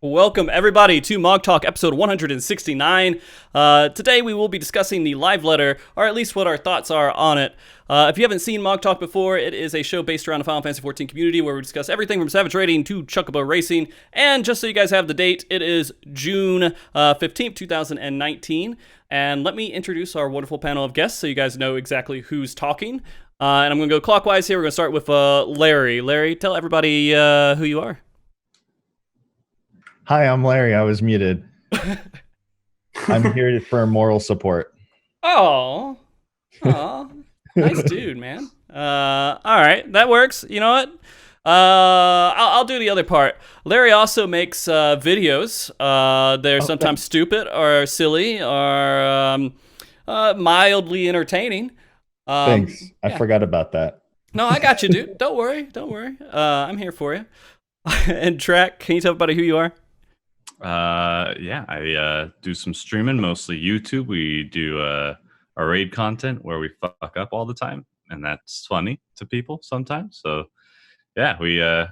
Welcome, everybody, to MogTalk episode 169. Today, we will be discussing the live letter, or at least what our thoughts are on it. If you haven't seen MogTalk before, it is a show based around the Final Fantasy XIV community where we discuss everything from Savage Raiding to Chocobo Racing. And just so you guys have the date, it is June 15th, 2019. And let me introduce our wonderful panel of guests so you guys know exactly who's talking. And I'm going to go clockwise here. We're going to start with Larry. Larry, tell everybody who you are. Hi, I'm Larry. I was muted. I'm here for moral support. Oh, nice dude, man. All right, that works. You know what? I'll do the other part. Larry also makes videos. They're sometimes stupid or silly or mildly entertaining. Thanks. I forgot about that. No, I got you, dude. Don't worry. I'm here for you. And Track, can you tell everybody who you are? I do some streaming, mostly YouTube. We do a raid content where we fuck up all the time, and that's funny to people sometimes. So yeah,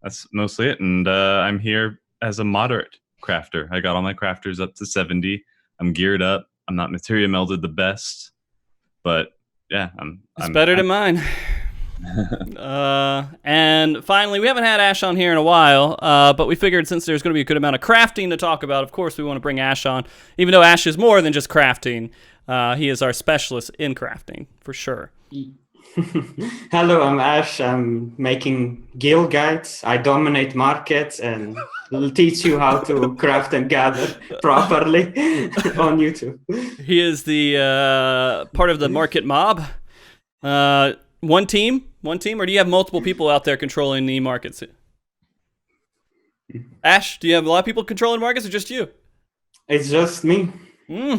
that's mostly it. And I'm here as a moderate crafter. I got all my crafters up to 70. I'm geared up. I'm not materia melded the best, but yeah, It's better than mine. And finally, we haven't had Ash on here in a while, but we figured since there's going to be a good amount of crafting to talk about, of course we want to bring Ash on, even though Ash is more than just crafting. He is our specialist in crafting, for sure. Hello, I'm Ash. I'm making guild guides. I dominate markets and will teach you how to craft and gather properly on YouTube. He is the part of the market mob. One team, or do you have multiple people out there controlling the markets? Ash, do you have a lot of people controlling markets, or just you? It's just me.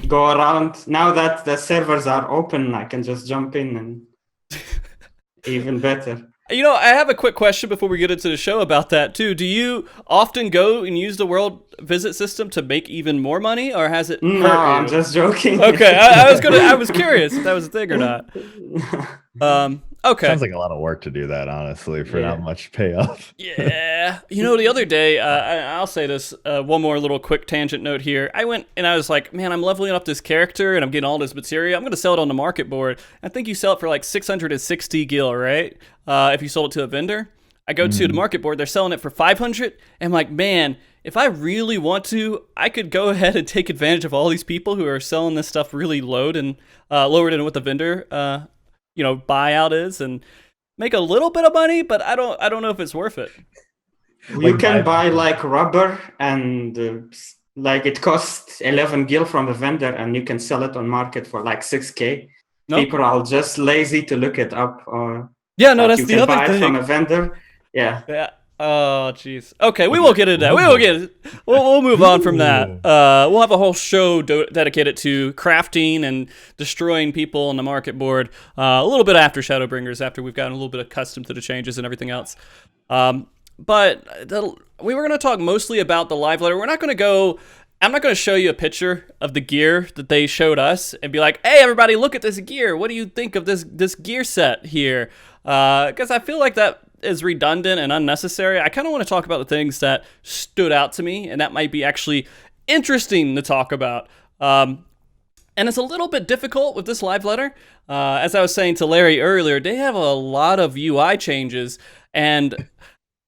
Go around. Now that the servers are open, I can just jump in and even better. You know, I have a quick question before we get into the show about that, too. Do you often go and use the world visit system to make even more money, or has it hurt you? I'm just joking. Okay, I was curious if that was a thing or not. Okay. Sounds like a lot of work to do that, honestly, for not much payoff. Yeah. You know, the other day, I'll say this, one more little quick tangent note here. I went and I was like, man, I'm leveling up this character and I'm getting all this material. I'm going to sell it on the market board. I think you sell it for like 660 gil, right? If you sold it to a vendor. I go to the market board, they're selling it for 500. And I'm like, man, if I really want to, I could go ahead and take advantage of all these people who are selling this stuff really low and lower than what the vendor buyout is, and make a little bit of money, but I don't know if it's worth it. You can buy like rubber and like it costs 11 gil from the vendor, and you can sell it on market for like 6k. Nope. People are just lazy to look it up. That's the other thing. You can buy it from a vendor. Yeah. Oh, jeez. Okay, we won't get into that. We'll move on from that. We'll have a whole show dedicated to crafting and destroying people on the market board a little bit after Shadowbringers, after we've gotten a little bit accustomed to the changes and everything else. But we were going to talk mostly about the live letter. I'm not going to show you a picture of the gear that they showed us and be like, hey, everybody, look at this gear. What do you think of this gear set here? Because I feel like that is redundant and unnecessary. I kind of want to talk about the things that stood out to me, and that might be actually interesting to talk about. And it's a little bit difficult with this live letter. As I was saying to Larry earlier, they have a lot of UI changes, and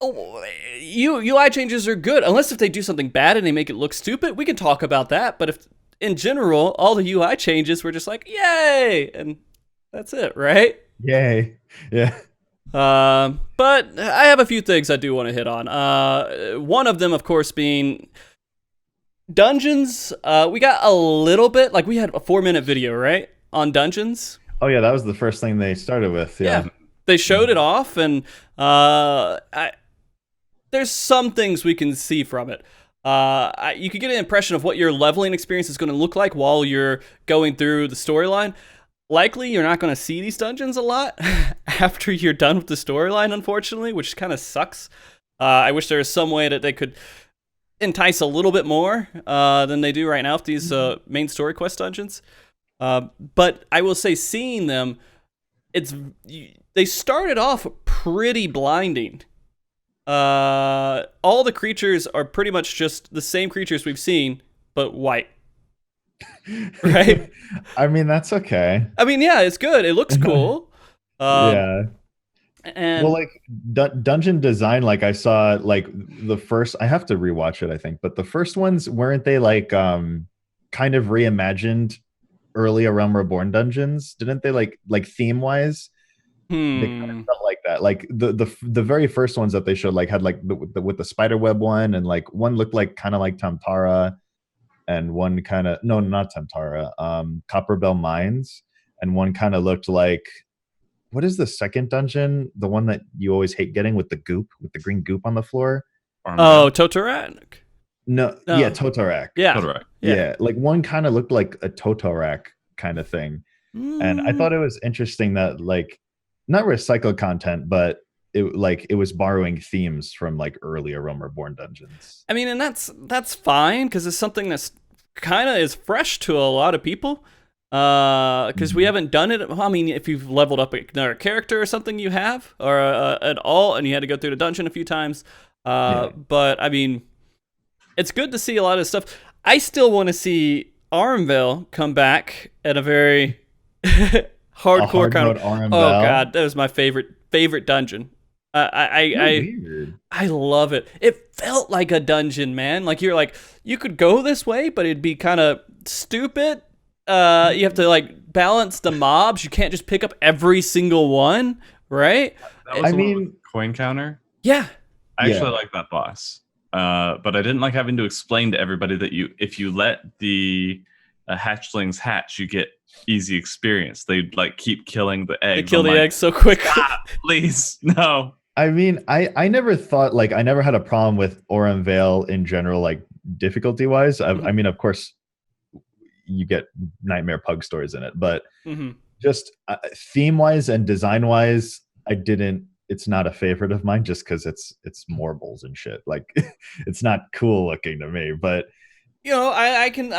UI changes are good, unless if they do something bad and they make it look stupid. We can talk about that, but if in general, all the UI changes were just like, yay, and that's it, right? Yay. Yeah. But I have a few things I do want to hit on. One of them, of course, being dungeons. We got a little bit, like we had a 4-minute video, right, on dungeons. Oh yeah, that was the first thing they started with. Yeah. They showed it off, and there's some things we can see from it. You could get an impression of what your leveling experience is going to look like while you're going through the storyline. Likely, you're not going to see these dungeons a lot after you're done with the storyline, unfortunately, which kind of sucks. I wish there was some way that they could entice a little bit more than they do right now with these main story quest dungeons. But I will say, seeing them, they started off pretty blinding. all the creatures are pretty much just the same creatures we've seen, but white. Right? I mean, that's okay. I mean, yeah, it's good. It looks cool. Yeah. And Well, like dungeon design, like I saw like the first, I have to rewatch it, I think, but the first ones, weren't they like kind of reimagined early A Realm Reborn dungeons? Didn't they like theme wise? They kind of felt like that. Like the very first ones that they showed like had like with the spider web one, and like one looked like kind of like Tamtara, and one kind of, no, not Tamtara, Copperbell Mines, and one kind of looked like, what is the second dungeon? The one that you always hate getting with the goop, with the green goop on the floor? Oh, Totorak? No, yeah, Totorak. Yeah. Totorak. Yeah, like one kind of looked like a Totorak kind of thing. And I thought it was interesting that like not recycled content, but it was borrowing themes from like earlier Realm Reborn dungeons. I mean, and that's fine because it's something that's kind of is fresh to a lot of people. Because we haven't done it. I mean, if you've leveled up another character or something, you have, or at all, and you had to go through the dungeon a few times. But I mean, it's good to see a lot of stuff. I still want to see Armvale come back at a very hardcore kind of. Armvale. Oh god, that was my favorite dungeon. I love it. It felt like a dungeon, man. Like you could go this way, but it'd be kind of stupid. You have to like balance the mobs. You can't just pick up every single one, right? That was the coin counter. Yeah. I actually like that boss. But I didn't like having to explain to everybody that if you let the hatchlings hatch, you get easy experience. They'd like keep killing the eggs. They kill the eggs so quick. Please, no. I mean, I never thought, like, I never had a problem with Aurum Vale in general, like difficulty wise. I mean, of course, you get Nightmare Pug stories in it, but just theme wise and design wise, it's not a favorite of mine just because it's marbles and shit. Like, it's not cool looking to me, but I can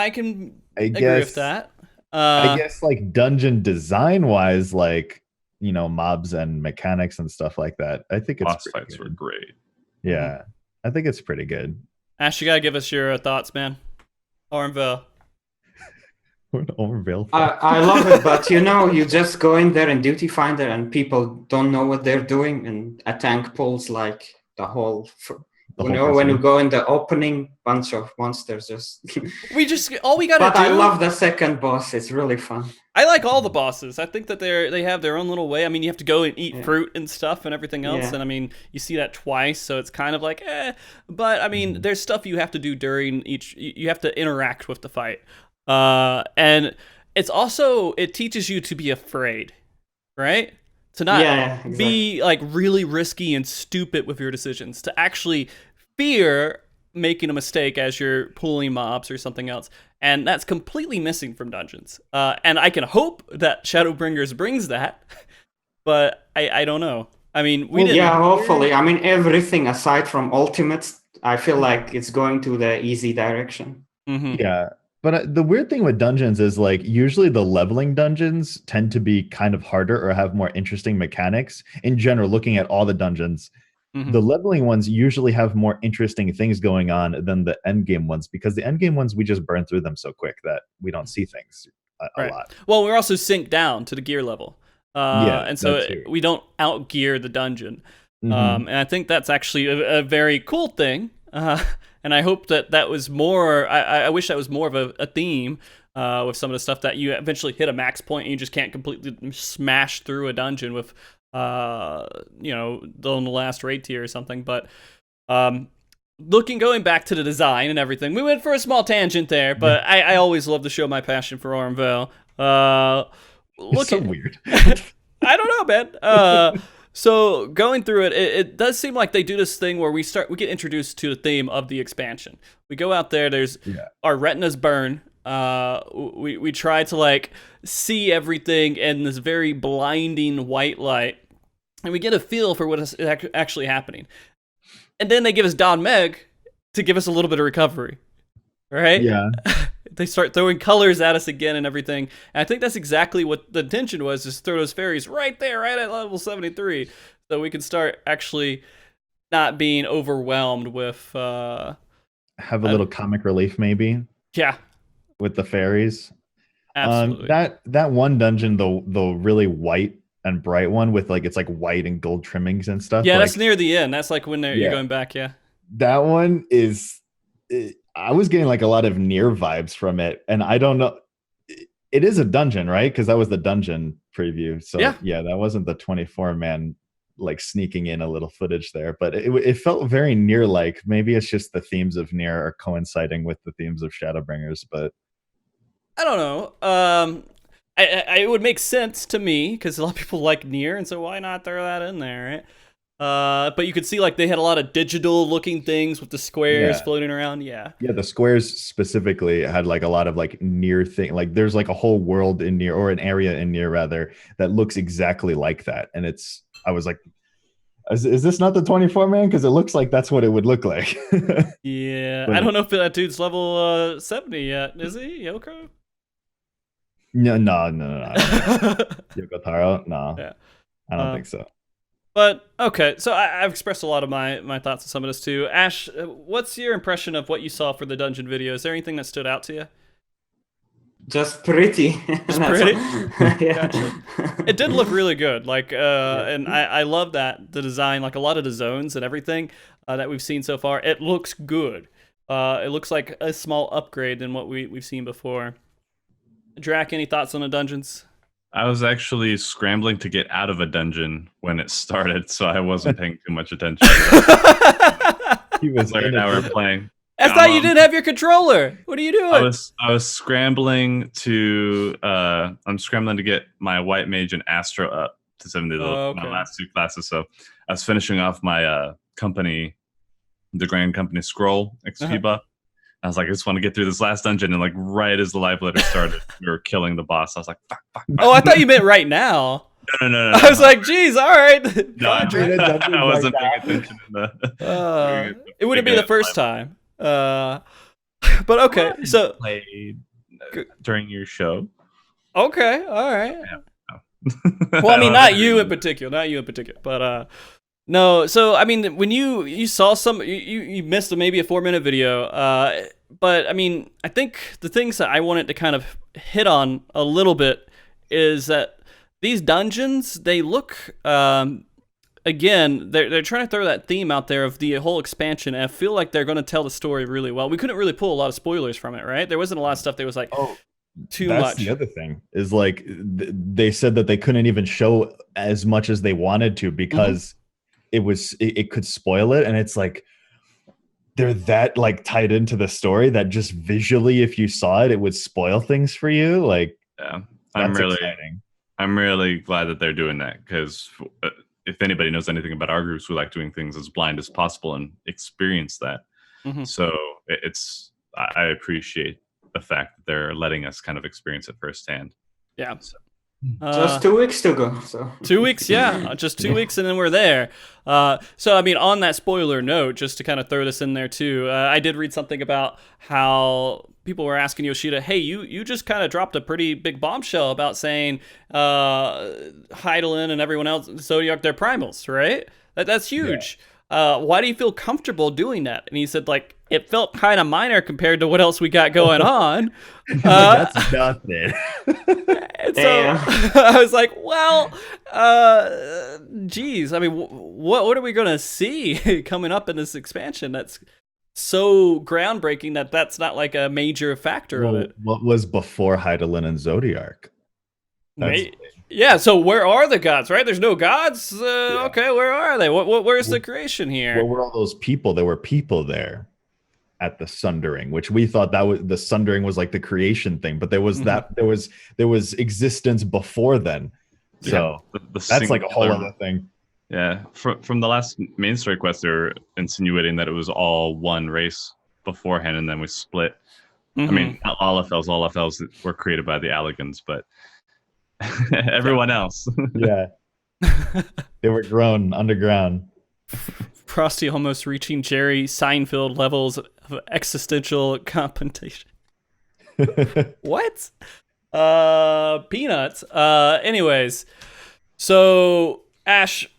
agree with that. I guess like dungeon design wise, like, mobs and mechanics and stuff like that, I think it's boss fights were great. Yeah, I think it's pretty good. Ash, you gotta give us your thoughts, man. Armvale. I love it, but you just go in there in Duty Finder and people don't know what they're doing, and a tank pulls like the whole. When you go in the opening, bunch of monsters just. all we gotta but do. I love the second boss. It's really fun. I like all the bosses. I think that they have their own little way. I mean, you have to go and eat fruit and stuff and everything else. Yeah. And I mean, you see that twice, so it's kind of like, But I mean, there's stuff you have to do during each. You have to interact with the fight. And it's also, it teaches you to be afraid, right? To not be like really risky and stupid with your decisions, to actually fear making a mistake as you're pulling mobs or something else. And that's completely missing from dungeons. And I can hope that Shadowbringers brings that, but I don't know. I mean, hopefully. I mean, everything aside from ultimates, I feel like it's going to the easy direction. Mm-hmm. Yeah. But the weird thing with dungeons is like usually the leveling dungeons tend to be kind of harder or have more interesting mechanics. In general, looking at all the dungeons, the leveling ones usually have more interesting things going on than the end game ones, because the end game ones, we just burn through them so quick that we don't see things a lot. Well, we're also synced down to the gear level. And so we don't outgear the dungeon. And I think that's actually a very cool thing. And I hope that was more. I wish that was more of a theme with some of the stuff that you eventually hit a max point and you just can't completely smash through a dungeon with, on the last raid tier or something. But going back to the design and everything, we went for a small tangent there. But I always love to show my passion for Armvale. It's so weird. I don't know, man. So going through it, it does seem like they do this thing where we get introduced to the theme of the expansion. We go out there, there's our retinas burn. We try to like see everything in this very blinding white light, and we get a feel for what is actually happening. And then they give us Don Meg to give us a little bit of recovery, right? Yeah. They start throwing colors at us again and everything. And I think that's exactly what the intention was, just throw those fairies right there, right at level 73. So we can start actually not being overwhelmed with Have a little comic relief, maybe. Yeah, with the fairies. absolutely. That one dungeon, the really white and bright one with like it's like white and gold trimmings and stuff. Yeah, like, that's near the end. That's like when you're going back. Yeah, that one is. I was getting like a lot of near vibes from it, and I don't know. It is a dungeon, right? Because that was the dungeon preview. So yeah, that wasn't the 24-man like sneaking in a little footage there, but it felt very near. Like maybe it's just the themes of near are coinciding with the themes of Shadowbringers, but I don't know. It would make sense to me because a lot of people like near, and so why not throw that in there, right? But you could see like they had a lot of digital looking things with the squares floating around. Yeah, the squares specifically had like a lot of like near thing. Like there's like a whole world in near, or an area in near rather, that looks exactly like that. And I was like, is this not the 24-man? Because it looks like that's what it would look like. Yeah, I don't know if that dude's level 70 yet. Is he, Yoko? No. Yoko Taro? No. Yeah. I don't think so. But okay, so I've expressed a lot of my thoughts on some of this too. Ash, what's your impression of what you saw for the dungeon video? Is there anything that stood out to you? Just pretty. Just pretty? Yeah. Gotcha. It did look really good. Like, and I love that the design, like a lot of the zones and everything that we've seen so far. It looks good. It looks like a small upgrade than what we've seen before. Drac, any thoughts on the dungeons? I was actually scrambling to get out of a dungeon when it started, so I wasn't paying too much attention to that. He was like an hour playing. I thought you didn't have your controller. What are you doing? I was scrambling to I'm scrambling to get my white mage and Astro up to 70 my last 2 classes. So I was finishing off my company, the Grand Company Scroll XP buff. I was like, I just want to get through this last dungeon, and like right as the live letter started, we were killing the boss. I was like, fuck. Oh, I thought you meant right now. No. I was like, geez, all right. No, I wasn't paying attention. It wouldn't be the first time. But okay, so played during your show. Okay, all right. Yeah, no. Well, I mean, not you in particular, but no. So I mean, when you saw you missed maybe a 4-minute video. But I mean, I think the things that I wanted to kind of hit on a little bit is that these dungeons, they look. Again, they're trying to throw that theme out there of the whole expansion, and I feel like they're going to tell the story really well. We couldn't really pull a lot of spoilers from it, right? There wasn't a lot of stuff that was like too much. That's the other thing is like they said that they couldn't even show as much as they wanted to because it could spoil it, and it's like they're that like tied into the story that just visually, if you saw it, it would spoil things for you. Like, yeah, exciting. I'm really glad that they're doing that because. If anybody knows anything about our groups, we like doing things as blind as possible and experience that. So I appreciate the fact that they're letting us kind of experience it firsthand. Yeah. So. Just 2 weeks to go. So 2 weeks, yeah, just 2 weeks, and then we're there. So I mean, on that spoiler note, just to kind of throw this in there too, I did read something about how people were asking Yoshida, "Hey, you just kind of dropped a pretty big bombshell about saying Heidelin and everyone else, Zodiac, they're primals, right? That's huge. Why do you feel comfortable doing that?" And he said, like, it felt kind of minor compared to what else we got going on. That's nothing. So I was like, well, geez. I mean, what are we going to see coming up in this expansion that's so groundbreaking that's not like a major factor of it? What was before Heidelin and Zodiac? Yeah, so where are the gods, right? There's no gods? Okay, where are they? Where's the creation here? Where were all those people? There were people there at the Sundering, which we thought that was the Sundering was like the creation thing, but there was there was existence before then. So that's like a whole other thing. Yeah, from the last main story quest, they're insinuating that it was all one race beforehand, and then we split. I mean, not all of those were created by the Allegans, but everyone else. Yeah. They were grown underground. Frosty almost reaching Jerry Seinfeld levels of existential compensation. What? Peanuts. Anyways, so Ash,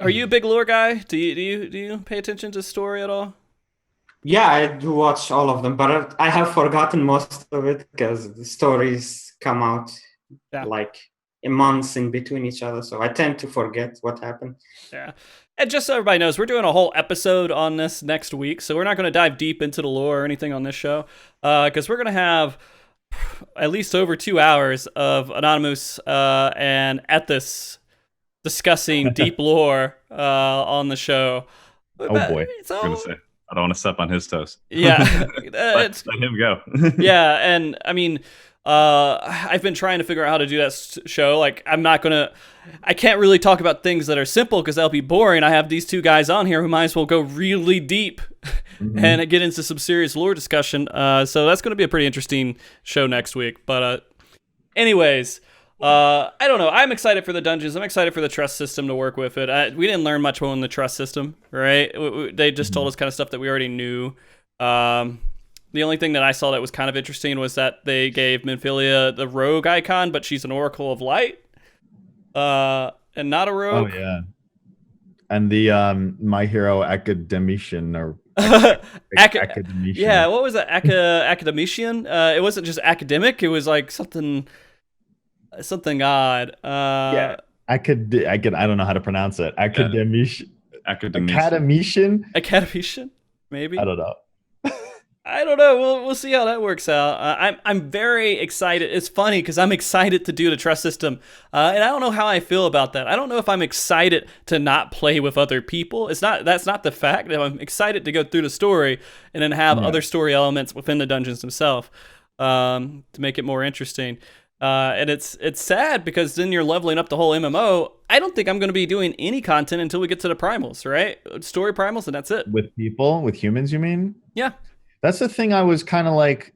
Are you a big lore guy? Do you pay attention to story at all? Yeah, I do watch all of them, but I have forgotten most of it because the stories come out like in months in between each other. So I tend to forget what happened. Yeah. And just so everybody knows, we're doing a whole episode on this next week. So we're not going to dive deep into the lore or anything on this show because we're going to have at least over 2 hours of Anonymous and Ethis discussing deep lore on the show. Oh boy. I was going to say, I don't want to step on his toes. Yeah. let him go. Yeah. And I mean, I've been trying to figure out how to do that show. Like, I can't really talk about things that are simple because that'll be boring. I have these two guys on here who might as well go really deep and get into some serious lore discussion. So that's going to be a pretty interesting show next week. But anyways, I don't know. I'm excited for the dungeons. I'm excited for the trust system to work with it. We didn't learn much on the trust system, right? They just told us kind of stuff that we already knew. The only thing that I saw that was kind of interesting was that they gave Minfilia the rogue icon, but she's an Oracle of Light, and not a rogue. Oh yeah, and the My Hero Academician or Academician. Yeah, what was that? Academician? It wasn't just academic. It was like something odd. Yeah, I don't know how to pronounce it. Academician. Academician? Maybe. I don't know. I don't know. We'll see how that works out. I'm very excited. It's funny because I'm excited to do the trust system, and I don't know how I feel about that. I don't know if I'm excited to not play with other people. That's not the fact. I'm excited to go through the story and then have other story elements within the dungeons themselves to make it more interesting. And it's sad because then you're leveling up the whole MMO. I don't think I'm going to be doing any content until we get to the primals, right? Story primals, and that's it. With people, with humans, you mean? Yeah. That's the thing I was kind of like,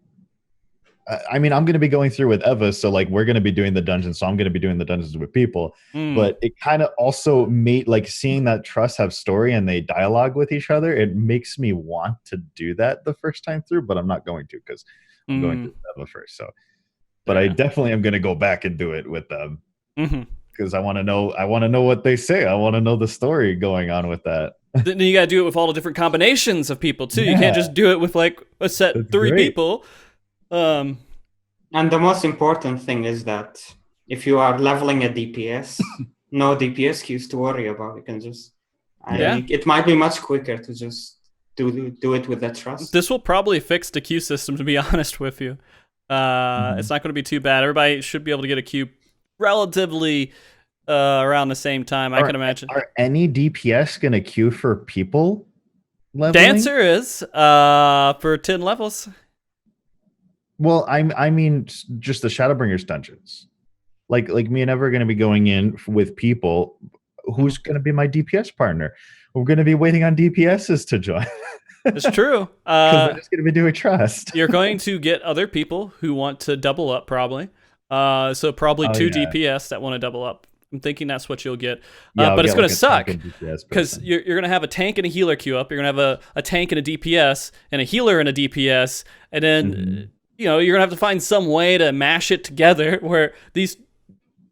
I mean, I'm going to be going through with Eva, so like we're going to be doing the dungeons, so I'm going to be doing the dungeons with people. But it kind of also made, like, seeing that trust have story and they dialogue with each other, it makes me want to do that the first time through, but I'm not going to because I'm going to Eva first. So, but I definitely am going to go back and do it with them because I want to know what they say. I want to know the story going on with that. Then you got to do it with all the different combinations of people too. Yeah. You can't just do it with like a set That's 3 great. People. And the most important thing is that if you are leveling a DPS, no DPS queues to worry about. You can just, it might be much quicker to just do it with the trust. This will probably fix the queue system, to be honest with you. It's not going to be too bad. Everybody should be able to get a queue relatively around the same time, I can imagine. Are any DPS going to queue for people leveling? Dancer is for 10 levels. Well, I mean, just the Shadowbringers dungeons. Like me and Ever are going to be going in with people. Who's going to be my DPS partner? We're going to be waiting on DPSs to join. It's true. Because we're just going to be doing trust. You're going to get other people who want to double up, probably. So probably 2 DPS that want to double up. I'm thinking that's what you'll get. But it's going to suck because you're going to have a tank and a healer queue up. You're going to have a tank and a DPS and a healer and a DPS. And then, you're going to have to find some way to mash it together where these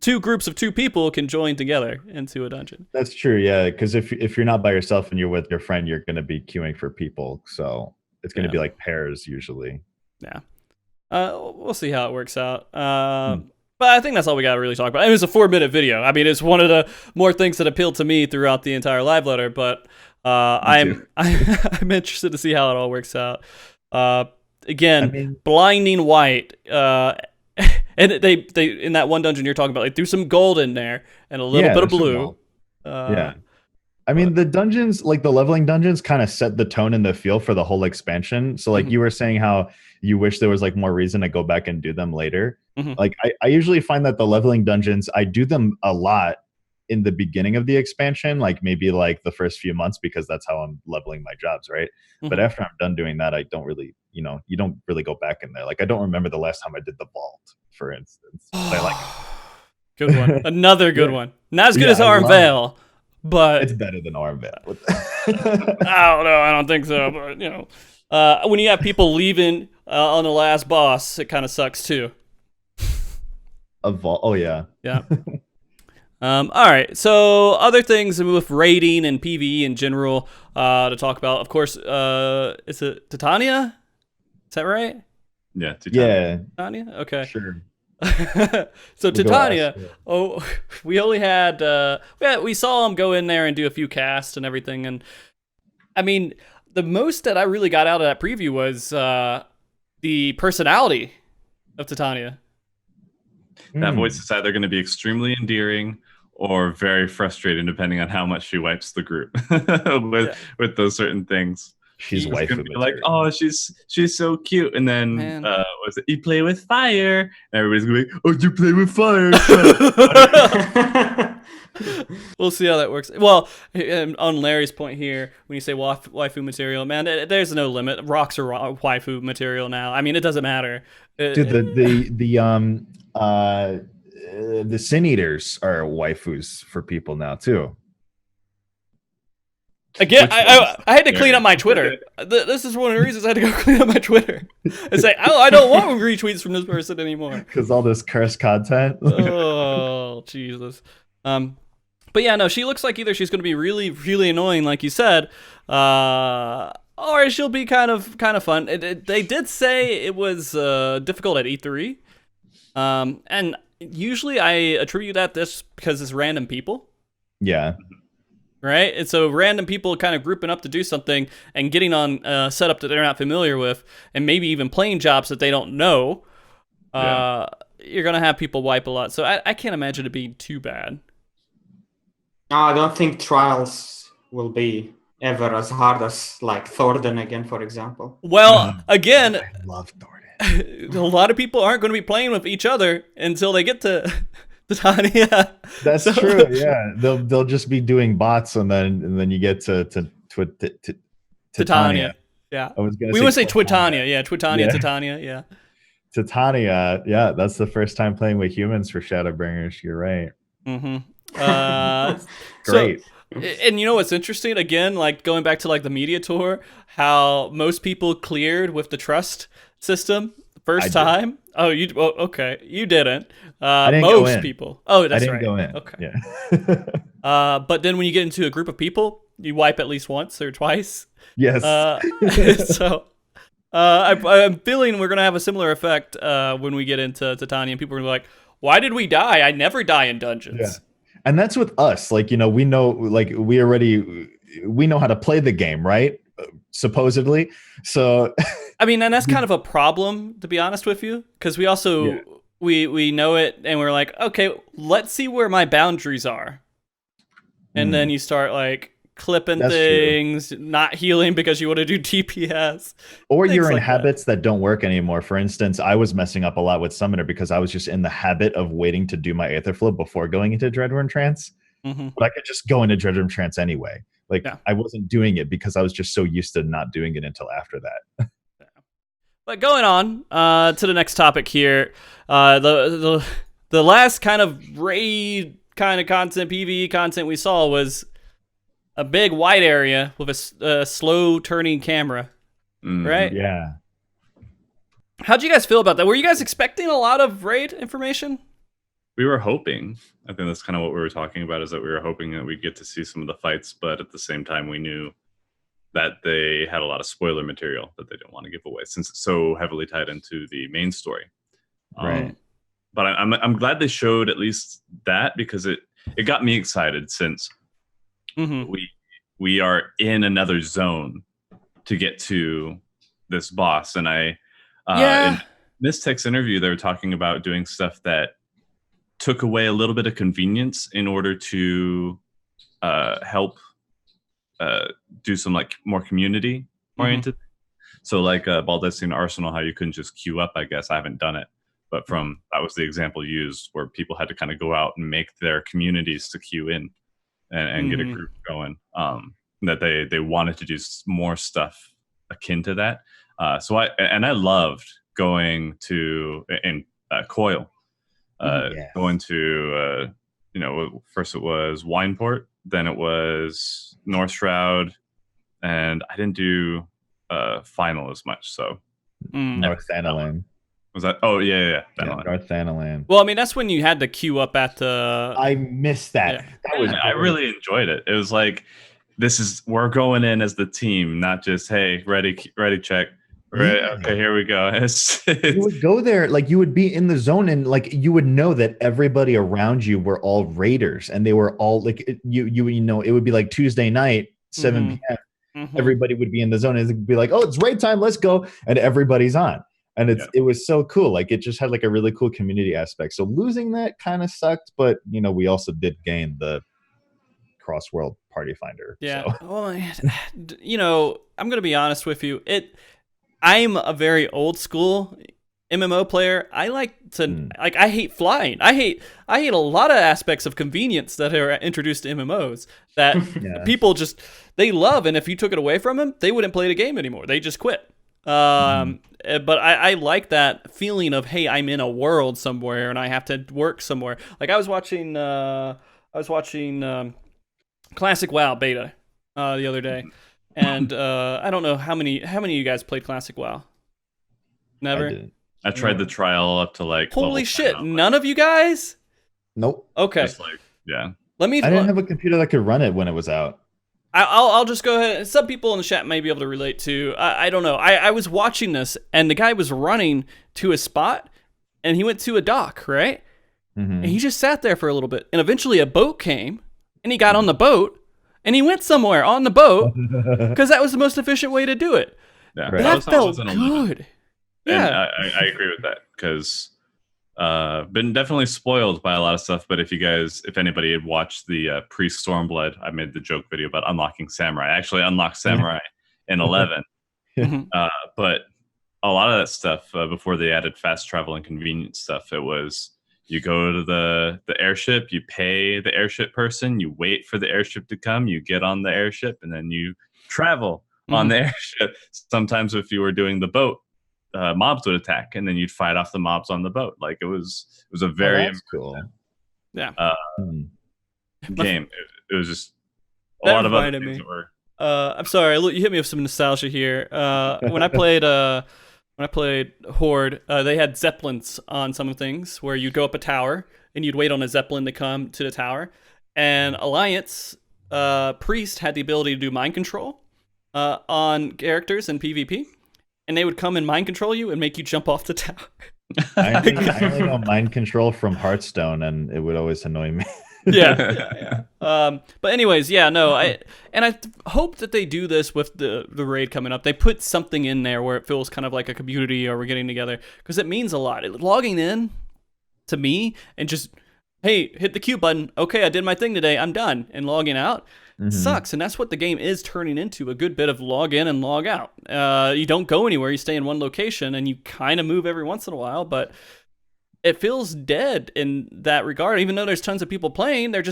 2 groups of 2 people can join together into a dungeon. That's true, yeah. Because if you're not by yourself and you're with your friend, you're going to be queuing for people. So it's going to be like pairs usually. Yeah. We'll see how it works out. But I think that's all we got to really talk about. It was a 4-minute video. I mean, it's one of the more things that appealed to me throughout the entire live letter. But I'm interested to see how it all works out. Again, blinding white. And they in that one dungeon you're talking about, they threw some gold in there and a little bit of blue. I mean, the dungeons, like the leveling dungeons, kind of set the tone and the feel for the whole expansion. So, like you were saying, how you wish there was like more reason to go back and do them later. Like I usually find that the leveling dungeons, I do them a lot in the beginning of the expansion, like maybe like the first few months, because that's how I'm leveling my jobs, right? But after I'm done doing that, I don't really, you don't really go back in there. Like I don't remember the last time I did the vault, for instance. I like good one. Another good one. Not as good as Arm Veil, but it's better than Arm Veil. I don't know. I don't think so. But when you have people leaving on the last boss, it kind of sucks too. Oh yeah. All right. So other things with raiding and PvE in general to talk about. Of course, is it Titania? Is that right? Yeah. Titania. Titania? Okay. Sure. So Titania, we only had we saw him go in there and do a few casts and everything, and I mean the most that I really got out of that preview was the personality of Titania. That voice is either going to be extremely endearing or very frustrating, depending on how much she wipes the group with those certain things. She's waifu material. Like, oh, she's so cute, and then was it you play with fire? And everybody's going, oh, you play with fire. We'll see how that works. Well, on Larry's point here, when you say waifu material, man, there's no limit. Rocks are waifu material now. I mean, it doesn't matter. Dude, the Sin Eaters are waifus for people now too. Again, I had to clean up my Twitter. This is one of the reasons I had to go clean up my Twitter and say, oh, I don't want retweets from this person anymore. Because all this cursed content. Oh, Jesus. But yeah, no, she looks like either she's going to be really, really annoying, like you said, or she'll be kind of fun. They did say it was difficult at E3, and usually I attribute that this because it's random people. Yeah. Right? And so random people kind of grouping up to do something and getting on setup that they're not familiar with, and maybe even playing jobs that they don't know. You're going to have people wipe a lot. So I can't imagine it being too bad. No, I don't think trials will be ever as hard as like Thornton again, for example. Well, again, I love Thornton. A lot of people aren't going to be playing with each other until they get to Titania. That's true. Yeah, they'll just be doing bots, and then you get to Titania. Yeah, I was gonna we would say Twitania. Yeah, Titania. Yeah, Titania. Yeah, that's the first time playing with humans for Shadowbringers. You're right. Mm-hmm. Great. So, and you know what's interesting? Again, like going back to like the media tour, how most people cleared with the trust system first time. Oh, okay. You didn't. I didn't most go in. people. Oh, that's I didn't right. go in. Okay. Yeah. But then when you get into a group of people, you wipe at least once or twice. Yes. So I'm feeling we're gonna have a similar effect when we get into Titania, and people are like, "Why did we die? I never die in dungeons." Yeah. And that's with us. Like, you know, we know, like, we know how to play the game, right? Supposedly. So, I mean, and that's kind of a problem, to be honest with you, because we also, we know it, and we're like, okay, let's see where my boundaries are. And then you start, like, clipping things, not healing because you want to do TPS. Or you're in habits that don't work anymore. For instance, I was messing up a lot with Summoner because I was just in the habit of waiting to do my Aetherflow before going into Dreadworm Trance. Mm-hmm. But I could just go into Dreadworm Trance anyway. Like, I wasn't doing it because I was just so used to not doing it until after that. But going on to the next topic here, the last kind of raid kind of content, PvE content we saw was a big white area with a slow turning camera, right? Yeah. How'd you guys feel about that? Were you guys expecting a lot of raid information? We were hoping. I think that's kind of what we were talking about, is that we were hoping that we'd get to see some of the fights, but at the same time, we knew that they had a lot of spoiler material that they didn't want to give away since it's so heavily tied into the main story. Right. But I'm glad they showed at least that, because it got me excited, since we are in another zone to get to this boss. And in Mystech's interview, they were talking about doing stuff that took away a little bit of convenience in order to help do some like more community oriented. So like Baldessian Arsenal, how you couldn't just queue up, I guess. I haven't done it, but that was the example used, where people had to kind of go out and make their communities to queue in and get a group going. That they wanted to do more stuff akin to that. So I loved going to Coil, going to first it was Wineport, then it was North Shroud, and I didn't do Final as much. So North Standalone. Was that? Oh yeah. North Thanalan. Well, I mean, that's when you had to queue up at the. I missed that. Yeah. That was. I really enjoyed it. It was like, we're going in as the team, not just hey, ready, check. Right. Yeah. Okay, here we go. You would go there, like you would be in the zone, and like you would know that everybody around you were all raiders, and they were all like it would be like Tuesday night, 7 p.m. Everybody would be in the zone, and it'd be like, oh, it's raid time, let's go, and everybody's on. And it was so cool. Like it just had like a really cool community aspect. So losing that kind of sucked, but we also did gain the cross world party finder. Yeah. So. Well, I'm gonna be honest with you. I'm a very old school MMO player. I like to I hate flying. I hate a lot of aspects of convenience that are introduced to MMOs that people just they love, and if you took it away from them, they wouldn't play the game anymore. They just quit. But I like that feeling of, hey, I'm in a world somewhere and I have to work somewhere. Like I was watching Classic WoW beta the other day, and I don't know how many of you guys played Classic WoW. Never. I tried the trial up to like. Holy shit! None of you guys. Nope. Okay. Just like, yeah. I didn't have a computer that could run it when it was out. I'll just go ahead. Some people in the chat may be able to relate to. I don't know. I was watching this, and the guy was running to a spot, and he went to a dock, right? And he just sat there for a little bit, and eventually a boat came, and he got on the boat, and he went somewhere on the boat because that was the most efficient way to do it. Yeah, right. That felt good. Yeah, and I agree with that because been definitely spoiled by a lot of stuff. But if anybody had watched the pre-Stormblood, I made the joke video about unlocking Samurai. I actually unlocked Samurai in 11, but a lot of that stuff before they added fast travel and convenience stuff, it was you go to the airship, you pay the airship person, you wait for the airship to come, you get on the airship, and then you travel on the airship. Sometimes if you were doing the boat, mobs would attack, and then you'd fight off the mobs on the boat. Like it was a very cool. Yeah. Game. It was just a that lot of other reminded things me. that were. I'm sorry, you hit me with some nostalgia here. When I played Horde, they had Zeppelins on some things where you'd go up a tower and you'd wait on a Zeppelin to come to the tower. And Alliance Priest had the ability to do mind control on characters in PvP, and they would come and mind control you and make you jump off the tower. I only know mind control from Hearthstone, and it would always annoy me. Yeah. But anyways, I hope that they do this with the raid coming up. They put something in there where it feels kind of like a community or we're getting together, because it means a lot. Logging in to me and just, hey, hit the Q button. Okay, I did my thing today. I'm done. And logging out sucks. And that's what the game is turning into, a good bit of log in and log out. You don't go anywhere. You stay in one location and you kind of move every once in a while, but it feels dead in that regard. Even though there's tons of people playing, they're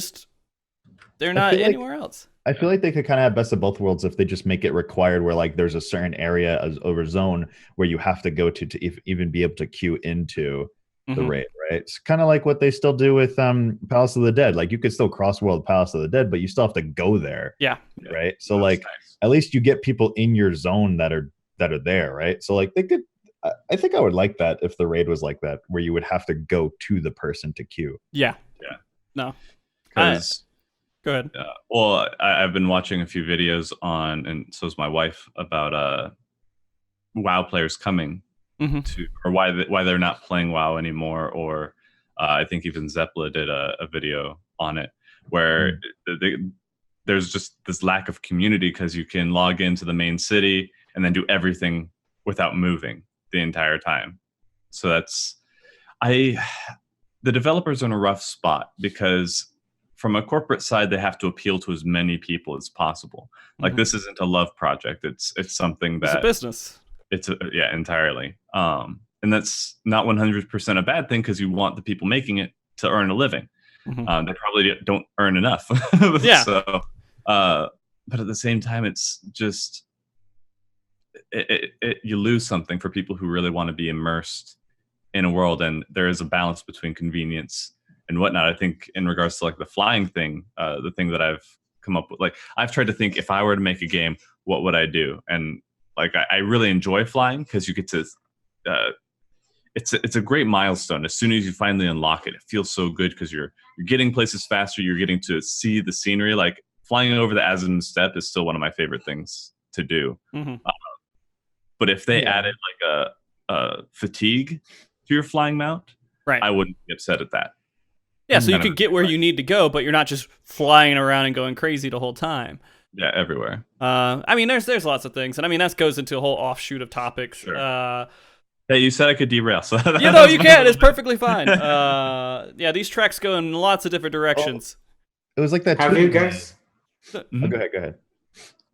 not anywhere else. I feel like they could kind of have best of both worlds if they just make it required where like there's a certain area or zone where you have to go to even be able to queue into the raid, right? It's kind of like what they still do with Palace of the Dead. Like you could still cross world Palace of the Dead, but you still have to go there. Yeah. Right. So like nice. At least you get people in your zone that are there, right? So like they could. I think I would like that if the raid was like that, where you would have to go to the person to queue. Yeah. No. Go ahead. Well, I've been watching a few videos on, and so is my wife, about WoW players coming to, or why they're not playing WoW anymore, or I think even Zeppla did a video on it, where there's just this lack of community because you can log into the main city and then do everything without moving the entire time. So the developers are in a rough spot because from a corporate side, they have to appeal to as many people as possible. Like this isn't a love project. It's something that it's a business. Entirely. And that's not 100% a bad thing because you want the people making it to earn a living. They probably don't earn enough. Yeah. So, but at the same time, it's just, you lose something for people who really want to be immersed in a world, and there is a balance between convenience and whatnot. I think in regards to like the flying thing, the thing that I've come up with, like I've tried to think, if I were to make a game, what would I do? And like I really enjoy flying because you get to it's a great milestone. As soon as you finally unlock it, it feels so good because you're getting places faster. You're getting to see the scenery. Like flying over the Azim Steppe is still one of my favorite things to do. But if they added like a fatigue to your flying mount, right, I wouldn't be upset at that. Yeah, so you could get where you need to go, but you're not just flying around and going crazy the whole time. Yeah, everywhere. I mean, there's lots of things, and I mean that goes into a whole offshoot of topics. Sure. Yeah, you said I could derail, so you know you can. It's perfectly fine. Yeah, these tracks go in lots of different directions. It was like that. Have you guys? Go ahead.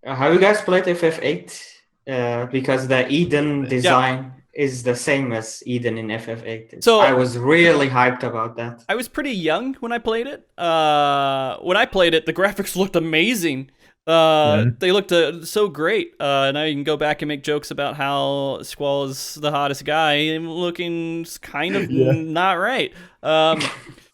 Have you guys played FF8? Because the Eden design is the same as Eden in FF8. So I was really hyped about that. I was pretty young when I played it. When I played it, the graphics looked amazing. They looked so great. Now you can go back and make jokes about how Squall is the hottest guy, looking kind of not right.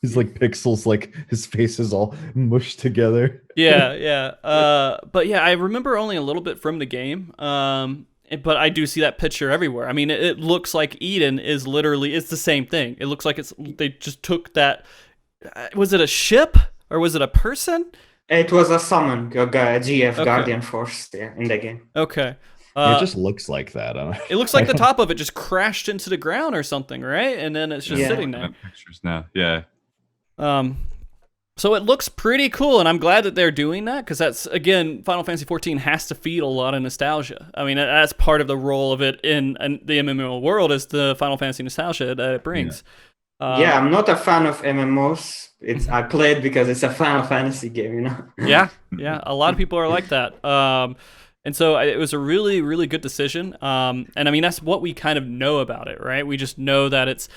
He's like pixels, like his face is all mushed together. But yeah, I remember only a little bit from the game. But I do see that picture everywhere. I mean, it looks like Eden is literally, it's the same thing. It looks like they just took that. Was it a ship or was it a person? It was a summon, GF Guardian Force in the game. Okay. It just looks like that. It looks like the top of it just crashed into the ground or something, right? And then it's just sitting there. Pictures now, yeah. So it looks pretty cool, and I'm glad that they're doing that because that's, again, Final Fantasy XIV has to feed a lot of nostalgia. I mean, that's part of the role of it in the MMO world is the Final Fantasy nostalgia that it brings. I'm not a fan of MMOs. I play it because it's a Final Fantasy game, you know? Yeah, a lot of people are like that. And so it was a really, really good decision. And I mean, that's what we kind of know about it, right? We just know that it's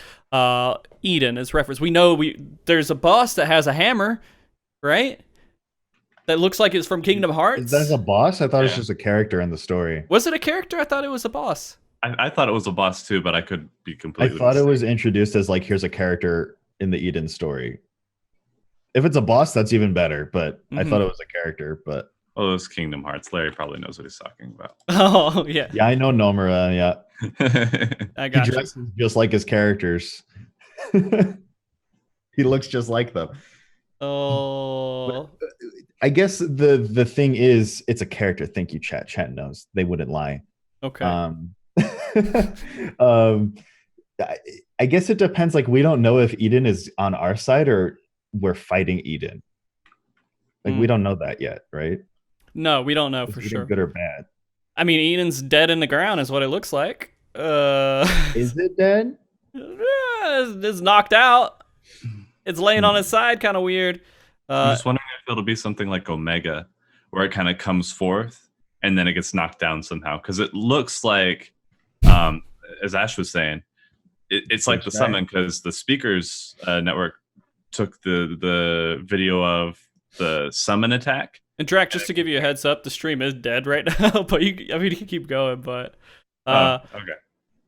Eden as reference. We know there's a boss that has a hammer, right? That looks like it's from Kingdom Hearts. That's a boss? I thought it was just a character in the story. Was it a character? I thought it was a boss. I thought it was a boss too, but I could be completely I thought mistaken. it was introduced as like, here's a character in the Eden story. If it's a boss, that's even better, but I thought it was a character, but... Oh, it was Kingdom Hearts. Larry probably knows what he's talking about. Oh, yeah. Yeah, I know Nomura, I got he dresses just like his characters. He looks just like them. Oh. But I guess the thing is, it's a character. Thank you, chat. Chat knows. They wouldn't lie. Okay. I guess it depends. Like, we don't know if Eden is on our side or we're fighting Eden. Like, we don't know that yet, right? No, we don't know for sure. Good or bad? I mean, Eden's dead in the ground is what it looks like. Is it dead? It's knocked out. It's laying on his side, kind of weird. I'm just wondering if it'll be something like Omega, where it kind of comes forth and then it gets knocked down somehow. Because it looks like, as Ash was saying, it's like the summon, because the Speakers Network took the video of the summon attack. And Drac, just to give you a heads up, the stream is dead right now, but you can keep going. But okay.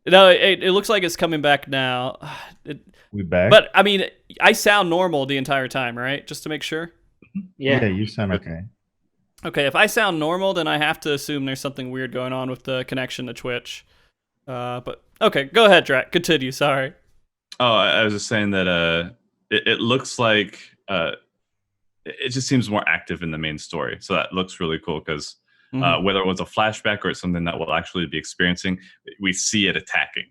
No, it looks like it's coming back now. We back? But I mean, I sound normal the entire time, right? Just to make sure. Yeah, you sound okay. Okay, if I sound normal, then I have to assume there's something weird going on with the connection to Twitch. But okay, go ahead, Drac. Continue. Sorry. Oh, I was just saying that it looks like it just seems more active in the main story. So that looks really cool because whether it was a flashback or it's something that we'll actually be experiencing, we see it attacking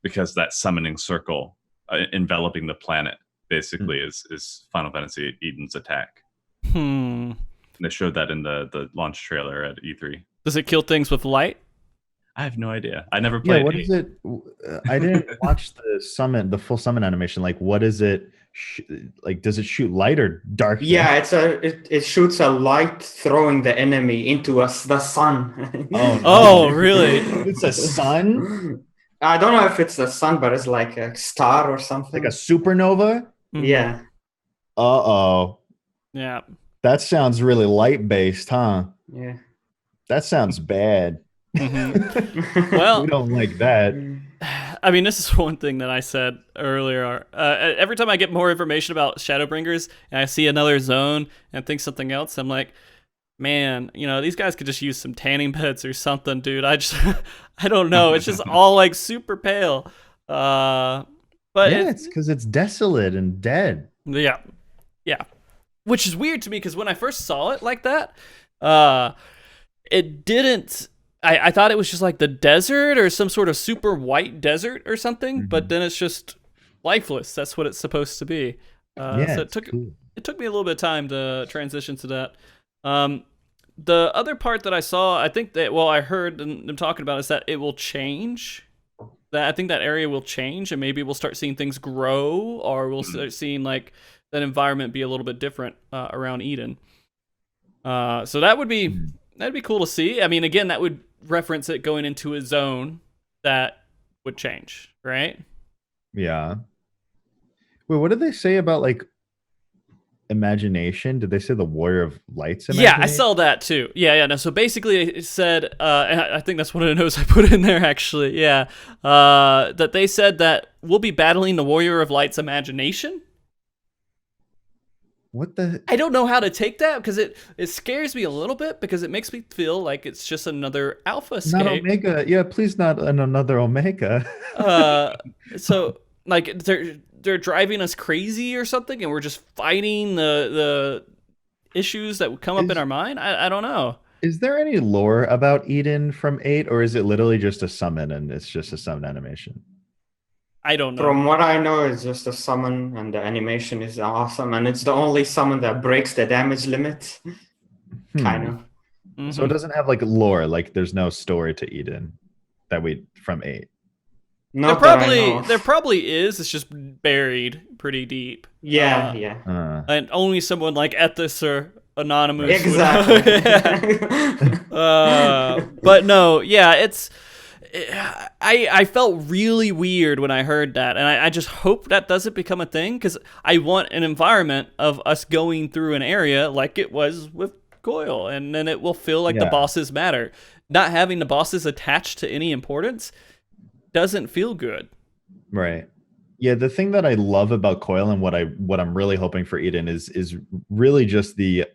because that summoning circle enveloping the planet basically is Final Fantasy Eden's attack. And they showed that in the launch trailer at E3. Does it kill things with light? I have no idea. I never played. Yeah, what is it? I didn't watch the full summon animation. Like, what is it? Like, does it shoot light or darkness? Yeah, it shoots a light throwing the enemy into the sun. Oh, really? It's a sun? I don't know if it's the sun, but it's like a star or something. Like a supernova? Yeah. Uh-oh. Yeah. That sounds really light-based, huh? Yeah. That sounds bad. Well, we don't like that. I mean, this is one thing that I said earlier. Every time I get more information about Shadowbringers and I see another zone and think something else, I'm like, man, these guys could just use some tanning beds or something, dude. I don't know. It's just all like super pale. But yeah, it's because it's desolate and dead. Yeah. Which is weird to me because when I first saw it like that, it didn't. I thought it was just like the desert or some sort of super white desert or something, but then it's just lifeless. That's what it's supposed to be. Yeah, so it took me a little bit of time to transition to that. The other part that I saw, I think that I heard them talking about is that it will change. That I think that area will change, and maybe we'll start seeing things grow, or we'll start seeing like that environment be a little bit different around Eden. So that'd be cool to see. I mean, again, that would reference it going into a zone that would change, right? Yeah. Wait, what did they say about like imagination? Did they say the Warrior of Light's imagination? Yeah, I saw that too. Yeah. No, so basically it said, and I think that's one of the notes I put in there actually. Yeah. That they said that we'll be battling the Warrior of Light's imagination. What the? I don't know how to take that because it scares me a little bit because it makes me feel like it's just another alpha escape. Not Omega. Yeah, please not another Omega. So like they're driving us crazy or something, and we're just fighting the issues that would come up in our mind. I don't know. Is there any lore about Eden from 8, or is it literally just a summon and it's just a summon animation? I don't know. From what I know, it's just a summon, and the animation is awesome, and it's the only summon that breaks the damage limit. Kind of. Mm-hmm. So it doesn't have like lore, like there's no story to Eden that we from 8. There probably is. It's just buried pretty deep. Yeah. And only someone like Ethis or Anonymous. Exactly. But no, yeah, I felt really weird when I heard that, and I just hope that doesn't become a thing because I want an environment of us going through an area like it was with Coil, and then it will feel like the bosses matter. Not having the bosses attached to any importance doesn't feel good. Right. Yeah, the thing that I love about Coil and what I'm really hoping for Eden is really just the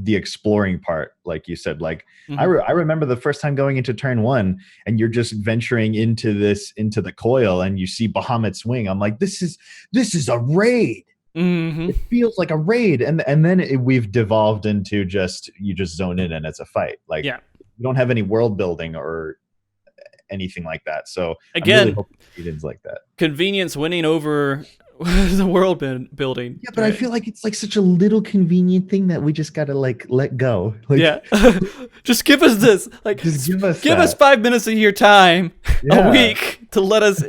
exploring part, like you said. Like I remember the first time going into turn 1 and you're just venturing into the Coil and you see Bahamut's Wing. I'm like, this is a raid. It feels like a raid, and then we've devolved into you just zone in and it's a fight. Like you don't have any world building or anything like that. So again, I'm really hoping Eden's like that. Convenience winning over the world building. Yeah, but right? I feel like it's like such a little convenient thing that we just gotta like let go. Like, yeah, just give us this. Like, just give us 5 minutes of your time a week to let us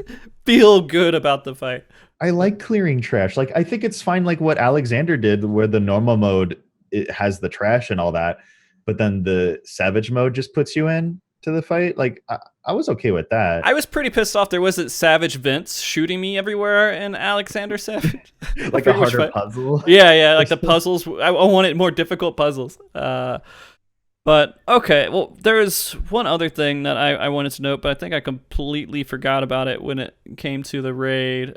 feel good about the fight. I like clearing trash. Like, I think it's fine. Like what Alexander did, where the normal mode it has the trash and all that, but then the savage mode just puts you in to the fight. Like I was okay with that. I was pretty pissed off there wasn't Savage Vince shooting me everywhere in Alexander Savage. Like a harder puzzle. Yeah, like the puzzles. I wanted more difficult puzzles. But okay, well, there's one other thing that I wanted to note, but I think I completely forgot about it when it came to the raid.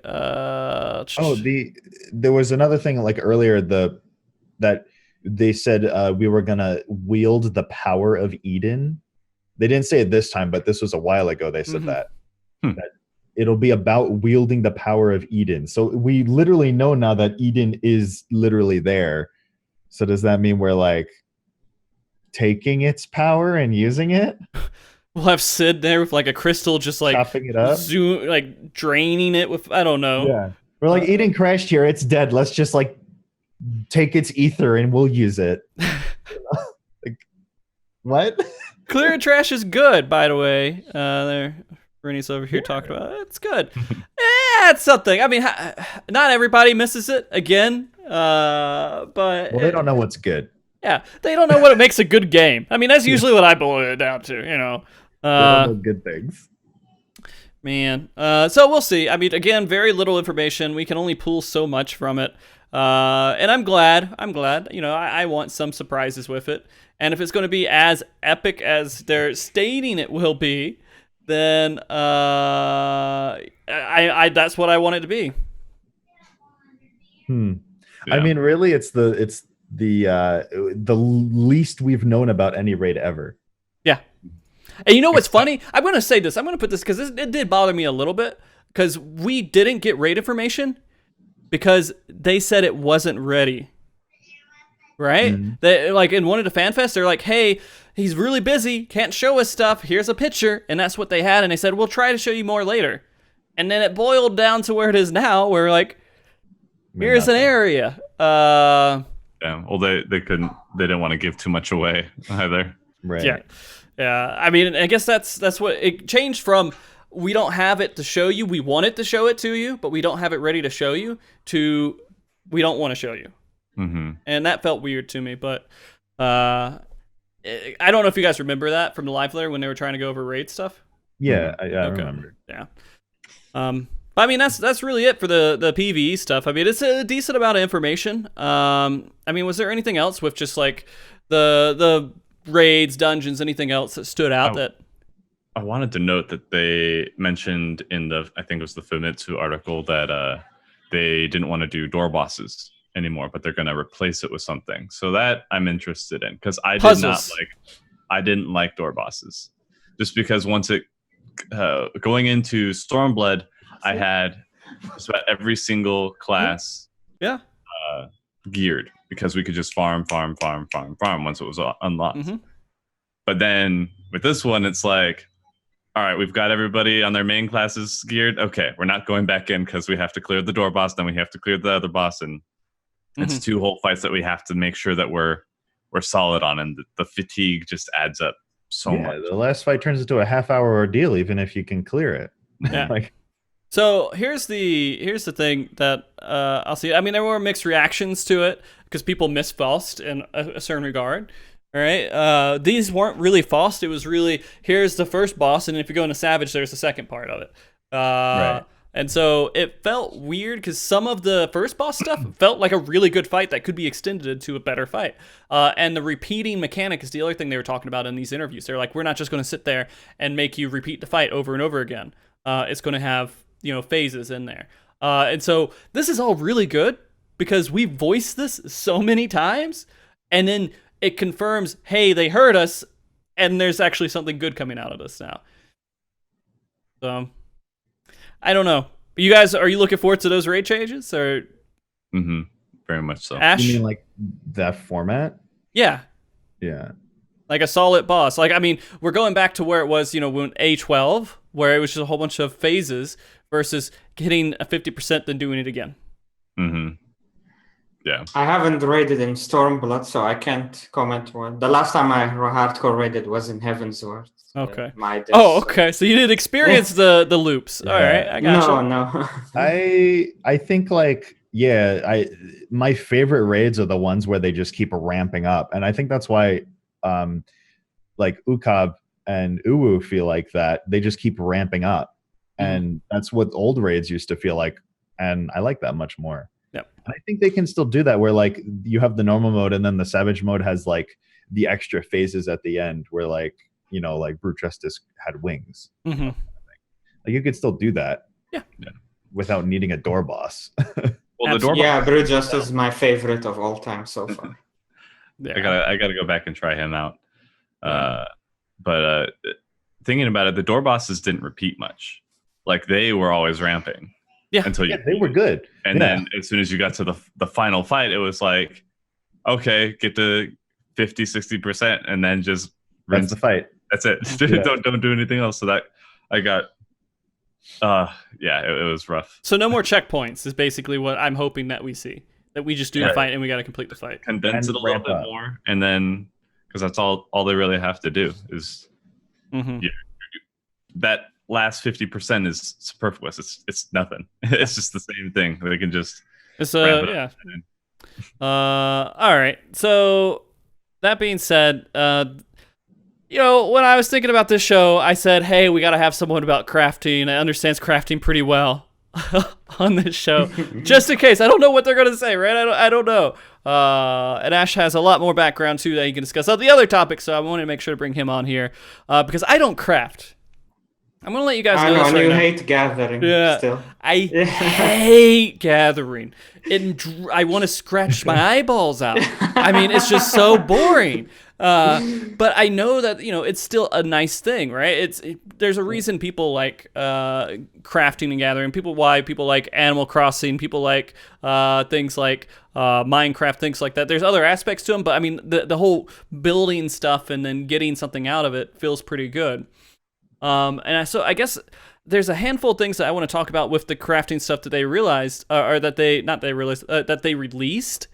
There was another thing like earlier that they said we were gonna wield the power of Eden. They didn't say it this time, but this was a while ago. They said that it'll be about wielding the power of Eden. So we literally know now that Eden is literally there. So does that mean we're like taking its power and using it? We'll have Sid there with like a crystal, just like chopping it up, like draining it with, I don't know. Yeah, we're like Eden crashed here. It's dead. Let's just like take its ether and we'll use it. Like what? Clearing trash is good, by the way. There, Bernie's over here talking about it. It's good. It's something. I mean, not everybody misses it again, but they don't know what's good. Yeah, they don't know what makes a good game. I mean, that's usually what I boil it down to. You know, good things. Man, so we'll see. I mean, again, very little information. We can only pull so much from it, and I'm glad. You know, I want some surprises with it. And if it's going to be as epic as they're stating it will be, then I that's what I want it to be. Yeah. I mean, really, it's the least we've known about any raid ever. Yeah. And you know what's funny? I'm going to say this. I'm going to put this because it did bother me a little bit. because we didn't get raid information because they said it wasn't ready. Right? Mm-hmm. They like in one of the fan fests, they're like, "Hey, he's really busy, can't show us stuff. Here's a picture," and that's what they had. And they said, "We'll try to show you more later." And then it boiled down to where it is now, where like, here's an area. Yeah. Well, they didn't want to give too much away either. Right. Yeah. Yeah. I mean, I guess that's what it changed from. We don't have it to show you. We want it to show it to you, but we don't have it ready to show you. To we don't want to show you. Mm-hmm. And that felt weird to me, but I don't know if you guys remember that from the live layer when they were trying to go over raid stuff. Yeah, I remember. Yeah. But I mean, that's really it for the PvE stuff. I mean, it's a decent amount of information. I mean, was there anything else with just like the raids, dungeons, anything else that stood out that? I wanted to note that they mentioned in I think it was the Famitsu article that they didn't want to do door bosses anymore, but they're going to replace it with something. So that I'm interested in, because I didn't like door bosses, just because once it going into Stormblood, I had just about every single class geared, because we could just farm once it was unlocked. Mm-hmm. But then with this one, it's like, all right, we've got everybody on their main classes geared. Okay, we're not going back in because we have to clear the door boss, then we have to clear the other boss, and it's 2 whole fights that we have to make sure that we're solid on, and the fatigue just adds up so much. The last fight turns into a half-hour ordeal, even if you can clear it. Yeah. So here's the thing that I'll see. I mean, there were mixed reactions to it because people missed Faust in a certain regard. All right, these weren't really Faust. It was really, here's the first boss, and if you go into Savage, there's the second part of it. Right. And so it felt weird because some of the first boss stuff felt like a really good fight that could be extended to a better fight. And the repeating mechanic is the other thing they were talking about in these interviews. They're like, we're not just going to sit there and make you repeat the fight over and over again. It's going to have, phases in there. And so this is all really good because we voiced this so many times, and then it confirms, hey, they heard us, and there's actually something good coming out of this now. So I don't know. You guys, are you looking forward to those raid changes, or? Mm-hmm. Very much so. Ash? You mean like that format? Yeah. Yeah. Like a solid boss. Like, I mean, we're going back to where it was, when A12, where it was just a whole bunch of phases versus hitting a 50% then doing it again. Mm-hmm. Yeah. I haven't raided in Stormblood, so I can't comment on. The last time I hardcore raided was in Heavensward. Okay. Okay. So you did experience the loops. Yeah. All right. I got you. No. I think my favorite raids are the ones where they just keep ramping up, and I think that's why like Ukab and Uwu feel like that. They just keep ramping up, and that's what old raids used to feel like, and I like that much more. Yep. And I think they can still do that, where like you have the normal mode, and then the Savage mode has like the extra phases at the end, where like like Brute Justice had wings. Mm-hmm. Like you could still do that. Yeah. Without needing a door boss. Well, the door boss. Yeah, Brute Justice is my favorite of all time so far. Yeah. I gotta go back and try him out. But thinking about it, the door bosses didn't repeat much. Like they were always ramping. Yeah. Until they were good. And then as soon as you got to the final fight, it was like, okay, get to 50, 60%, and then just rinse the fight. That's it. Don't do anything else. So that I got it was rough. So no more checkpoints is basically what I'm hoping that we see. That we just do the fight and we got to complete the fight. Condense it a little bit more, and then because that's all they really have to do is that last 50% is superfluous. It's nothing. It's just the same thing. They can just ramp it up. All right. So that being said, when I was thinking about this show, I said, hey, we got to have someone about crafting that understands crafting pretty well on this show, just in case. I don't know what they're going to say, right? I don't know. And Ash has a lot more background, too, that he can discuss on the other topics, so I wanted to make sure to bring him on here because I don't craft. I'm gonna let you guys I know know, this and right you now. hate gathering Yeah, still. I hate gathering. I want to scratch my eyeballs out. I mean, it's just so boring. But I know that it's still a nice thing, right? There's a reason people like crafting and gathering. Why people like Animal Crossing. People like things like Minecraft, things like that. There's other aspects to them, but I mean, the whole building stuff and then getting something out of it feels pretty good. So I guess there's a handful of things that I want to talk about with the crafting stuff that they realized, or that they released.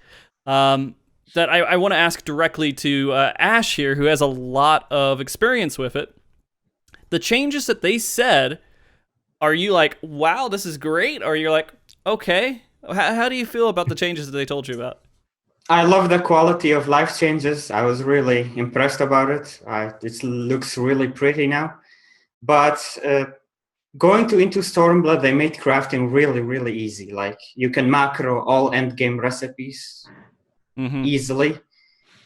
That I want to ask directly to Ash here, who has a lot of experience with it. The changes that they said, are you like, wow, this is great? Or you're like, okay, how do you feel about the changes that they told you about? I love the quality of life changes. I was really impressed about it. It looks really pretty now. But going into Stormblood, they made crafting really, really easy. Like you can macro all end game recipes easily.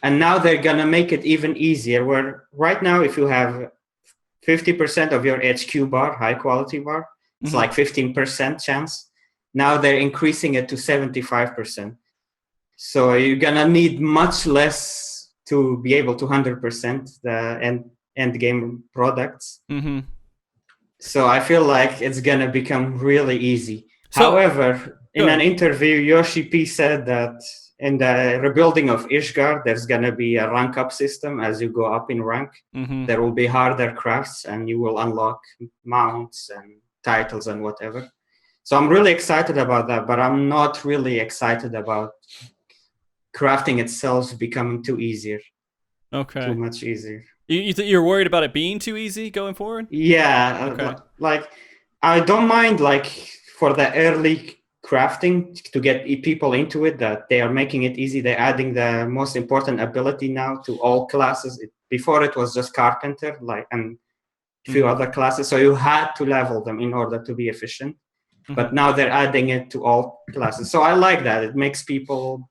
And now they're going to make it even easier, where right now, if you have 50% of your HQ bar, high quality bar, it's like 15% chance. Now they're increasing it to 75%. So you're going to need much less to be able to 100% the end game products. So I feel like it's going to become really easy. However, in an interview, Yoshi P said that in the rebuilding of Ishgard, there's going to be a rank up system. As you go up in rank, there will be harder crafts and you will unlock mounts and titles and whatever. So I'm really excited about that, but I'm not really excited about crafting itself becoming too easier. Okay. Too much easier. You're worried about it being too easy going forward? Yeah. Okay. Like, I don't mind, like, for the early crafting to get people into it, that they are making it easy. They're adding the most important ability now to all classes. Before it was just carpenter, and a few other classes. So you had to level them in order to be efficient. But now they're adding it to all classes. So I like that. It makes people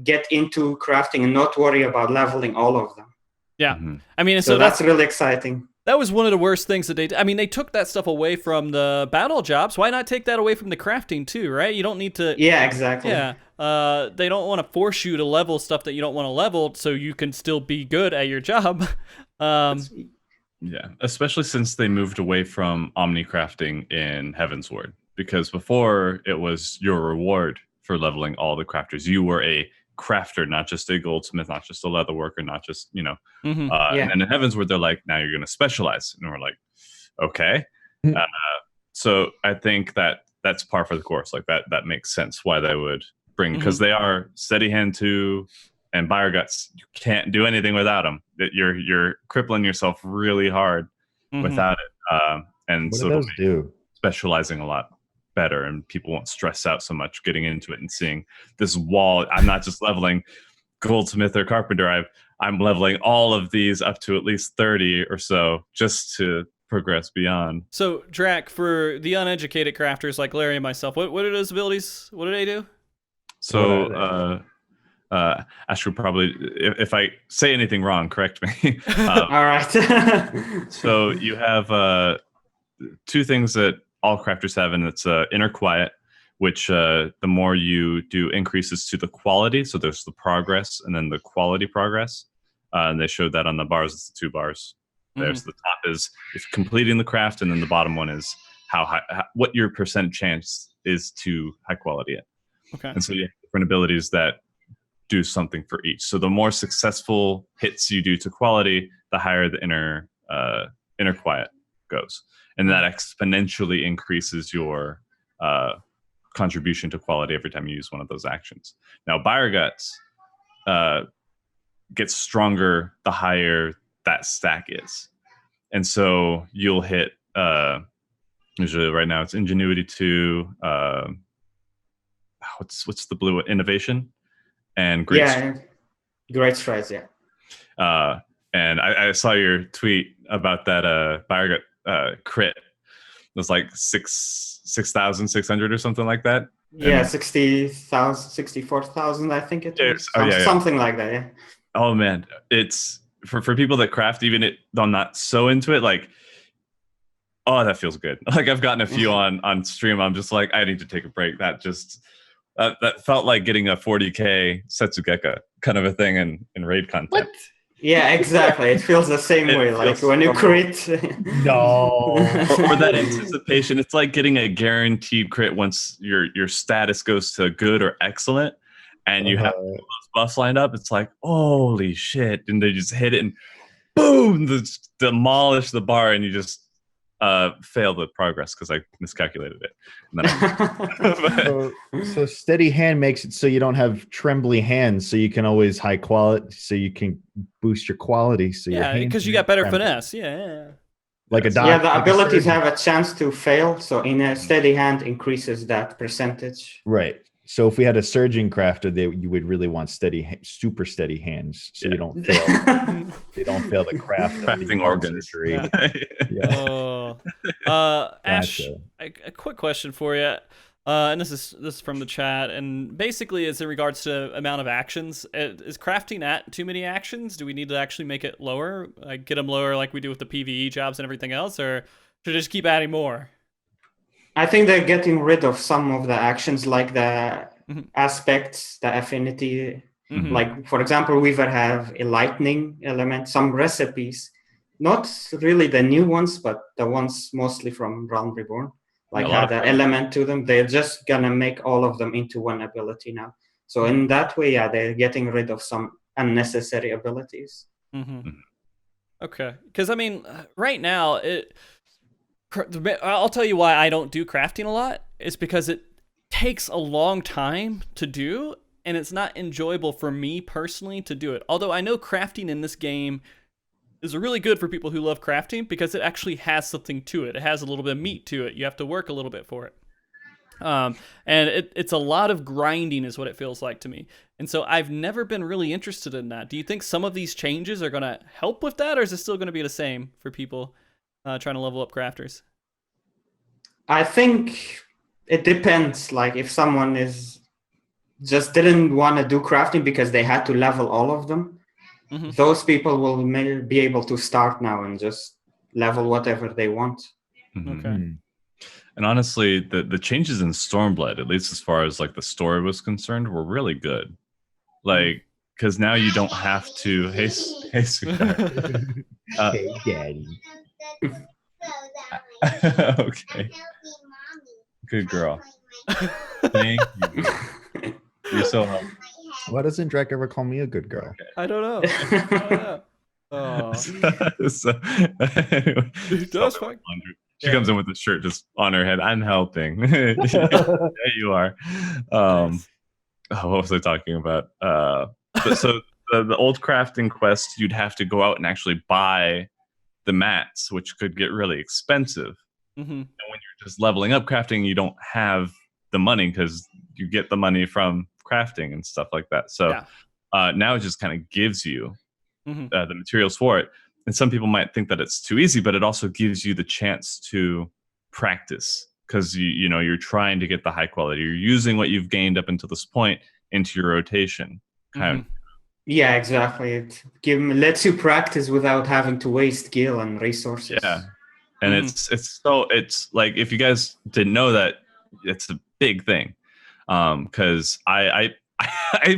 get into crafting and not worry about leveling all of them. Yeah. I mean, so that's really exciting. That was one of the worst things that they did. I mean, they took that stuff away from the battle jobs. Why not take that away from the crafting too, right? You don't need to... Yeah, exactly. Yeah. They don't want to force you to level stuff that you don't want to level so you can still be good at your job. Yeah, especially since they moved away from Omni crafting in Heavensward. Because before, it was your reward for leveling all the crafters. You were a crafter, not just a goldsmith, not just a leather worker, not just, And then in Heavensward, they're like, now you're going to specialize. And we're like, okay. So I think that's par for the course. Like that makes sense why they would bring, because they are Steady Hand 2 and Buyer Guts. You can't do anything without them. You're crippling yourself really hard without it. And what so do those do? Specializing a lot better, and people won't stress out so much getting into it and seeing this wall. I'm not just leveling goldsmith or carpenter. I'm leveling all of these up to at least 30 or so just to progress beyond. So Drac, for the uneducated crafters like Larry and myself, what are those abilities? What do they do? So Ash would probably, if I say anything wrong, correct me. All right. So you have two things that all crafters have, and it's inner quiet, which the more you do increases to the quality. So there's the progress and then the quality progress. And they showed that on the bars. It's the 2 bars. There's the top is completing the craft, and then the bottom one is what your % chance is to high quality it. Okay. And so you have different abilities that do something for each. So the more successful hits you do to quality, the higher the inner quiet goes. And that exponentially increases your contribution to quality every time you use one of those actions. Now, Buyer Guts gets stronger the higher that stack is. And so you'll hit, usually right now it's Ingenuity 2, what's the blue, Innovation, and Great Strides. Great Strides, yeah. And I saw your tweet about that Buyer Gut crit. It was like 6,600 or something like that. Yeah, 60,000, 64,000, I think it is. Something like that, yeah. Oh man, it's for people that craft, even I'm not so into it. Like oh, that feels good. Like I've gotten a few on stream. I'm just like, I need to take a break. That just that felt like getting a 40k Setsugeka kind of a thing in raid content. What? Yeah, exactly. It feels the same way. Like when you crit. No. or that anticipation. It's like getting a guaranteed crit once your status goes to good or excellent, and you have those buffs lined up. It's like, holy shit! And they just hit it and boom, demolish the bar, and you just fail the progress because I miscalculated it. And then so steady hand makes it so you don't have trembly hands, so you can always high quality, so you can boost your quality. So because you got better finesse. Yeah. Like a doctor. Yeah, the abilities have a chance to fail, so in a steady hand increases that percentage. Right. So if we had a surgeon crafter, you would really want super steady hands, so you don't fail. They don't fail the crafting organs. Ash, a quick question for you, and this is from the chat, and basically it's in regards to amount of actions. Is crafting at too many actions? Do we need to actually make it lower, like get them lower, like we do with the PVE jobs and everything else, or should I just keep adding more? I think they're getting rid of some of the actions, like the aspects, the affinity. Like, for example, we will have a lightning element, some recipes, not really the new ones, but the ones mostly from Realm Reborn, like had an element to them. They're just going to make all of them into one ability now. So in that way, yeah, they're getting rid of some unnecessary abilities. Okay. Because, I mean, right now, I'll tell you why I don't do crafting a lot. It's because it takes a long time to do, and it's not enjoyable for me personally to do it. Although I know crafting in this game is really good for people who love crafting because it actually has something to it. It has a little bit of meat to it. You have to work a little bit for it. And it's a lot of grinding is what it feels like to me. And so I've never been really interested in that. Do you think some of these changes are going to help with that, or is it still going to be the same for people trying to level up crafters? I think it depends. Like if someone just didn't want to do crafting because they had to level all of them, those people will be able to start now and just level whatever they want. Okay. And honestly, the changes in Stormblood, at least as far as like the story was concerned, were really good. Like, because now you don't have to. Hey, sweetheart. Hey, daddy. Okay. Good girl. Thank you. You're so helpful. Why doesn't Drake ever call me a good girl? Okay. I don't know. Oh. Anyway, she comes in with the shirt just on her head. I'm helping. There you are. What was I talking about? So the old crafting quest, you'd have to go out and actually buy the mats, which could get really expensive. And when you're just leveling up crafting, you don't have the money because you get the money from crafting and stuff like that. So now it just kind of gives you the materials for it. And some people might think that it's too easy, but it also gives you the chance to practice because you're trying to get the high quality. You're using what you've gained up until this point into your rotation. Yeah, exactly. It lets you practice without having to waste gil and resources. Yeah, and it's like, if you guys didn't know that, it's a big thing. Because I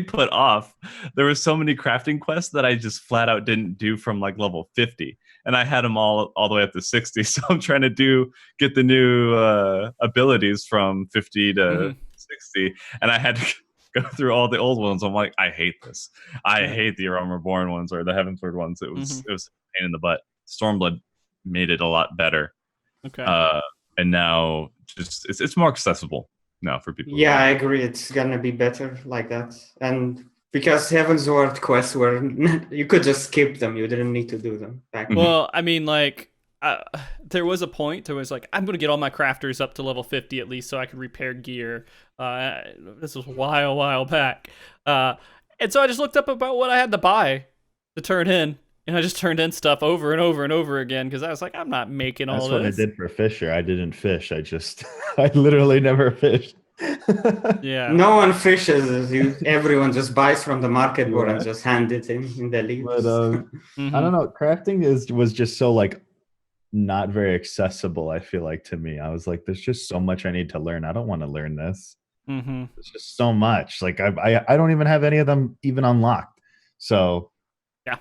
put off. There were so many crafting quests that I just flat out didn't do from like level 50, and I had them all the way up to 60. So I'm trying to get the new abilities from 50 to 60, and I had to go through all the old ones. I'm like, I hate this. I hate the Realm Reborn ones or the Heavensward ones. It was a pain in the butt. Stormblood made it a lot better. Okay. And now just it's more accessible now for people. Yeah, I agree. It's gonna be better like that. And because Heavensward quests were, you could just skip them. You didn't need to do them back. Well, I mean, like, there was a point where it was like, I'm going to get all my crafters up to level 50 at least so I could repair gear. This was a while back. And so I just looked up about what I had to buy to turn in. And I just turned in stuff over and over and over again because I was like, I'm not making all this. That's what I did for Fisher. I didn't fish. I literally never fished. Yeah. No one fishes. Everyone just buys from the market board and just hand it in the leaves. But I don't know. Crafting was just so like not very accessible. I feel like to me, I was like, there's just so much I need to learn. I don't want to learn this. It's just so much. Like I don't even have any of them even unlocked. So yeah,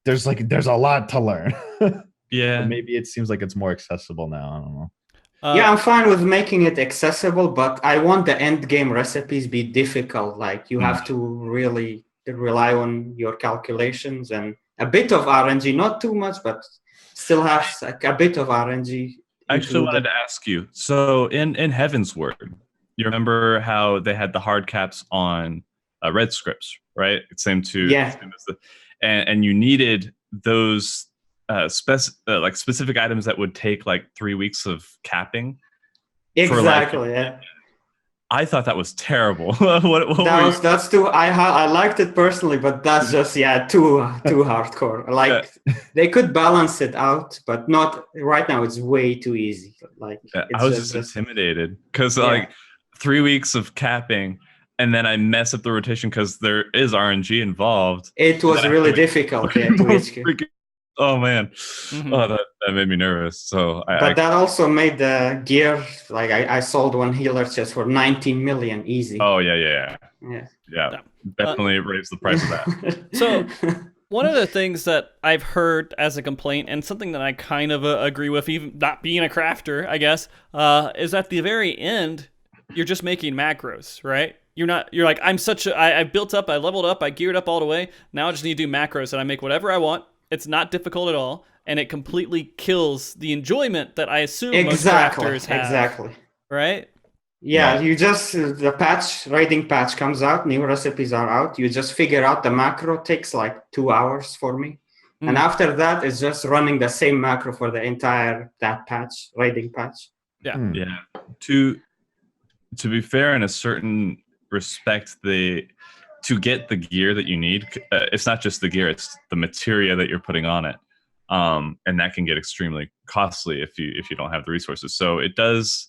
there's a lot to learn. Yeah, but maybe it seems like it's more accessible now. I don't know. Yeah, I'm fine with making it accessible, but I want the end game recipes be difficult. Like you have to really rely on your calculations and a bit of RNG, not too much, but still have like a bit of RNG. I actually wanted to ask you. So in Heaven's Word, you remember how they had the hard caps on red scripts, right? It's same as and you needed those like specific items that would take like 3 weeks of capping. Exactly. Yeah. I thought that was terrible. That's too. I liked it personally, but that's just too hardcore. Like they could balance it out, but not right now. It's way too easy. Like I was just intimidated because like 3 weeks of capping, and then I mess up the rotation because there is RNG involved. It was really difficult. Oh man, that made me nervous. So, that also made the gear like I sold one healer chest for 19 million easy. Oh yeah. Definitely raised the price of that. So, one of the things that I've heard as a complaint, and something that I kind of agree with, even not being a crafter, I guess, is at the very end, you're just making macros, right? You're like, I built up, I leveled up, I geared up all the way. Now I just need to do macros, and I make whatever I want. It's not difficult at all, and it completely kills the enjoyment that I assume most crafters have. Exactly. Right? Yeah, you just, the raiding patch comes out, new recipes are out. You just figure out the macro, takes like 2 hours for me. And after that, it's just running the same macro for the entire raiding patch. Yeah. Yeah. To be fair, in a certain respect, to get the gear that you need, it's not just the gear, it's the materia that you're putting on it. And that can get extremely costly if you don't have the resources. So it does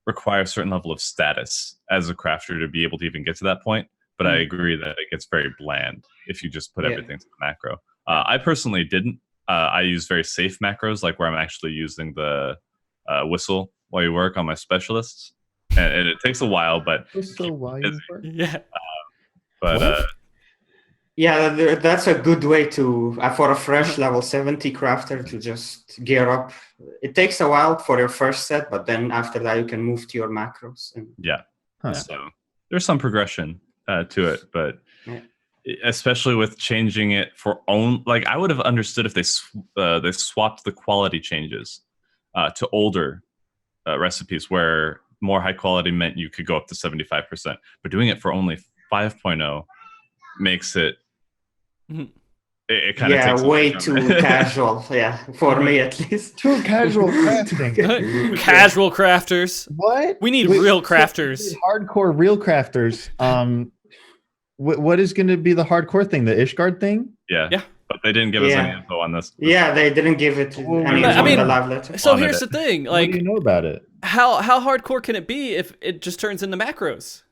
require a certain level of status as a crafter to be able to even get to that point. But I agree that it gets very bland if you just put everything to the macro. I personally didn't. I use very safe macros, like where I'm actually using the whistle while you work on my specialists. And it takes a while, but that's a good way to for a fresh level 70 crafter to just gear up. It takes a while for your first set, but then after that you can move to your macros. So there's some progression to it, but especially with changing it for own, like I would have understood if they swapped the quality changes to older recipes where more high quality meant you could go up to 75%, but doing it for only 5.0 makes it it kind of takes way too casual. For me at least. Too casual crafting. Casual crafters. What? We need real crafters. Hardcore real crafters. What is going to be the hardcore thing? The Ishgard thing? Yeah. But they didn't give us any info on this. Yeah, they didn't give it any info in the live letter. So here's the thing. Like, what do you know about it? How hardcore can it be if it just turns into macros?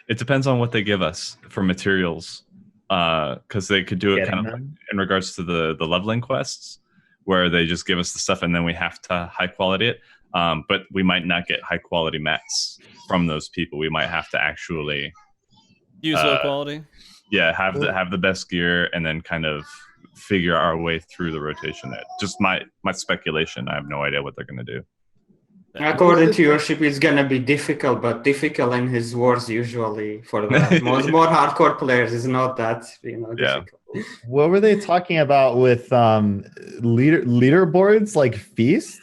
It depends on what they give us for materials. Because they could do it kind of like in regards to the leveling quests, where they just give us the stuff and then we have to high quality it. But we might not get high quality mats from those people. We might have to actually use low quality. Yeah, have the best gear and then kind of figure our way through the rotation. Just my speculation. I have no idea what they're going to do. According to your ship, it's gonna be difficult, but difficult in his words usually for the more hardcore players is not that difficult. What were they talking about with leaderboards like Feast?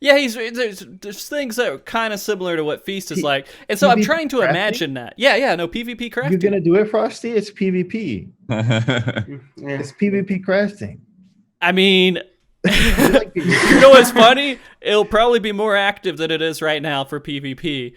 Yeah, there's things that are kind of similar to what Feast is like, and so I'm trying to imagine that. No PvP crafting. You're gonna do it, Frosty? It's PvP. It's PvP crafting. I mean. You know what's funny? It'll probably be more active than it is right now for PvP.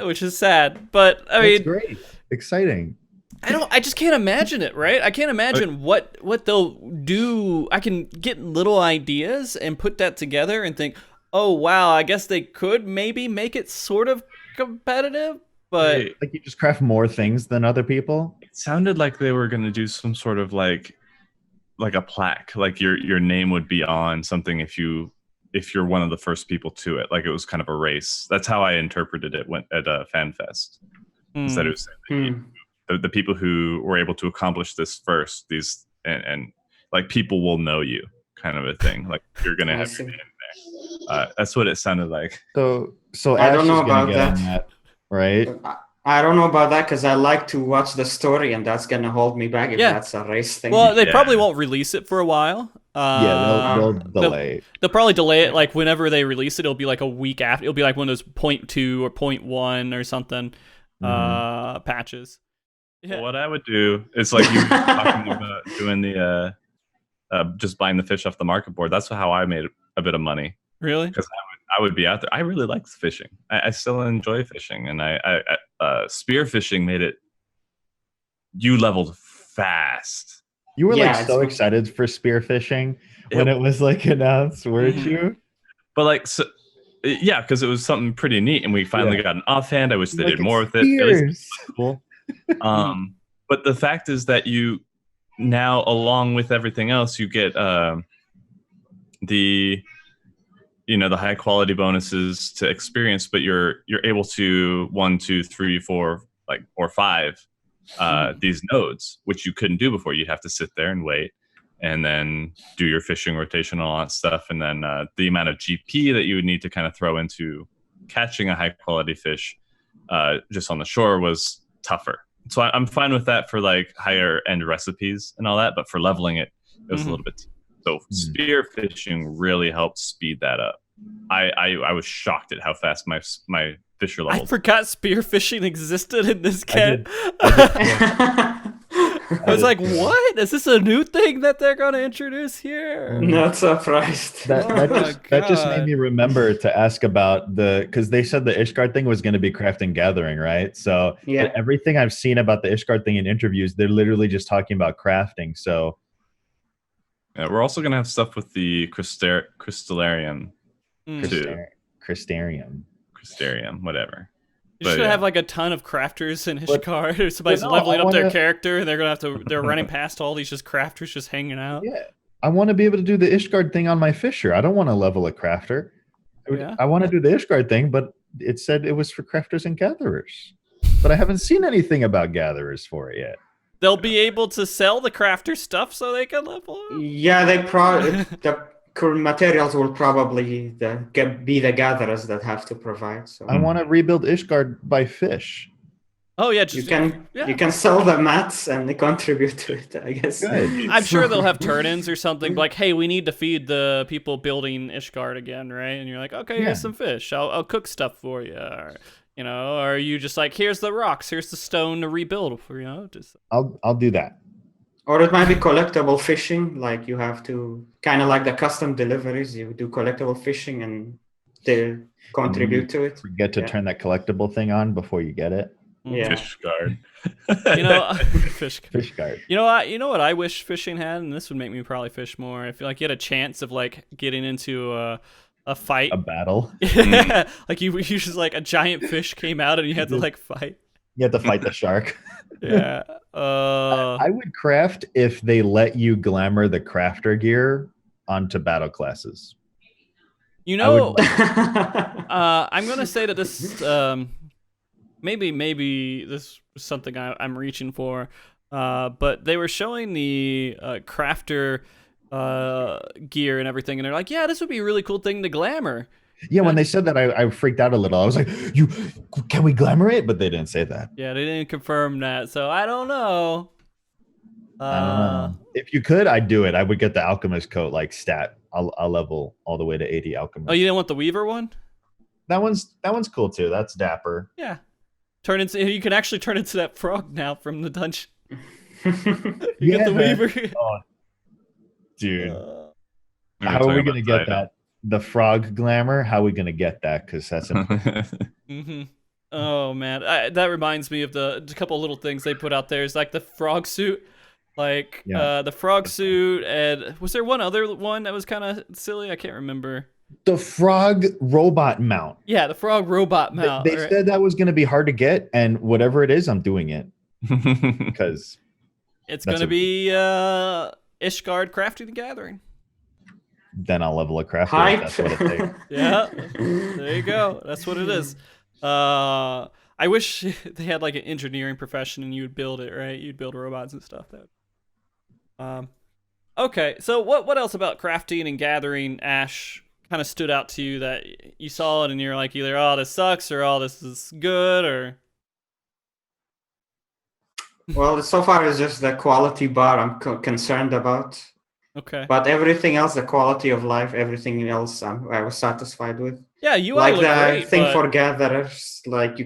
Which is sad. But I mean, great, exciting. I just can't imagine it, right? I can't imagine what they'll do. I can get little ideas and put that together and think, oh wow, I guess they could maybe make it sort of competitive. But like you just craft more things than other people. It sounded like they were going to do some sort of like like a plaque, like your name would be on something if you're one of the first people to it. Like it was kind of a race. That's how I interpreted it when at a FanFest. Instead it was the people who were able to accomplish this first, these and like people will know you, kind of a thing. Like you're gonna have your name there. That's what it sounded like. So I Ash don't know is gonna about get on that. right? I don't know about that because I like to watch the story, and that's gonna hold me back if that's a race thing. Well, they probably won't release it for a while. They'll delay. They'll probably delay it. Like whenever they release it, it'll be like a week after. It'll be like one of those 0.2 or 0.1 or something patches. Yeah. Well, what I would do is like you were talking about doing the just buying the fish off the market board. That's how I made a bit of money. Really? Because I would be out there. I really liked fishing. I still enjoy fishing, and I spear fishing made it. You leveled fast. You were like so excited for spearfishing when it was like announced, weren't you? But like, yeah, because it was something pretty neat, and we finally got an offhand. I wish they did more with it. It was cool. But the fact is that you now, along with everything else, you get the high quality bonuses to experience, but you're able to 1, 2, 3, 4, or 5 these nodes, which you couldn't do before. You'd have to sit there and wait, and then do your fishing rotation and all that stuff, and then the amount of GP that you would need to kind of throw into catching a high quality fish just on the shore was tougher. So I'm fine with that for like higher end recipes and all that, but for leveling it was a little bit. So spear fishing really helped speed that up. I was shocked at how fast my fisher leveled. I forgot spear fishing existed in this game. I was like, what? Is this a new thing that they're going to introduce here? Not surprised. That just made me remember to ask about because they said the Ishgard thing was going to be crafting gathering, right? So everything I've seen about the Ishgard thing in interviews, they're literally just talking about crafting. So yeah, we're also going to have stuff with the Crystallarium. Crystarium, whatever. You should have like a ton of crafters in Ishgard, or somebody's leveling up their character, and they're running past all these just crafters just hanging out. Yeah, I want to be able to do the Ishgard thing on my fisher. I don't want to level a crafter. I want to do the Ishgard thing, but it said it was for crafters and gatherers. But I haven't seen anything about gatherers for it yet. They'll be able to sell the crafter stuff so they can level up? Yeah, the materials will probably be the gatherers that have to provide. So I want to rebuild Ishgard by fish. Oh yeah, you can sell the mats and they contribute to it, I guess. Good. I'm sure they'll have turn-ins or something like, hey, we need to feed the people building Ishgard again, right? And you're like, okay, here's some fish. I'll cook stuff for you. Or, or are you just like, here's the rocks, here's the stone to rebuild. Just I'll do that. Or it might be collectible fishing, like you have to kind of like the custom deliveries. You do collectible fishing and they contribute to it. Forget to turn that collectible thing on before you get it. Yeah. Fishgard. Fishgard. You know what I wish fishing had, and this would make me probably fish more. I feel like you had a chance of like getting into a fight, a battle. Like you just like a giant fish came out and you had to like fight. You had to fight the shark. Yeah. I would craft if they let you glamour the crafter gear onto battle classes. I'm gonna say that this maybe this is something I'm reaching for, but they were showing the crafter gear and everything, and they're like, yeah, this would be a really cool thing to glamour. Yeah, when they said that, I freaked out a little. I was like, can we glamour it? But they didn't say that. Yeah, they didn't confirm that, so I don't know. I don't know. If you could, I'd do it. I would get the alchemist coat like stat. I'll level all the way to 80 alchemist. Oh, you didn't want the Weaver one? That one's cool too. That's dapper. Yeah. You can actually turn into that frog now from the dungeon. You get the Weaver. Oh, dude. How are we gonna get that? The frog glamour? How are we gonna get that? Because that's important. Oh man, that reminds me of the couple of little things they put out there. Is like the frog suit, the frog suit, and was there one other one that was kind of silly? I can't remember. The frog robot mount. Yeah, the frog robot mount. They said that was going to be hard to get, and whatever it is, I'm doing it because it's going to be Ishgard Crafting the Gathering. Then I'll level a crafter. Hype. That's what it takes. Yeah, there you go. That's what it is. I wish they had like an engineering profession and you would build it, right? You'd build robots and stuff. Okay, so what else about crafting and gathering, Ash, kind of stood out to you that you saw it and you're like either, oh, this sucks, or oh, this is good, or... Well, so far it's just the quality bar I'm concerned about. Okay. But everything else, the quality of life, everything else, I was satisfied with. Yeah, UI like looked the great, thing but... for gatherers, like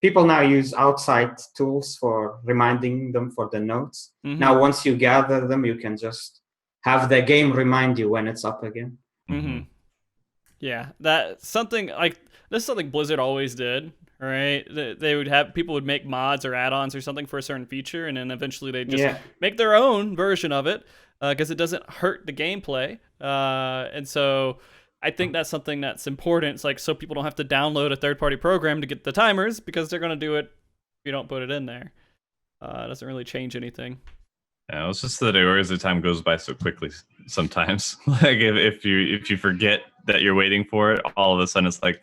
people now use outside tools for reminding them for the notes. Mm-hmm. Now, once you gather them, you can just have the game remind you when it's up again. Mm-hmm. Yeah, that's something like this is something Blizzard always did, right? They would have people would make mods or add-ons or something for a certain feature, and then eventually they just make their own version of it because it doesn't hurt the gameplay. And so I think that's something that's important. It's like so people don't have to download a third-party program to get the timers because they're going to do it if you don't put it in there. It doesn't really change anything. Yeah, it's just that the time goes by so quickly sometimes. Like if you forget that you're waiting for it, all of a sudden it's like,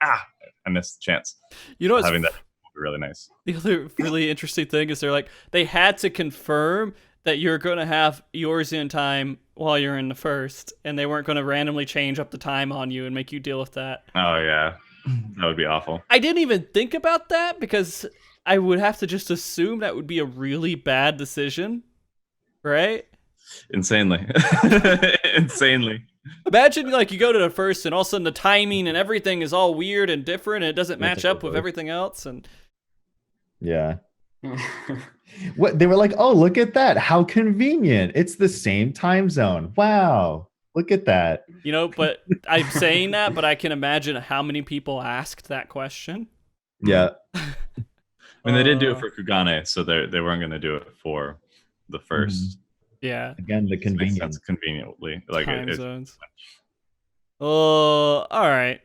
I missed the chance. You know, having that would be really nice. The other really interesting thing is they had to confirm that you're going to have yours in time while you're in the first, and they weren't going to randomly change up the time on you and make you deal with that. Oh yeah, that would be awful. I didn't even think about that because I would have to just assume that would be a really bad decision. Right? Insanely. Imagine you go to the first and all of a sudden the timing and everything is all weird and different and it doesn't match up with everything else. And yeah. What they were like, oh, look at that. How convenient. It's the same time zone. Wow. Look at that. But I'm saying that, but I can imagine how many people asked that question. Yeah. I mean, they did do it for Kugane, so they weren't going to do it for the first. Yeah. Again, the convenience. Conveniently. Time zones. All right.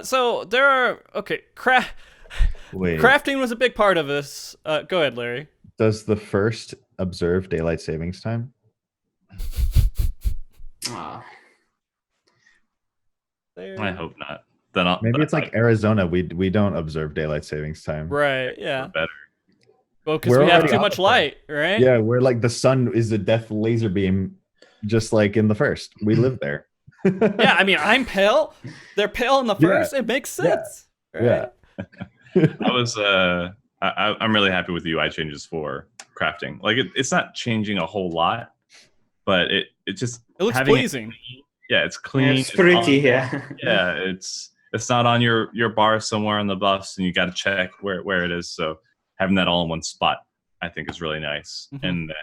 So there are... Okay. Crafting was a big part of this. Go ahead, Larry. Does the first observe daylight savings time? I hope not. Maybe it's like Arizona. We don't observe daylight savings time. Right, yeah. Better. Well, because we have too much light, right? Yeah, we're like the sun is a death laser beam, just like in the first. We live there. Yeah, I mean, I'm pale. They're pale in the first. It makes sense. Yeah. Right? I'm really happy with the UI changes for crafting. Like it's not changing a whole lot, but it looks pleasing. It's clean. It's pretty. Yeah, it's not on your bar somewhere on the buffs, and you got to check where it is. So having that all in one spot, I think, is really nice. Mm-hmm. And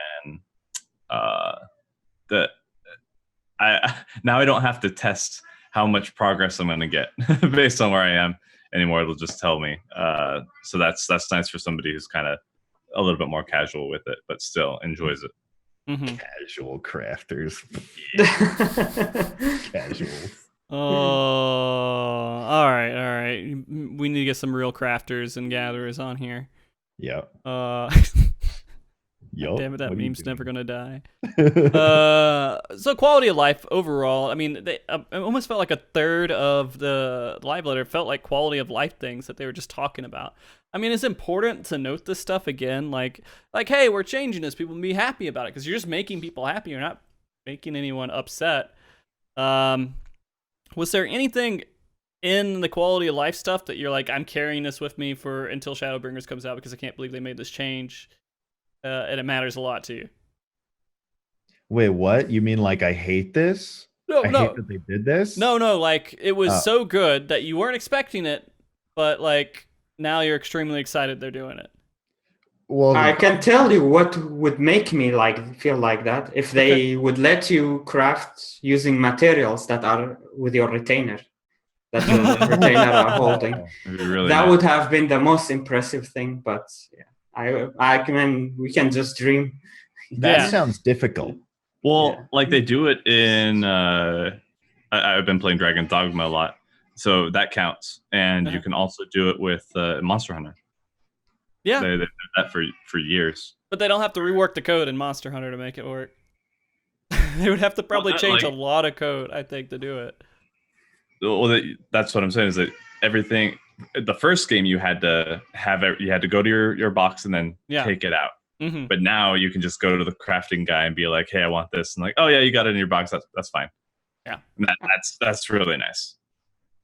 then now I don't have to test how much progress I'm going to get based on where I am anymore. It'll just tell me. So that's nice for somebody who's kind of a little bit more casual with it, but still enjoys it. Mm-hmm. Casual crafters. Casual. Oh, all right. We need to get some real crafters and gatherers on here. Yep. Damn it, that meme's never gonna die. So quality of life overall, I mean, it almost felt like a third of the live letter felt like quality of life things that they were just talking about. I mean, it's important to note this stuff again, like, hey, we're changing this. People can be happy about it because you're just making people happy. You're not making anyone upset. Was there anything in the quality of life stuff that you're like, I'm carrying this with me for until Shadowbringers comes out because I can't believe they made this change, and it matters a lot to you? Wait, what? You mean like I hate this? No. Hate that they did this? No, like it was so good that you weren't expecting it, but like now you're extremely excited they're doing it. Well, I can tell you what would make me feel like that if they would let you craft using materials that are with your retainer. That your retainer are holding. Really that nice. would have been the most impressive thing, but we can just dream. That sounds difficult. Well, like they do it in I've been playing Dragon Dogma a lot, so that counts. And you can also do it with Monster Hunter. Yeah. They did that for years. But they don't have to rework the code in Monster Hunter to make it work. They would have to probably change a lot of code, I think, to do it. Well, that's what I'm saying, is that everything, the first game you had to go to your box and then take it out. Mm-hmm. But now you can just go to the crafting guy and be like, hey, I want this. And like, oh yeah, you got it in your box. That's fine. Yeah. And that's really nice.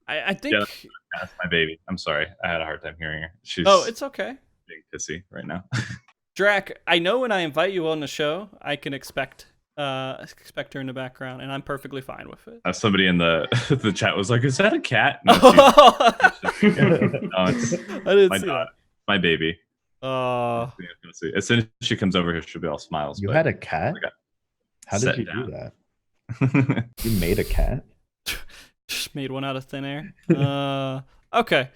I think that's my baby. I'm sorry. I had a hard time hearing her. It's okay. Being pissy right now. Drac, I know when I invite you on the show, I can expect her in the background, and I'm perfectly fine with it. Somebody in the chat was like, is that a cat? No, it's I didn't see that. My baby. As soon as she comes over here, she'll be all smiles. You had a cat? How did you do that? You made a cat? Just made one out of thin air. Okay.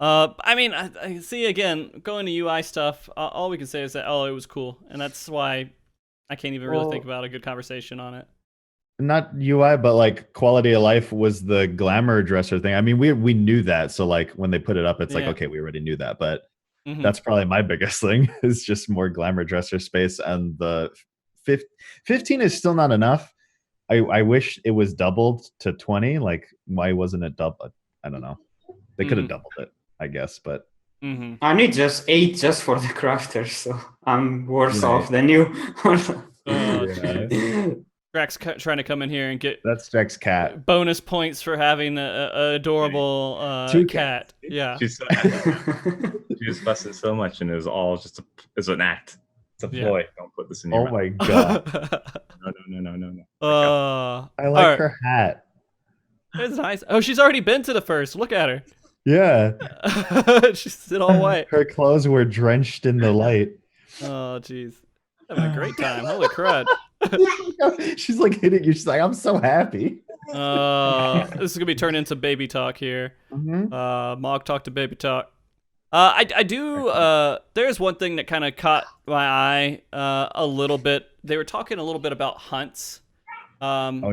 I mean, I see, again, going to UI stuff, all we can say is that, it was cool. And that's why I can't even really think about a good conversation on it. Not UI, but like quality of life was the glamour dresser thing. I mean, we knew that. So like when they put it up, it's like, okay, we already knew that. But that's probably my biggest thing, is just more glamour dresser space. And the 15 is still not enough. I wish it was doubled to 20. Like, why wasn't it doubled? I don't know. They could have doubled it, I guess, but I need just 8 just for the crafters, so I'm worse off than you. Drax trying to come in here and get Drax cat bonus points for having a adorable cat. Yeah, she's so she was fussing so much, and it was all just it's an act. It's a ploy. Don't put this in your mouth. My god! No. I like her hat. It's nice. Oh, she's already been to the first. Look at her. Yeah. She's in all white. Her clothes were drenched in the light. Oh, jeez. Having a great time. Holy crud. She's like hitting you. She's like, I'm so happy. This is going to be turned into baby talk here. MogTalk to baby talk. I do. There's one thing that kind of caught my eye a little bit. They were talking a little bit about hunts. And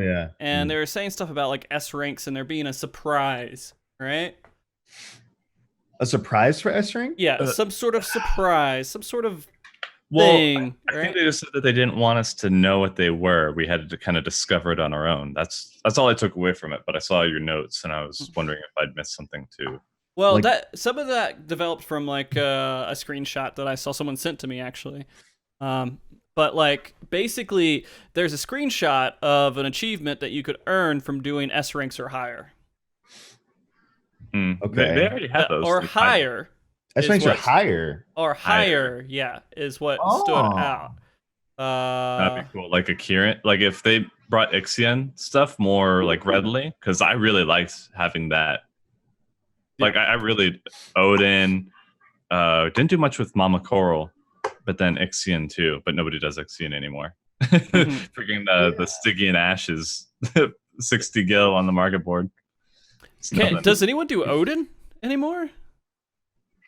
they were saying stuff about like S ranks and there being a surprise, right? A surprise for S rank? Yeah, some sort of surprise, some sort of thing. I think they just said that they didn't want us to know what they were. We had to kind of discover it on our own. That's all I took away from it. But I saw your notes and I was wondering if I'd missed something too. Well, some of that developed from like a screenshot that I saw someone sent to me actually. But like basically, there's a screenshot of an achievement that you could earn from doing S ranks or higher. Okay, they already had those. Or higher. S ranks are higher. Or higher, yeah, is what stood out. That'd be cool. Like a Kieran, like if they brought Ixion stuff more like readily, because I really liked having that. Like I really Odin. Didn't do much with Mama Coral, but then Ixion too. But nobody does Ixion anymore. Freaking the Stygian Ashes, 60 gil on the market board. Does anyone do Odin anymore?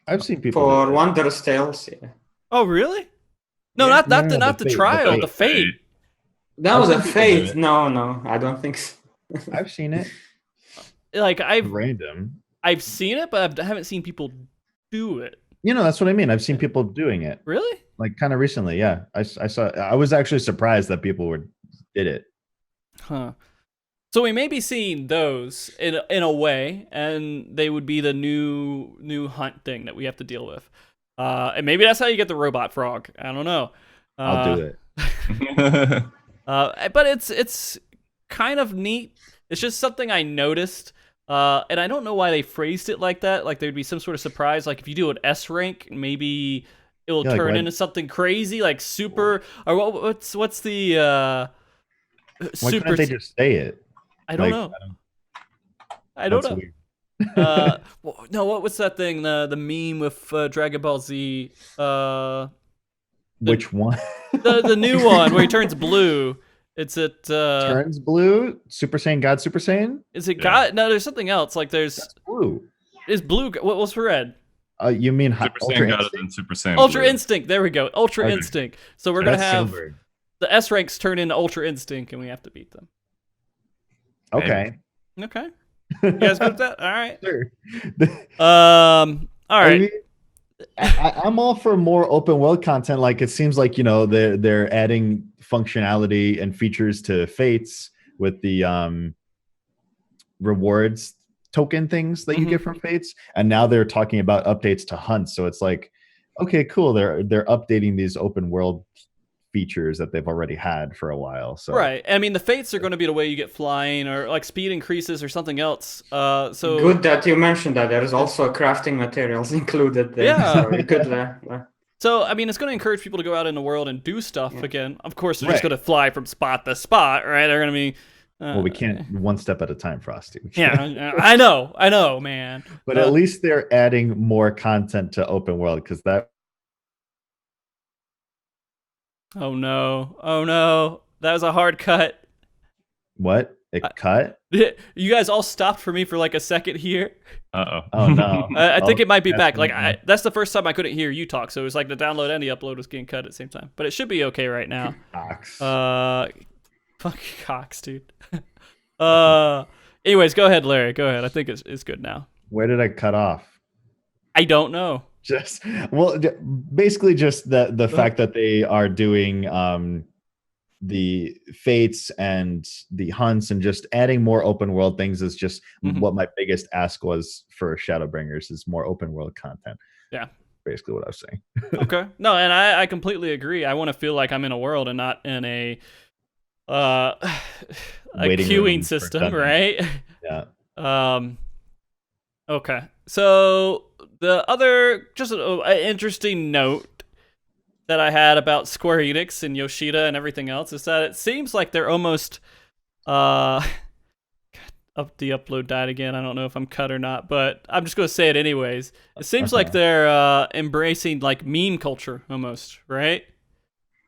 I've seen people for Wondrous Tales. Yeah. Oh really? No, not the trial, the fate. That was a fate. No, I don't think so. I've seen it. Like random. I've seen it, but I haven't seen people do it. You know, that's what I mean. I've seen people doing it. Really? Like kind of recently, yeah. I saw. I was actually surprised that people did it. Huh. So we may be seeing those in a way, and they would be the new hunt thing that we have to deal with. And maybe that's how you get the robot frog. I don't know. I'll do it. But it's kind of neat. It's just something I noticed. And I don't know why they phrased it like that. Like there'd be some sort of surprise. Like if you do an S rank, maybe it will turn into something crazy, like super. Or what's the why super? Can't they just say it? I don't know. I don't know. No, what's that thing? The meme with Dragon Ball Z. Which one? the new one where he turns blue. It's turns blue. Super Saiyan God. Super Saiyan. Is it God? No, there's something else. Like That's blue. Is blue? What's red? You mean Super Ultra Saiyan God Instinct? and Super Saiyan Ultra Blue. Instinct. There we go. Ultra Instinct. So we're gonna have Silver. the S ranks turn into Ultra Instinct, and we have to beat them. Okay. Okay. You guys good with that? All right. Sure. All right. I'm all for more open world content. Like it seems like they're adding functionality and features to Fates with the rewards token things that you get from Fates, and now they're talking about updates to Hunt. So it's like, okay, cool. They're updating these open world features that they've already had for a while. So right. I mean, the Fates are going to be the way you get flying, or like speed increases, or something else. So good that you mentioned that. There is also crafting materials included there. Yeah. So you could. So, I mean, it's going to encourage people to go out in the world and do stuff again. Of course, they're just going to fly from spot to spot, right? They're going to be... well, we can't one step at a time, Frosty. Yeah, I know, man. But at least they're adding more content to open world, because that... Oh, no. That was a hard cut. What? It cut? You guys all stopped for me for like a second here. Uh-oh. Oh, no. I think it might be back. Like that's the first time I couldn't hear you talk, so it was like the download and the upload was getting cut at the same time. But it should be okay right now. Cox. Fuck Cox, dude. Anyways, go ahead, Larry. Go ahead. I think it's good now. Where did I cut off? I don't know. Basically just the fact that they are doing the Fates and the Hunts and just adding more open world things is just what my biggest ask was for Shadowbringers, is more open world content. Yeah. Basically what I was saying. Okay. No, and I completely agree. I want to feel like I'm in a world and not in a queuing system, right? Yeah. Okay. So the other just an interesting note that I had about Square Enix and Yoshida and everything else is that it seems like they're almost the upload died again. I don't know if I'm cut or not, but I'm just gonna say it anyways. It seems like they're embracing like meme culture almost, right?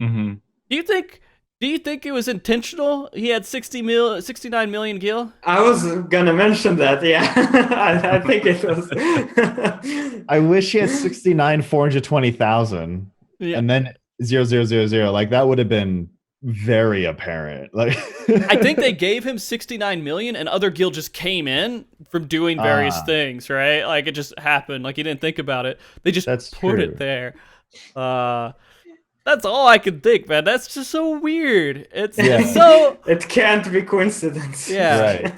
Mm-hmm. Do you think it was intentional? He had 69 million gil? I was gonna mention that, yeah. I think it was. I wish he had 69,420,000. Yeah. And then 0,000. Like that would have been very apparent. Like I think they gave him 69 million and other gil just came in from doing various things, right? Like it just happened. Like he didn't think about it. They just put it there. That's all I can think, man. That's just so weird. It's so... It can't be coincidence. Yeah. Right.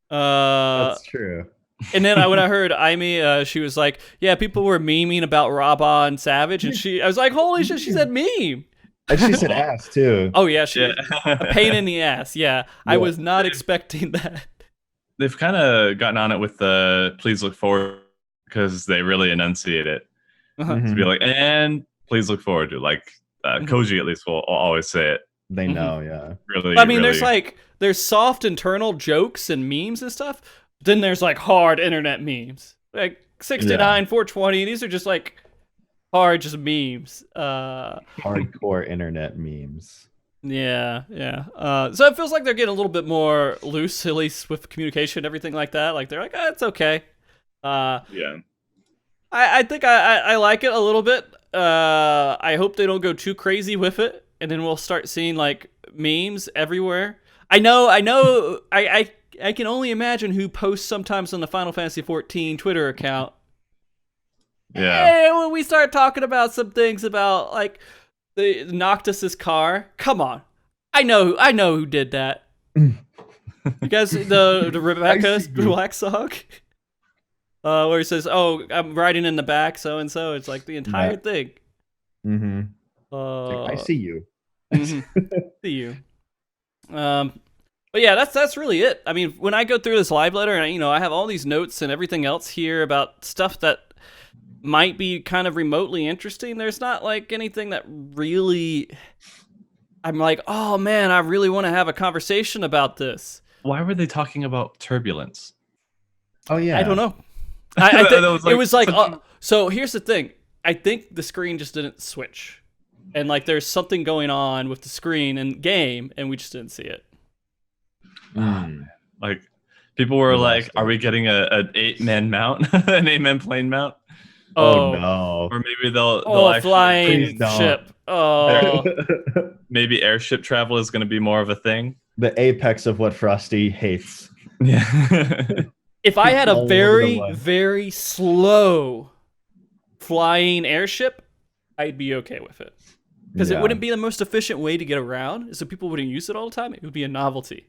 That's true. And then when I heard Aimee, she was like, yeah, people were memeing about Rabah and Savage. And I was like, holy shit, she said meme. And she said ass, too. Oh, yeah. A pain in the ass. Yeah. I was not expecting that. They've kind of gotten on it with the please look forward, because they really enunciate it. To be like, and... please look forward to, like, Koji at least will always say it. They know, yeah. Really. I mean, there's soft internal jokes and memes and stuff. Then there's like hard internet memes, like 69, 420. These are just like hard, just memes. Hardcore internet memes. Yeah. So it feels like they're getting a little bit more loose, at least with communication, everything like that. Like they're like, it's okay. Yeah. I think I like it a little bit. I hope they don't go too crazy with it, and then we'll start seeing like memes everywhere. I can only imagine who posts sometimes on the Final Fantasy XIV Twitter account. Yeah. Hey, when we start talking about some things about like the Noctis's car, come on, I know who did that. You guys, the Rebecca Black song. Where he says, "Oh, I'm riding in the back, so and so." It's like the entire thing. Mm-hmm. I see you. See you. But yeah, that's really it. I mean, when I go through this live letter, and I have all these notes and everything else here about stuff that might be kind of remotely interesting. There's not like anything that really. I'm like, oh man, I really want to have a conversation about this. Why were they talking about turbulence? Oh yeah, I don't know. I think it was like so here's the thing. I think the screen just didn't switch. And like there's something going on with the screen and game and we just didn't see it. Like people were like, are we getting an 8-man mount? An 8-man plane mount? Oh no. Or maybe they'll actually flying ship. Oh. Maybe airship travel is going to be more of a thing. The apex of what Frosty hates. Yeah. If I had a very, very slow flying airship, I'd be okay with it. Because it wouldn't be the most efficient way to get around, so people wouldn't use it all the time. It would be a novelty.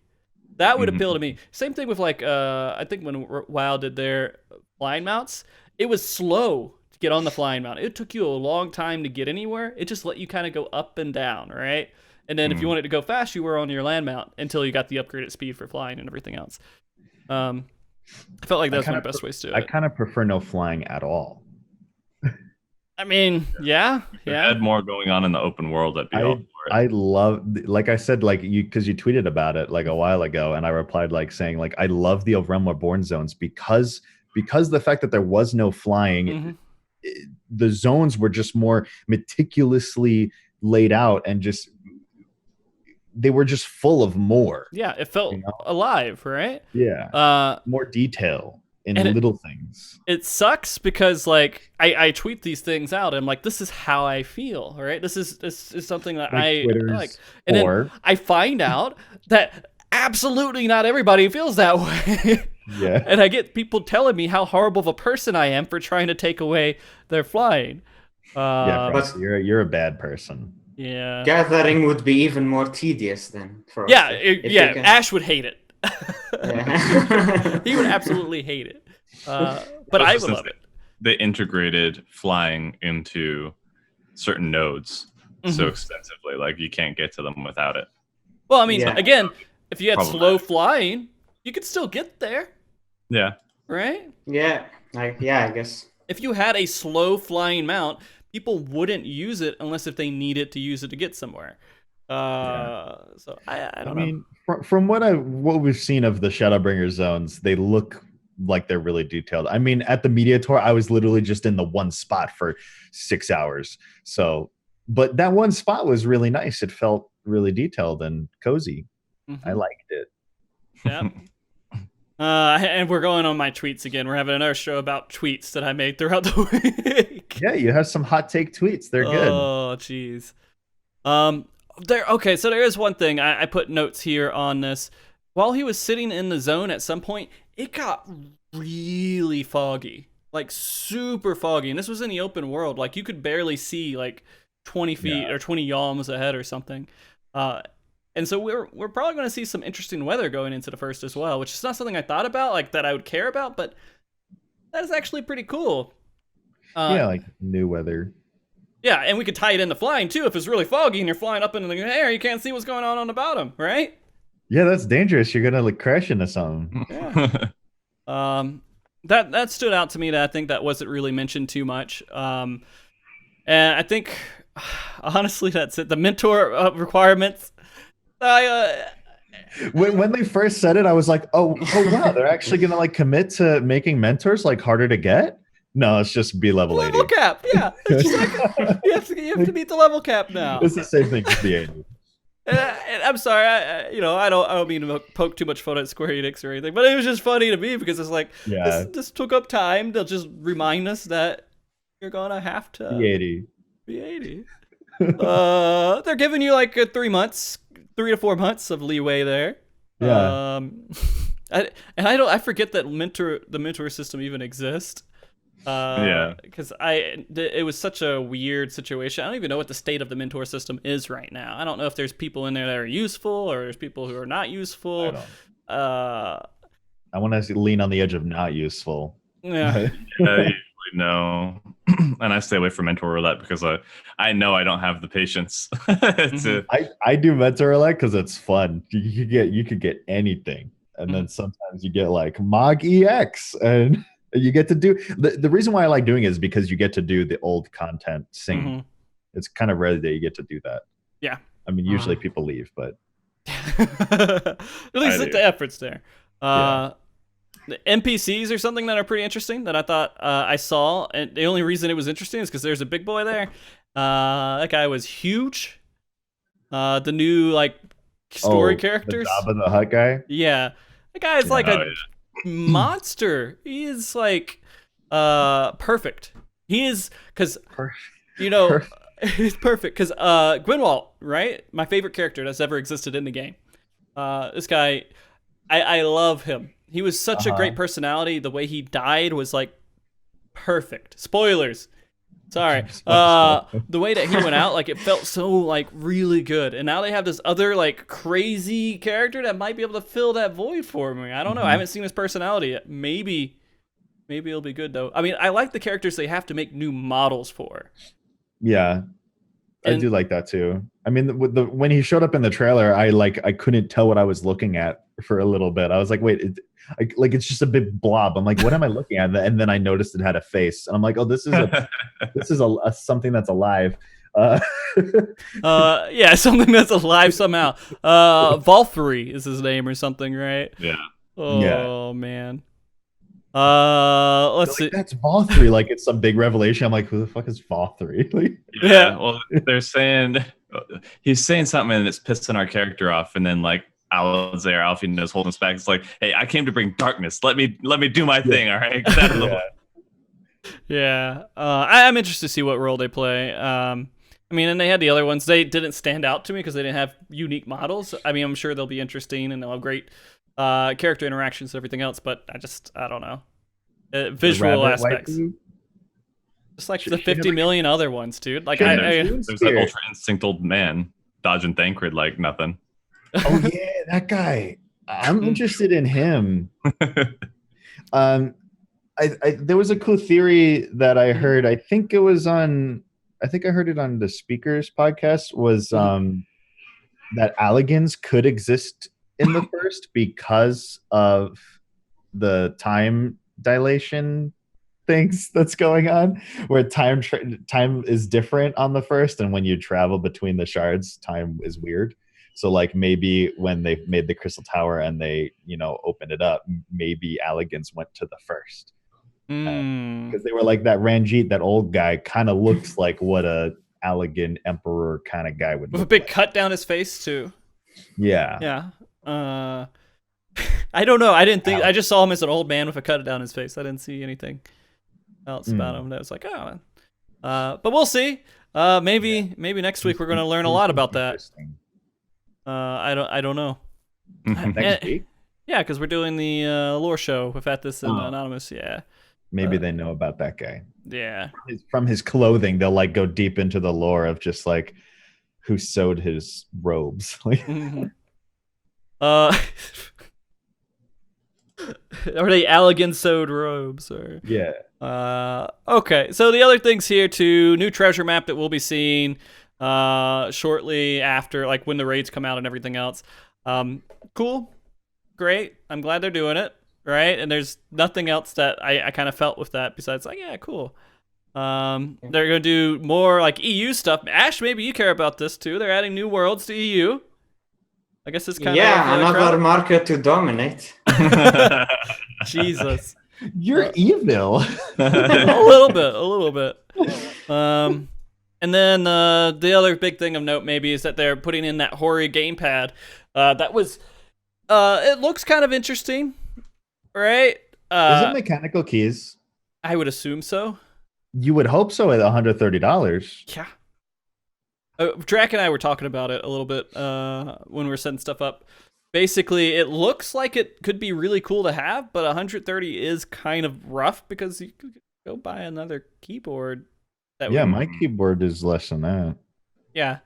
That would appeal to me. Same thing with like, I think when WoW did their flying mounts, it was slow to get on the flying mount. It took you a long time to get anywhere. It just let you kind of go up and down, right? And then if you wanted to go fast, you were on your land mount until you got the upgraded speed for flying and everything else. I felt like that's one of the best ways to do it. I kind of prefer no flying at all. I mean, yeah. Had more going on in the open world. That'd be all for it. I love, like I said, like because you tweeted about it like a while ago, and I replied like saying like I love the Realm Reborn zones because the fact that there was no flying, the zones were just more meticulously laid out and just they were just full of more. Yeah, it felt alive, right? Yeah, more detail. In little things. It sucks because like I tweet these things out and I'm like, this is how I feel, right? This is something that I like. And then I find out that absolutely not everybody feels that way. Yeah. And I get people telling me how horrible of a person I am for trying to take away their flying. But you're a bad person. Yeah. Gathering would be even more tedious then. Ash would hate it. He would absolutely hate it, but I would love it. They integrated flying into certain nodes so extensively, like you can't get to them without it. Well, I mean, again, if you had slow flying, you could still get there. Yeah. Right? Yeah. I guess. If you had a slow flying mount, people wouldn't use it unless if they needed to use it to get somewhere. So I don't know. From what we've seen of the Shadowbringer zones, they look like they're really detailed. I mean, at the media tour, I was literally just in the one spot for 6 hours. So, but that one spot was really nice. It felt really detailed and cozy. I liked it. Yeah. And we're going on my tweets again. We're having another show about tweets that I made throughout the week. Yeah, you have some hot take tweets. They're good. Oh, jeez. So there is one thing. I put notes here on this. While he was sitting in the zone at some point, it got really foggy. Like super foggy. And this was in the open world. Like you could barely see like 20 feet or 20 yalms ahead or something. And so we're probably going to see some interesting weather going into the first as well, which is not something I thought about, like that I would care about, but that is actually pretty cool. Like new weather. Yeah, and we could tie it into flying too. If it's really foggy and you're flying up into the air, you can't see what's going on the bottom, right? Yeah, that's dangerous. You're gonna like crash into something. Yeah. That stood out to me. That I think that wasn't really mentioned too much. And I think, honestly, that's it. The mentor requirements. When they first said it, I was like, oh wow, they're actually gonna like commit to making mentors like harder to get. No, it's just be level 80. Level cap, yeah. It's just like, you have to meet the level cap now. It's the same thing as the 80. And I'm sorry, I don't mean to poke too much fun at Square Enix or anything, but it was just funny to me because it's like this took up time. They'll just remind us that you're gonna have to be 80. They're giving you like 3 to 4 months of leeway there. Yeah. I forget that the mentor system even exists. Because it was such a weird situation. I don't even know what the state of the mentor system is right now. I don't know if there's people in there that are useful or there's people who are not useful. I want to lean on the edge of not useful. Yeah. Usually no. And I stay away from mentor roulette because I know I don't have the patience. I do mentor roulette because it's fun. You could get anything, and then sometimes you get like Mog EX and. You get to do the reason why I like doing it is because you get to do the old content sing. It's kind of rare that you get to do that. Yeah. I mean, usually people leave, but at least the effort's there. The NPCs are something that are pretty interesting that I thought I saw, and the only reason it was interesting is because there's a big boy there. That guy was huge. The new like story characters. The Jabba the Hutt guy. Yeah, that guy is like monster. He is like perfect. He is because he's perfect because Gwynwalt, right? My favorite character that's ever existed in the game. This guy, I love him. He was such a great personality. The way he died was like perfect. Spoilers. Sorry. The way that he went out, like it felt so like really good, and now they have this other like crazy character that might be able to fill that void for me. I don't know. I haven't seen his personality yet. Maybe it'll be good though. I mean, I like the characters they have to make new models for. Yeah, I do like that too. I mean, when he showed up in the trailer, I couldn't tell what I was looking at for a little bit. I was like, wait, it's just a big blob. I'm like, what am I looking at? And then I noticed it had a face, and I'm like, oh, this is a something that's alive. Yeah, something that's alive somehow. Valkyrie is his name or something, right? Yeah. Oh man. Let's see. That's Valkyrie. Like it's some big revelation. I'm like, who the fuck is Valkyrie? Yeah. Well, they're saying he's saying something and it's pissing our character off, and then like Larryzaur, Alfie knows holding us back. It's like, hey, I came to bring darkness. Let me do my thing. All right. Get out of the way. Yeah. I'm interested to see what role they play. I mean, and they had the other ones. They didn't stand out to me because they didn't have unique models. I mean, I'm sure they'll be interesting and they'll have great character interactions and everything else, but I don't know. Visual aspects. Just like the 50 million other ones, dude. Like there's that ultra instinct old man dodging Thancred like nothing. Oh yeah, that guy. I'm interested in him. There was a cool theory that I heard. I think I heard it on the Speakers podcast. Was that Alligans could exist in the first because of the time dilation things that's going on, where time is different on the first, and when you travel between the shards, time is weird. So like maybe when they made the Crystal Tower and they opened it up, maybe Alligans went to the first because they were like that Ranjit, that old guy, kind of looks like what a Alligan emperor kind of guy would with look a big like. cut down his face too. Yeah. I don't know. I didn't think. I just saw him as an old man with a cut down his face. I didn't see anything else about him that was like, oh. But we'll see. Maybe next week we're going to learn a lot about that. I don't know. Next week? Yeah, because we're doing the lore show with Athos and Anonymous. Yeah. Maybe they know about that guy. Yeah. From his clothing, they'll like go deep into the lore of just like who sewed his robes. Are they Alligan sewed robes? Or yeah. Okay. So the other things here too, new treasure map that we'll be seeing shortly after, like when the raids come out and everything else. Cool. Great. I'm glad they're doing it. Right. And there's nothing else that I kind of felt with that besides like, yeah, cool. They're going to do more like EU stuff. Ash, maybe you care about this too. They're adding new worlds to EU. I guess it's kind of another market to dominate. Jesus, you're evil. a little bit. And then the other big thing of note maybe is that they're putting in that Hori gamepad. That was it looks kind of interesting, right? Is it mechanical keys? I would assume so. You would hope so at $130. Yeah. Drac and I were talking about it a little bit when we were setting stuff up. Basically, it looks like it could be really cool to have, but 130 is kind of rough because you could go buy another keyboard. My keyboard is less than that. Yeah.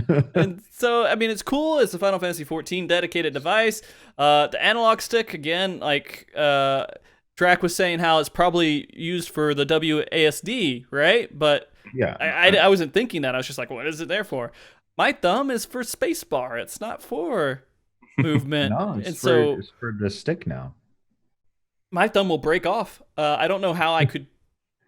And so, I mean, it's cool. It's a Final Fantasy 14 dedicated device. The analog stick, again, like Drac was saying how it's probably used for the WASD, right? But yeah, I wasn't thinking that. I was just like, what is it there for? My thumb is for spacebar. It's not for movement. No, it's for the stick now. My thumb will break off. I don't know how I could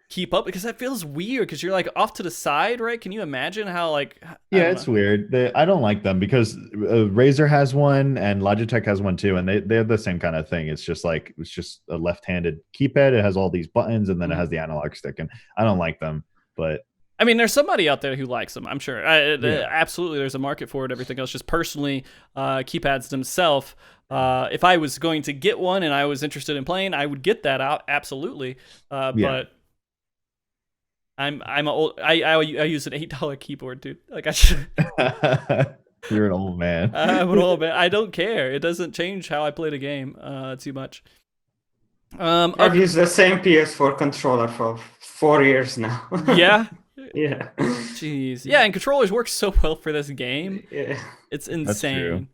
keep up because that feels weird because you're like off to the side, right? Can you imagine how like? Yeah, it's weird. I don't like them because Razer has one and Logitech has one too, and they have the same kind of thing. It's just a left-handed keypad. It has all these buttons, and then it has the analog stick, and I don't like them. But I mean, there's somebody out there who likes them. I'm sure. Absolutely, there's a market for it. Everything else, just personally, keypads themselves. If I was going to get one and I was interested in playing, I would get that out. Absolutely. But I use an $8 keyboard, dude. Like I should. You're an old man. I'm an old man. I don't care. It doesn't change how I play the game too much. I've used the same PS4 controller for 4 years now. Yeah. Yeah. Jeez. Yeah, and controllers work so well for this game. Yeah. It's That's true. insane.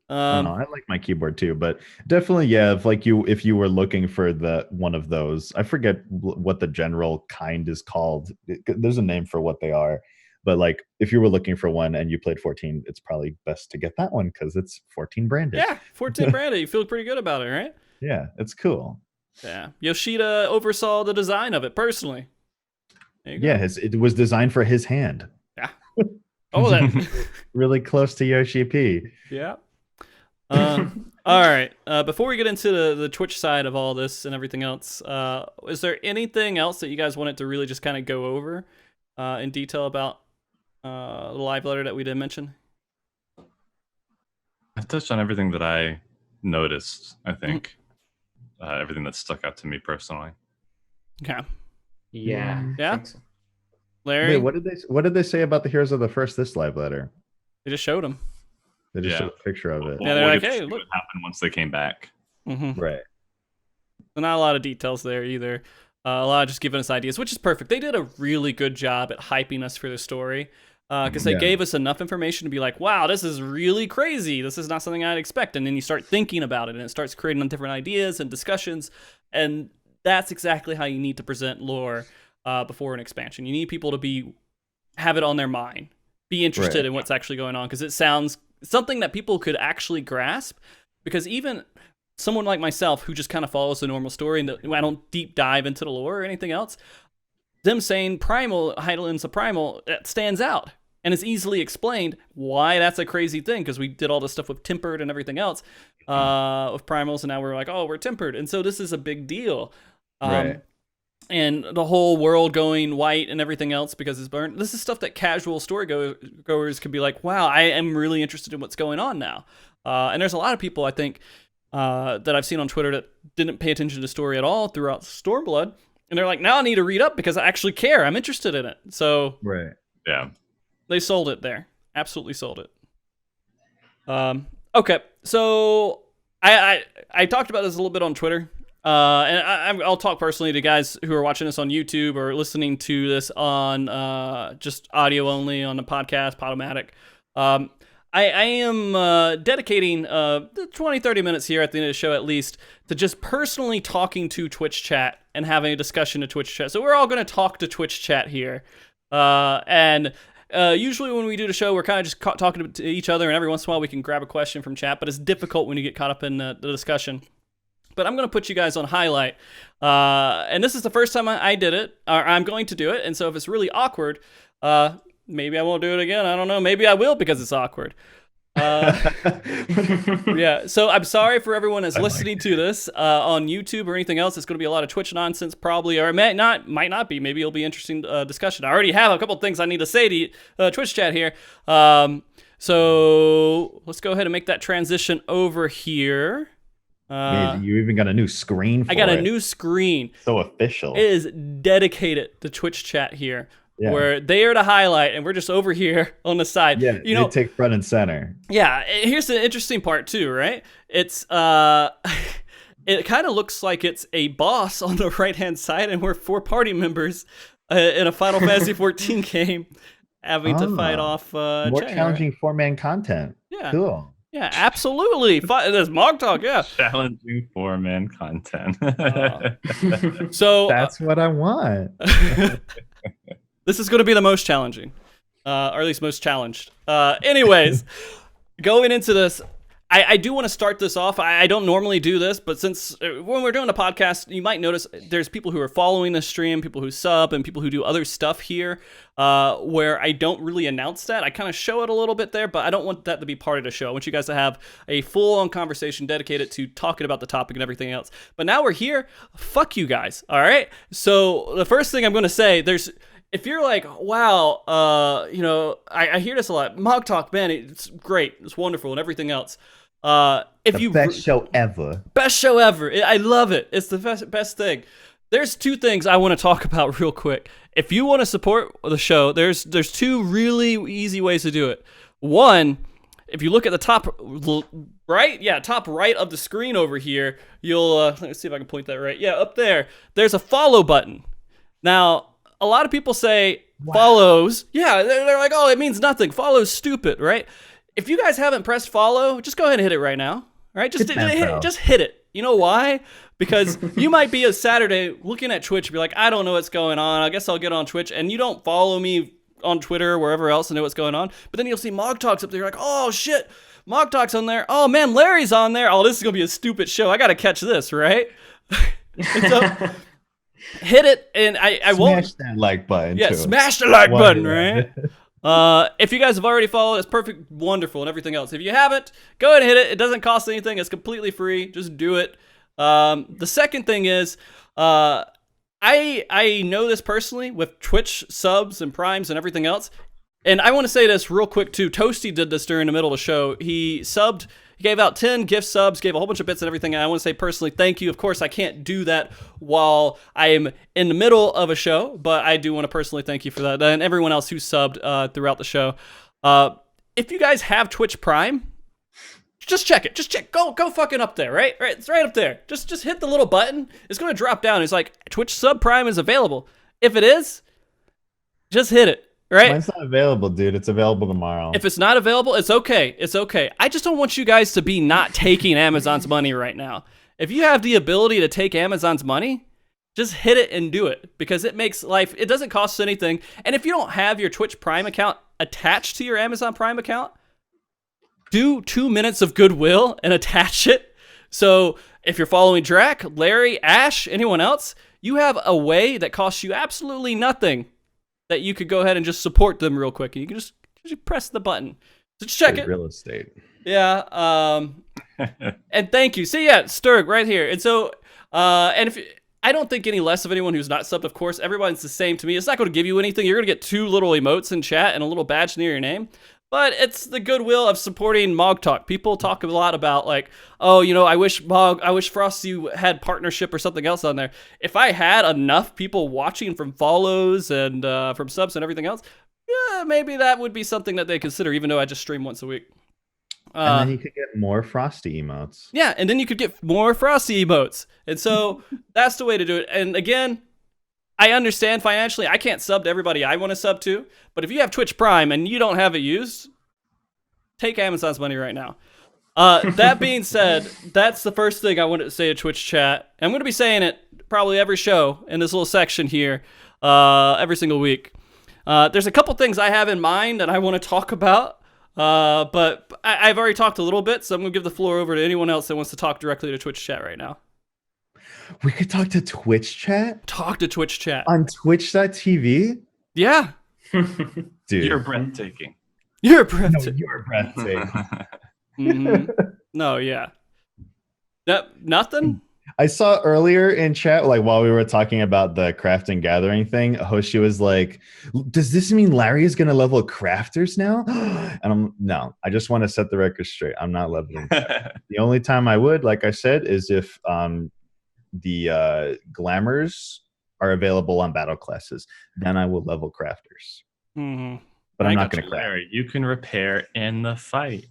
I don't know, I like my keyboard too, but definitely, yeah. If you were looking for one of those, I forget what the general kind is called. There's a name for what they are, but like if you were looking for one and you played 14, it's probably best to get that one because it's 14 branded. Yeah, 14 branded. You feel pretty good about it, right? Yeah, it's cool. Yeah, Yoshida oversaw the design of it personally. Yeah, it was designed for his hand. Yeah. Oh, that really close to Yoshi P. Yeah. All right. Before we get into the Twitch side of all this and everything else, is there anything else that you guys wanted to really just kind of go over in detail about the live letter that we did mention? I've touched on everything that I noticed. I think everything that stuck out to me personally. Okay. Yeah. Yeah. I think so. Larry, Wait, what did they say about the heroes of the first this live letter? they just showed him. They just showed a picture of it. Yeah, they're like, get to hey, see look. what happened once they came back. Mm-hmm. Right. So not a lot of details there either. A lot of just giving us ideas, which is perfect. They did a really good job at hyping us for the story because they gave us enough information to be like, wow, this is really crazy. This is not something I'd expect. And then you start thinking about it and it starts creating different ideas and discussions. And that's exactly how you need to present lore before an expansion. You need people to have it on their mind, be interested in what's actually going on because it sounds something that people could actually grasp. Because even someone like myself who just kind of follows the normal story and I don't deep dive into the lore or anything else, them saying Primal, Hydaelyn's a Primal, that stands out. And it's easily explained why that's a crazy thing because we did all this stuff with Tempered and everything else with Primals, and now we're like, oh, we're Tempered. And so this is a big deal. Right. And the whole world going white and everything else because it's burned. This is stuff that casual storygoers could be like, wow, I am really interested in what's going on now. And there's a lot of people, I think, that I've seen on Twitter that didn't pay attention to the story at all throughout Stormblood. And they're like, now I need to read up because I actually care. I'm interested in it. So Yeah. They sold it there. Absolutely sold it. Okay, so I talked about this a little bit on Twitter. And I'll talk personally to guys who are watching this on YouTube or listening to this on just audio only on the podcast, Podomatic. I am dedicating 20, 30 minutes here at the end of the show at least to just personally talking to Twitch chat and having a discussion to Twitch chat. So we're all going to talk to Twitch chat here. And usually when we do the show, we're kind of just talking to each other, and every once in a while we can grab a question from chat, but it's difficult when you get caught up in the discussion. But I'm going to put you guys on highlight. And this is the first time I did it, or I'm going to do it. And so if it's really awkward, maybe I won't do it again. I don't know. Maybe I will because it's awkward. Yeah. So I'm sorry for everyone that's listening to this on YouTube or anything else. It's going to be a lot of Twitch nonsense probably, or it might not be. Maybe it'll be interesting discussion. I already have a couple of things I need to say to Twitch chat here. So let's go ahead and make that transition over here. You even got a new screen for I got a new screen. So official. It is dedicated to Twitch chat here, where they are the highlight, and we're just over here on the side. Yeah, you know, take front and center. Yeah, here's the interesting part too, right? It's it kind of looks like it's a boss on the right-hand side, and we're 4 party members in a Final Fantasy 14 game having to fight off more challenging 4-man content. Yeah, cool. Yeah, absolutely. There's MogTalk, yeah. Challenging 4-man content. So that's what I want. This is going to be the most challenging, or at least most challenged. Anyways, going into this, I do want to start this off. I don't normally do this, but since when we're doing a podcast, you might notice there's people who are following the stream, people who sub, and people who do other stuff here, where I don't really announce that. I kind of show it a little bit there, but I don't want that to be part of the show. I want you guys to have a full-on conversation dedicated to talking about the topic and everything else. But now we're here. Fuck you guys, all right? So the first thing I'm going to say, if you're like, wow, I hear this a lot. MogTalk, man, it's great. It's wonderful and everything else. Best show ever. Best show ever. I love it. It's the best thing. There's 2 things I want to talk about real quick. If you want to support the show, there's 2 really easy ways to do it. One, if you look at the top right, top right of the screen over here, you'll, let me see if I can point that right. Yeah, up there, there's a follow button. Now, a lot of people say follows. Yeah, they're like, oh, it means nothing. Follow's stupid, right? If you guys haven't pressed follow, just go ahead and hit it right now. Right? Just hit it. You know why? Because you might be a Saturday looking at Twitch and be like, I don't know what's going on. I guess I'll get on Twitch. And you don't follow me on Twitter or wherever else to know what's going on. But then you'll see MogTalks up there. You're like, oh, shit. MogTalk's on there. Oh, man, Larry's on there. Oh, this is going to be a stupid show. I got to catch this, right? And so hit it, and I won't. Smash that like button. Yeah, too. Smash the like button, right? If you guys have already followed, it's perfect, wonderful, and everything else. If you haven't, go ahead and hit it. It doesn't cost anything. It's completely free. Just do it. The second thing is, I know this personally with Twitch subs and primes and everything else. And I want to say this real quick too. Toasty did this during the middle of the show. He subbed, he gave out 10 gift subs, gave a whole bunch of bits and everything. And I want to say personally, thank you. Of course, I can't do that while I am in the middle of a show, but I do want to personally thank you for that. And everyone else who subbed throughout the show. If you guys have Twitch Prime, just check it. Just check. Go fucking up there, right? Right. It's right up there. Just hit the little button. It's going to drop down. It's like Twitch Sub Prime is available. If it is, just hit it. Right? Mine's not available, dude. It's available tomorrow. If it's not available, it's okay. It's okay. I just don't want you guys to be not taking Amazon's money right now. If you have the ability to take Amazon's money, just hit it and do it, because it makes life, it doesn't cost anything. And if you don't have your Twitch Prime account attached to your Amazon Prime account, do 2 minutes of goodwill and attach it. So if you're following Drac, Larry, Ash, anyone else, you have a way that costs you absolutely nothing that you could go ahead and just support them real quick. And you can just press the button. So just check it. Real estate. Yeah. And thank you. See, yeah, Sturg right here. And so, and if I don't think any less of anyone who's not subbed, of course, everyone's the same to me. It's not going to give you anything. You're going to get 2 little emotes in chat and a little badge near your name. But it's the goodwill of supporting MogTalk. People talk a lot about like, oh, you know, I wish Frosty had partnership or something else on there. If I had enough people watching from follows and from subs and everything else, yeah, maybe that would be something that they consider, even though I just stream once a week. And then you could get more Frosty emotes. Yeah, and then you could get more Frosty emotes. And so that's the way to do it. And again, I understand financially, I can't sub to everybody I want to sub to, but if you have Twitch Prime and you don't have it used, take Amazon's money right now. That being said, that's the first thing I wanted to say to Twitch chat. I'm going to be saying it probably every show in this little section here, every single week. There's a couple things I have in mind that I want to talk about, but I've already talked a little bit, so I'm going to give the floor over to anyone else that wants to talk directly to Twitch chat right now. We could talk to Twitch chat? Talk to Twitch chat. On Twitch.tv? Yeah. Dude. You're breathtaking. You're breathtaking. No, you're breathtaking. Mm-hmm. No, yeah. Nothing? I saw earlier in chat, like while we were talking about the craft and gathering thing, Hoshi was like, does this mean Larry is going to level crafters now? And no, I just want to set the record straight. I'm not leveling. The only time I would, like I said, is if the glamours are available on battle classes. Then I will level crafters. Mm-hmm. But I'm not going to craft. Larry, you can repair in the fight.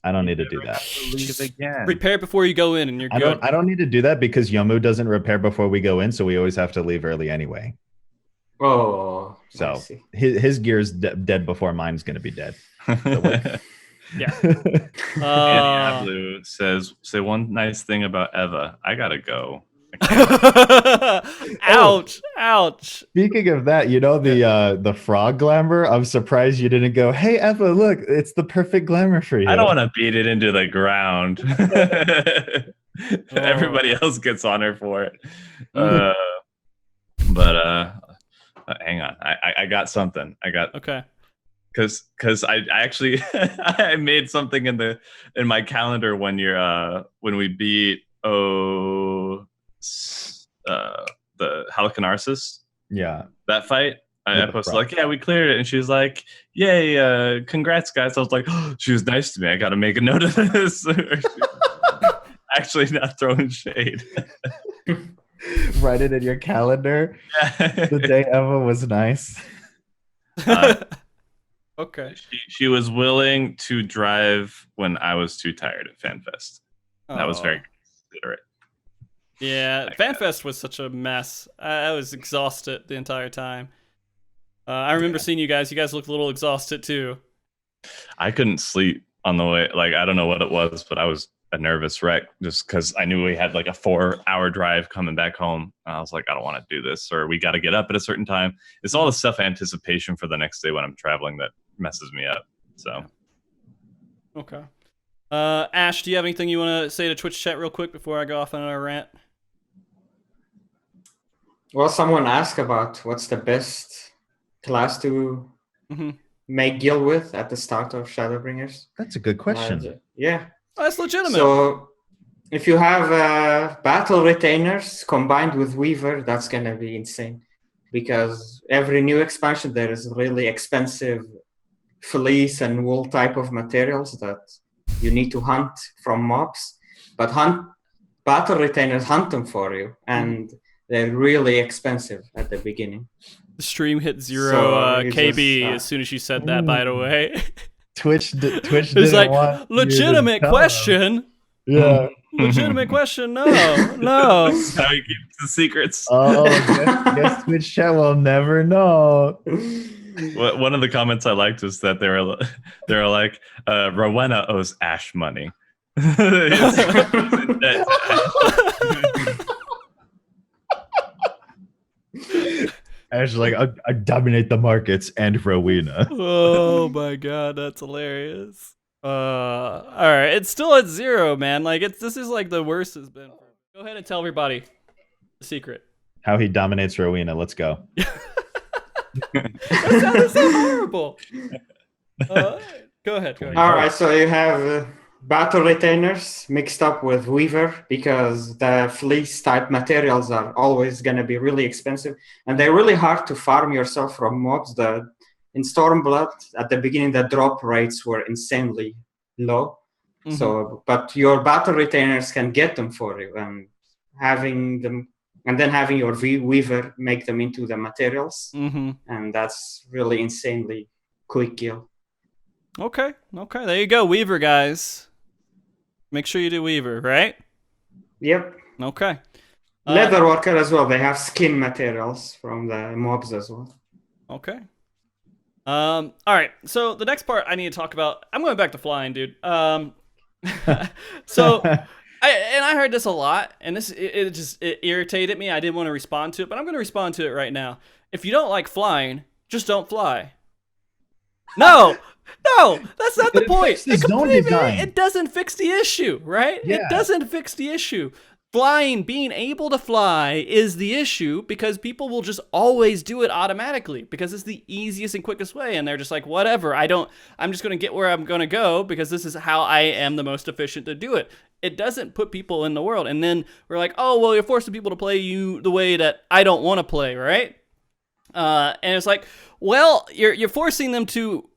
I don't need to do that. Leave again. Repair before you go in and you're good. I don't need to do that because Yomu doesn't repair before we go in, so we always have to leave early anyway. Oh, so his gear's dead before mine's going to be dead. So yeah. Blue says, say one nice thing about Eva. I gotta go. Ouch! Ouch! Speaking of that, you know the frog glamour. I'm surprised you didn't go, "Hey Eva, look, it's the perfect glamour for you." I don't want to beat it into the ground. Everybody else gets on her for it. But hang on, I got something. Okay. Because I actually I made something in my calendar when when we beat the Halicarnassus. Yeah. That fight. I posted like, yeah, we cleared it, and she was like, yay, congrats guys. I was like, oh, she was nice to me. I gotta make a note of this. Actually not throwing shade. Write it in your calendar. Yeah. The day Eva was nice. Okay. She was willing to drive when I was too tired at FanFest. That was very considerate. Yeah, FanFest was such a mess. I was exhausted the entire time. I remember seeing you guys. You guys looked a little exhausted too. I couldn't sleep on the way. Like, I don't know what it was, but I was a nervous wreck just because I knew we had like a 4-hour drive coming back home. I was like, I don't want to do this, or we got to get up at a certain time. It's all the stuff anticipation for the next day when I'm traveling that messes me up. So, okay. Ash, do you have anything you want to say to Twitch chat real quick before I go off on a rant? Well, someone asked about what's the best class to make guild with at the start of Shadowbringers. That's a good question. Yeah. Oh, that's legitimate. So if you have battle retainers combined with Weaver, that's going to be insane. Because every new expansion, there is really expensive fleece and wool type of materials that you need to hunt from mobs. But battle retainers hunt them for you. And they're really expensive at the beginning. The stream hit 0 KB as soon as you said that, by the way. Twitch it's didn't like, want legitimate question. Yeah. Legitimate question. No. That's how he keeps the secrets. Oh, guess Twitch chat will never know. One of the comments I liked was that they were like, Rowena owes Ash money. Ash like, I dominate the markets and Rowena. Oh my god, that's hilarious. All right, it's still at 0, man. Like this is like the worst it's been. Go ahead and tell everybody the secret. How he dominates Rowena. Let's go. That sounded so horrible. Go ahead. All right, so you have battle retainers mixed up with Weaver because the fleece type materials are always going to be really expensive and they're really hard to farm yourself from mobs. In Stormblood, at the beginning, the drop rates were insanely low. So, but your battle retainers can get them for you, and having your Weaver make them into the materials, and that's really insanely quick kill. Okay, there you go, Weaver guys. Make sure you do Weaver, right? Yep. Okay. Leatherworker as well. They have skin materials from the mobs as well. Okay. All right. So the next part I need to talk about. I'm going back to flying, dude. So I heard this a lot, and it irritated me. I didn't want to respond to it, but I'm going to respond to it right now. If you don't like flying, just don't fly. No, that's not the point. It doesn't fix the issue, right? Yeah. It doesn't fix the issue. Flying, being able to fly is the issue because people will just always do it automatically because it's the easiest and quickest way. And they're just like, whatever, I'm just going to get where I'm going to go because this is how I am the most efficient to do it. It doesn't put people in the world. And then we're like, oh, well, you're forcing people to play you the way that I don't want to play, right? And it's like, well, you're forcing them to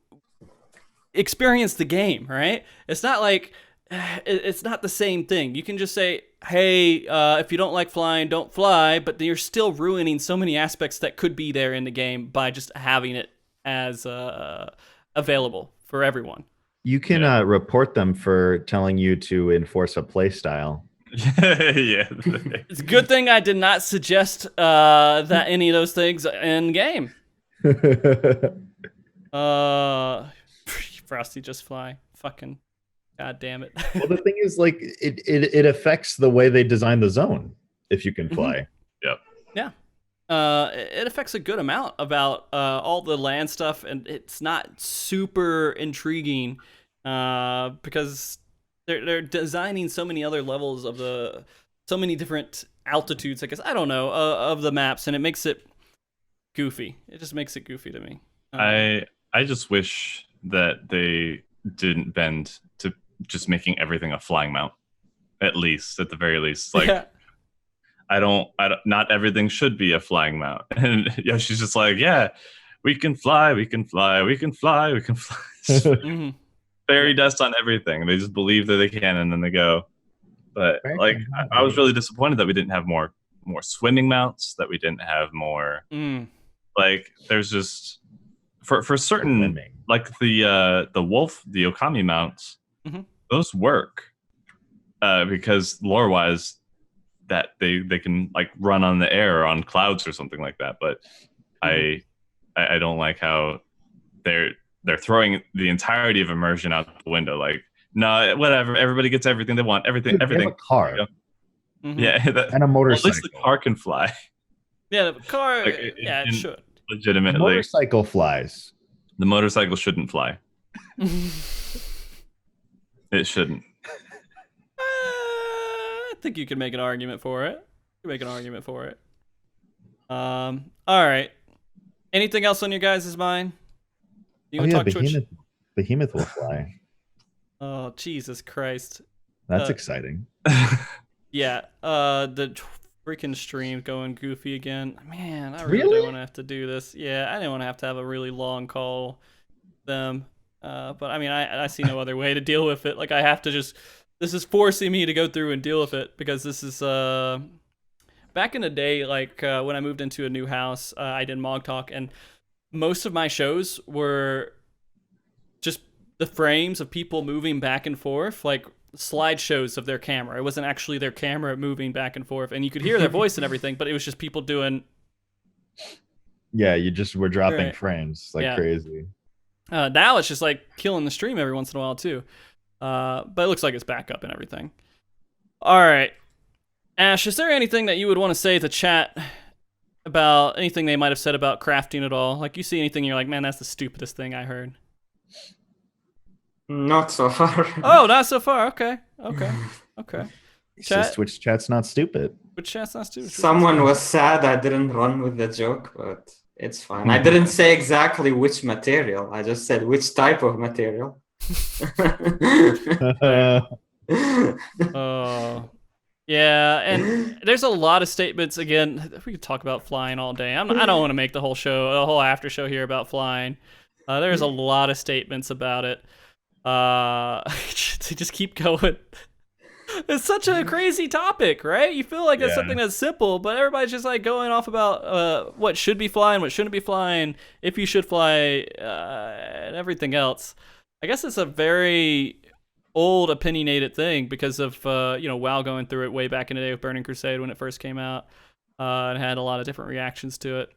experience the game, right? It's not like it's not the same thing. You can just say, hey, if you don't like flying, don't fly, but you're still ruining so many aspects that could be there in the game by just having it as available for everyone. You can report them for telling you to enforce a play style. Yeah. It's a good thing I did not suggest that any of those things in game. Frosty, just fly. Fucking god damn it. Well, the thing is, like, it affects the way they design the zone if you can fly. Yep. Yeah. It affects a good amount about all the land stuff, and it's not super intriguing because they're designing so many other levels of so many different altitudes, I guess, I don't know, of the maps, and it makes it goofy. It just makes it goofy to me. I just wish that they didn't bend to just making everything a flying mount, at the very least. Like, yeah. I don't, not everything should be a flying mount. And she's just like, yeah, we can fly. Mm-hmm. Fairy dust on everything. They just believe that they can, and then they go. But like, I was really disappointed that we didn't have more swimming mounts, that we didn't have more. Like, there's just for certain, like the wolf, the Okami mounts, those work because lore wise, that they can like run on the air or on clouds or something like that. But I don't like how they're throwing the entirety of immersion out the window. Like, no, whatever. Everybody gets everything they want. Everything. They have a car. You know? Yeah, and a motorcycle. Well, at least the car can fly. Yeah, the car. Like, it should. Legitimately, the motorcycle flies. The motorcycle shouldn't fly. It shouldn't. I think you could make an argument for it. All right. Anything else on your guys' mind? You want to talk Twitch? Behemoth will fly. Oh, Jesus Christ. That's exciting. Yeah. The freaking stream going goofy again. Man, I really don't want to have to do this. Yeah, I didn't want to have a really long call with them. But I mean, I see no other way to deal with it. Like, I have to just... This is forcing me to go through and deal with it, because this is... Back in the day, like, when I moved into a new house, I did MogTalk, and most of my shows were just the frames of people moving back and forth, like slideshows of their camera. It wasn't actually their camera moving back and forth, and you could hear their voice and everything, but it was just people doing... Yeah, you just were dropping frames like crazy. Now it's just like killing the stream every once in a while too. But it looks like it's back up and everything. All right. Ash, is there anything that you would want to say to chat about anything they might have said about crafting at all? Like, you see anything and you're like, man, that's the stupidest thing I heard. Not so far. Oh, not so far. Okay. Chat? Twitch chat's not stupid. Twitch chat's not stupid. Someone was sad I didn't run with the joke, but it's fine. I didn't say exactly which material. I just said which type of material. Oh. Yeah, and there's a lot of statements. Again, we could talk about flying all day. I don't want to make the whole after show here about flying. There's a lot of statements about it. To just keep going. It's such a crazy topic, right? You feel like it's something that's simple, but everybody's just like going off about what should be flying, what shouldn't be flying, if you should fly, and everything else. I guess it's a very old opinionated thing because of WoW going through it way back in the day with Burning Crusade when it first came out, and had a lot of different reactions to it.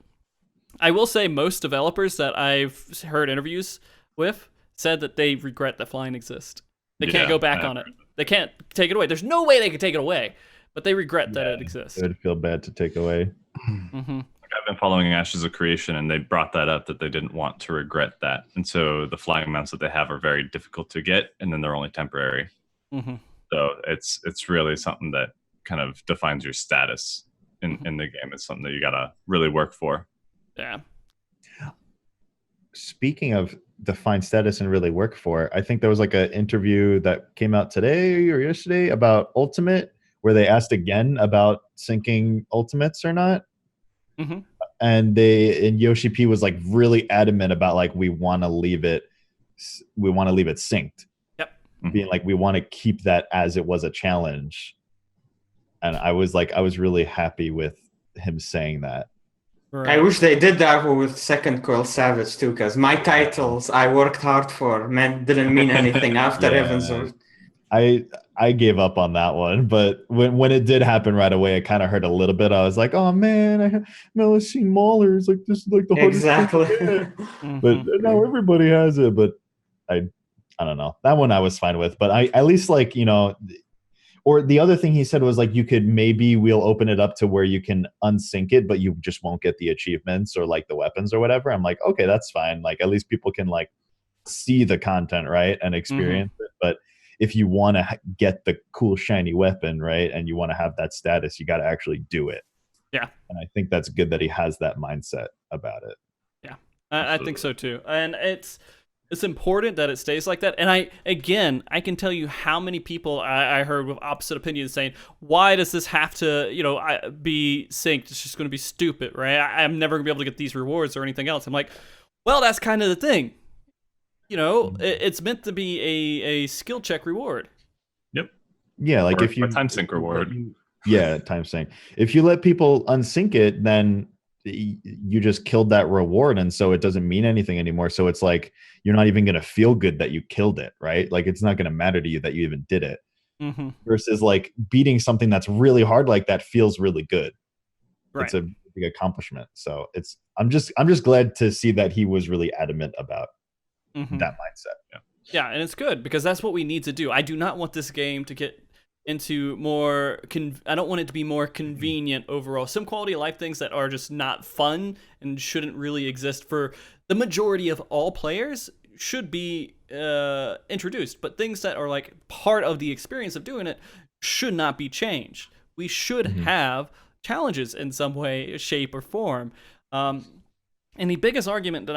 I will say most developers that I've heard interviews with said that they regret that flying exists. They can't go back on it. They can't take it away. There's no way they could take it away, but they regret that it exists. It would feel bad to take away. Mm-hmm. I've been following Ashes of Creation, and they brought that up, that they didn't want to regret that. And so the flying mounts that they have are very difficult to get, and then they're only temporary. Mm-hmm. So it's really something that kind of defines your status in the game. It's something that you got to really work for. Yeah. Speaking of define status and really work for, I think there was like an interview that came out today or yesterday about Ultimate, where they asked again about syncing Ultimates or not. Mm-hmm. And Yoshi P was like really adamant about like we want to leave it synced. Yep. Being like we want to keep that as it was a challenge. And I was really happy with him saying that. Right. I wish they did that with Second Coil Savage too, because my titles I worked hard for didn't mean anything after ENJOYYYY. I gave up on that one, but when it did happen right away, it kind of hurt a little bit. I was like, oh man, I've seen Maulers, like this is like the hardest exactly. Mm-hmm. But now everybody has it. But I don't know. That one I was fine with, but I at least like, or the other thing he said was like, we'll open it up to where you can unsync it, but you just won't get the achievements or like the weapons or whatever. I'm like, okay, that's fine. Like at least people can like see the content, right, and experience it. But if you want to get the cool shiny weapon, right, and you want to have that status, you got to actually do it. Yeah. And I think that's good that he has that mindset about it. Yeah, I think so too. And it's important that it stays like that. And I can tell you how many people I heard with opposite opinions saying, why does this have to, be synced? It's just going to be stupid, right? I'm never going to be able to get these rewards or anything else. I'm like, well, that's kind of the thing. It's meant to be a skill check reward. Yep. Yeah, like if you time sync reward. Yeah, time sync. If you let people unsync it, then you just killed that reward, and so it doesn't mean anything anymore. So it's like you're not even going to feel good that you killed it, right? Like it's not going to matter to you that you even did it. versus like beating something that's really hard like that feels really good. Right. It's a big accomplishment. So I'm just glad to see that he was really adamant about that mindset. Yeah, and it's good because that's what we need to do. I do not want this game to get into more I don't want it to be more convenient overall. Some quality of life things that are just not fun and shouldn't really exist for the majority of all players should be introduced, but things that are like part of the experience of doing it should not be changed. We should have challenges in some way, shape, or form. And the biggest argument that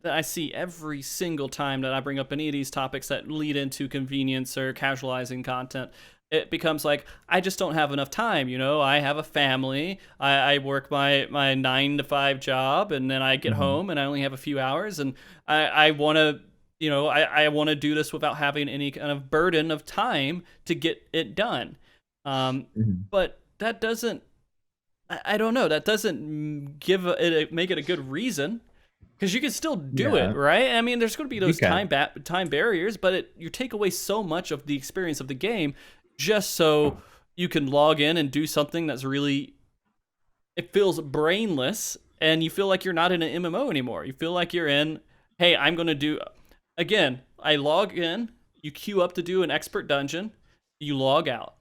I see every single time that I bring up any of these topics that lead into convenience or casualizing content, it becomes like, I just don't have enough time. I have a family. I work my 9 to 5 job, and then I get home and I only have a few hours, and I want to, I want to do this without having any kind of burden of time to get it done. But that doesn't, I don't know, that doesn't make it a good reason. Because you can still do it, right? I mean, there's going to be those time barriers, but you take away so much of the experience of the game just so you can log in and do something that's really, it feels brainless, and you feel like you're not in an MMO anymore. You feel like you're in, hey, I'm going to do, again, I log in, you queue up to do an expert dungeon, you log out,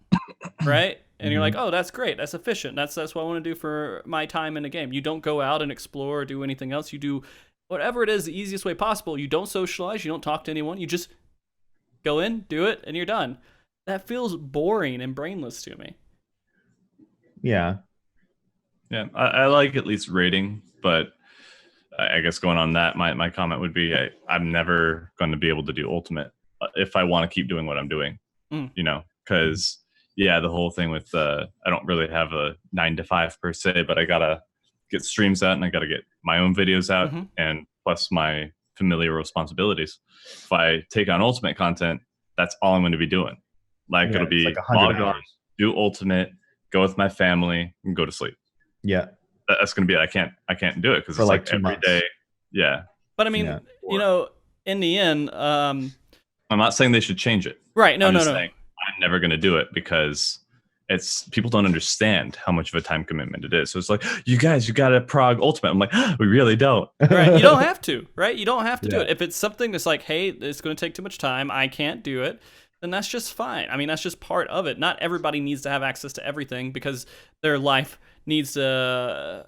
right? And you're like, oh, that's great. That's efficient. That's what I want to do for my time in the game. You don't go out and explore or do anything else. You do whatever it is the easiest way possible. You don't socialize. You don't talk to anyone. You just go in, do it, and you're done. That feels boring and brainless to me. Yeah. Yeah, I like at least rating, but I guess going on that, my comment would be I'm never going to be able to do Ultimate if I want to keep doing what I'm doing, because... Yeah, the whole thing with I don't really have a 9 to 5 per se, but I gotta get streams out and I gotta get my own videos out, and plus my familiar responsibilities. If I take on Ultimate content, that's all I'm going to be doing. Like it'll be log on, do Ultimate, go with my family, and go to sleep. Yeah, that's going to be it. I can't do it because it's like every day. Yeah, but I mean, in the end, I'm not saying they should change it. Right? No. I'm never going to do it because people don't understand how much of a time commitment it is. So it's like, you got to prog Ultimate. I'm like, we really don't. Right. You don't have to, right? You don't have to do it. If it's something that's like, hey, it's going to take too much time, I can't do it, then that's just fine. I mean, that's just part of it. Not everybody needs to have access to everything because their life needs to,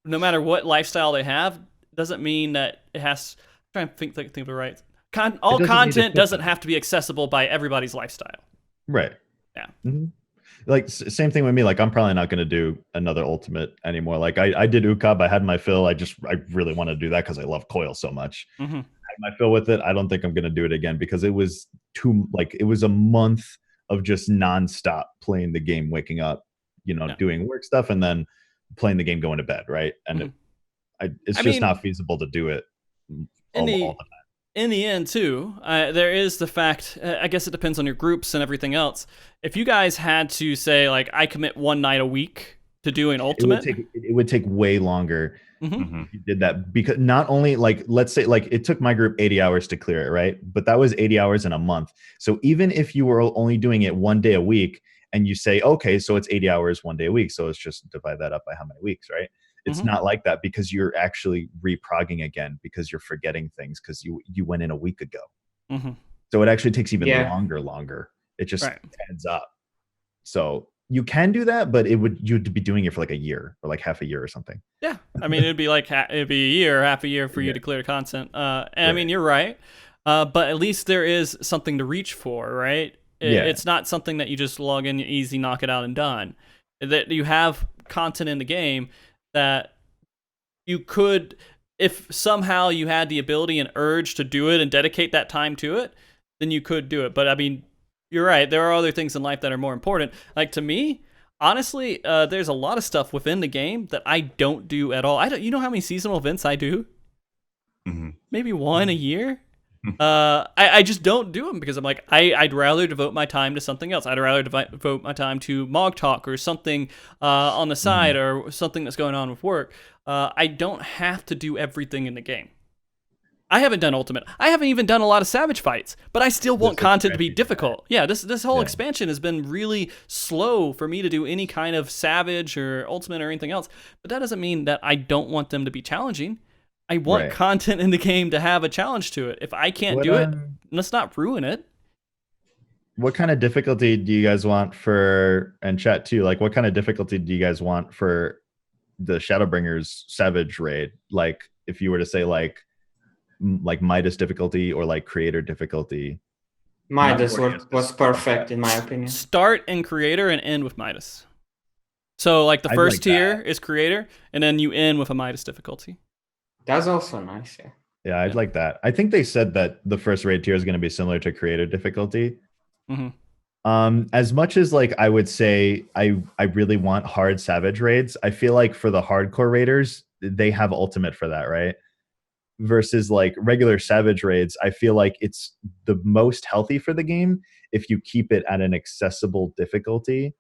no matter what lifestyle they have, doesn't mean that it has, I'm trying to think of the right, all content doesn't have to be accessible by everybody's lifestyle. Right. Yeah. Like same thing with me. Like I'm probably not going to do another Ultimate anymore. Like I did UCOB. I had my fill. I really want to do that because I love Coil so much. I had my fill with it. I don't think I'm going to do it again because it was it was a month of just nonstop playing the game, waking up, doing work stuff, and then playing the game, going to bed. Right. And it's just not feasible to do it all the time. In the end, too, there is the fact, I guess it depends on your groups and everything else. If you guys had to say, like, I commit one night a week to doing Ultimate, it would take way longer if you did that. Because not only, like, let's say, like, it took my group 80 hours to clear it, right? But that was 80 hours in a month. So even if you were only doing it one day a week and you say, okay, so it's 80 hours one day a week, so let's just divide that up by how many weeks, right? It's not like that because you're actually reprogging again because you're forgetting things because you went in a week ago. So it actually takes even longer. It just adds up. So you can do that, but you'd be doing it for like a year or like half a year or something. Yeah, I mean it'd be like it'd be a year, half a year for you to clear content. And I mean you're right, but at least there is something to reach for, right? It's not something that you just log in, easy, knock it out, and done. That you have content in the game that you could, if somehow you had the ability and urge to do it and dedicate that time to it, then you could do it. But I mean, you're right. There are other things in life that are more important. Like to me, honestly, there's a lot of stuff within the game that I don't do at all. You know how many seasonal events I do? Maybe one a year. I just don't do them because I'm like, I'd rather devote my time to something else. I'd rather devote my time to MogTalk or something on the side or something that's going on with work. I don't have to do everything in the game. I haven't done Ultimate. I haven't even done a lot of Savage fights, but I still want content to be difficult. Yeah, this whole expansion has been really slow for me to do any kind of Savage or Ultimate or anything else. But that doesn't mean that I don't want them to be challenging. I want content in the game to have a challenge to it. If I can't do it, let's not ruin it. What kind of difficulty do you guys want for, and chat too, like what kind of difficulty do you guys want for the Shadowbringers Savage raid? Like if you were to say like Midas difficulty or like creator difficulty. Midas was perfect in my opinion. Start in creator and end with Midas. So like the first tier is creator and then you end with a Midas difficulty. That's also nice. Yeah, I'd like that. I think they said that the first raid tier is going to be similar to creator difficulty. As much as like I would say I really want hard Savage raids, I feel like for the hardcore raiders, they have Ultimate for that, right? Versus like regular Savage raids, I feel like it's the most healthy for the game if you keep it at an accessible difficulty,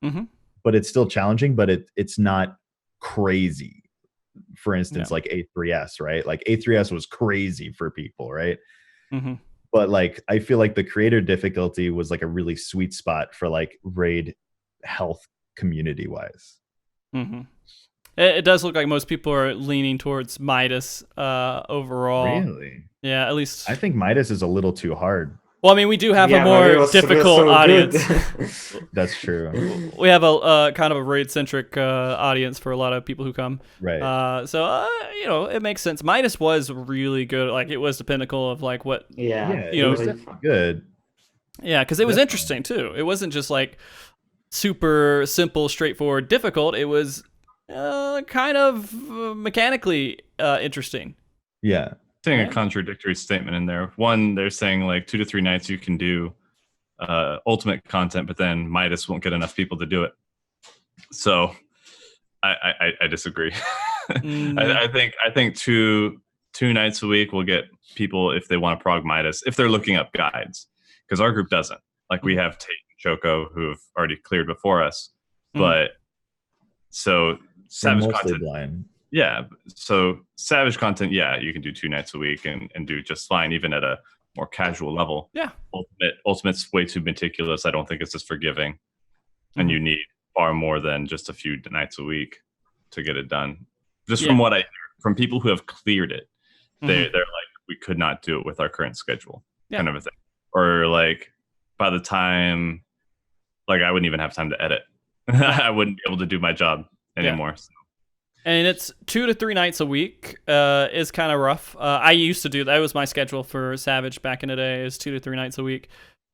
but it's still challenging, but it's not crazy. For instance, like A3S, right? Like A3S was crazy for people, right? But like I feel like the creator difficulty was like a really sweet spot for like raid health community wise. It does look like most people are leaning towards Midas overall. Really? Yeah, at least. I think Midas is a little too hard. Well, I mean, we do have a more difficult audience. That's true. We have a kind of a raid-centric audience for a lot of people who come. Right. So, you know, it makes sense. Midas was really good. Like, it was the pinnacle of, like, what... Yeah, you know, it was definitely good. Yeah, because it was interesting, too. It wasn't just, like, super simple, straightforward, difficult. It was kind of mechanically interesting. Yeah. Saying a contradictory statement in there. One, they're saying like 2 to 3 nights you can do ultimate content, but then Midas won't get enough people to do it. So I disagree. I think two nights a week will get people if they want to prog Midas, if they're looking up guides, because our group doesn't. Like we have Tate and Choco who have already cleared before us, but so Savage content. Blind. Yeah, so Savage content, yeah, you can do 2 nights a week and do just fine, even at a more casual level. Yeah. Ultimate's way too meticulous. I don't think it's as forgiving. And you need far more than just a few nights a week to get it done. Just from what I hear, from people who have cleared it, they're like, we could not do it with our current schedule, kind of a thing. Or like, by the time, like I wouldn't even have time to edit. I wouldn't be able to do my job anymore. Yeah. So. And it's 2 to 3 nights a week is kind of rough. I used to do that. Was my schedule for Savage back in the day, is 2 to 3 nights a week.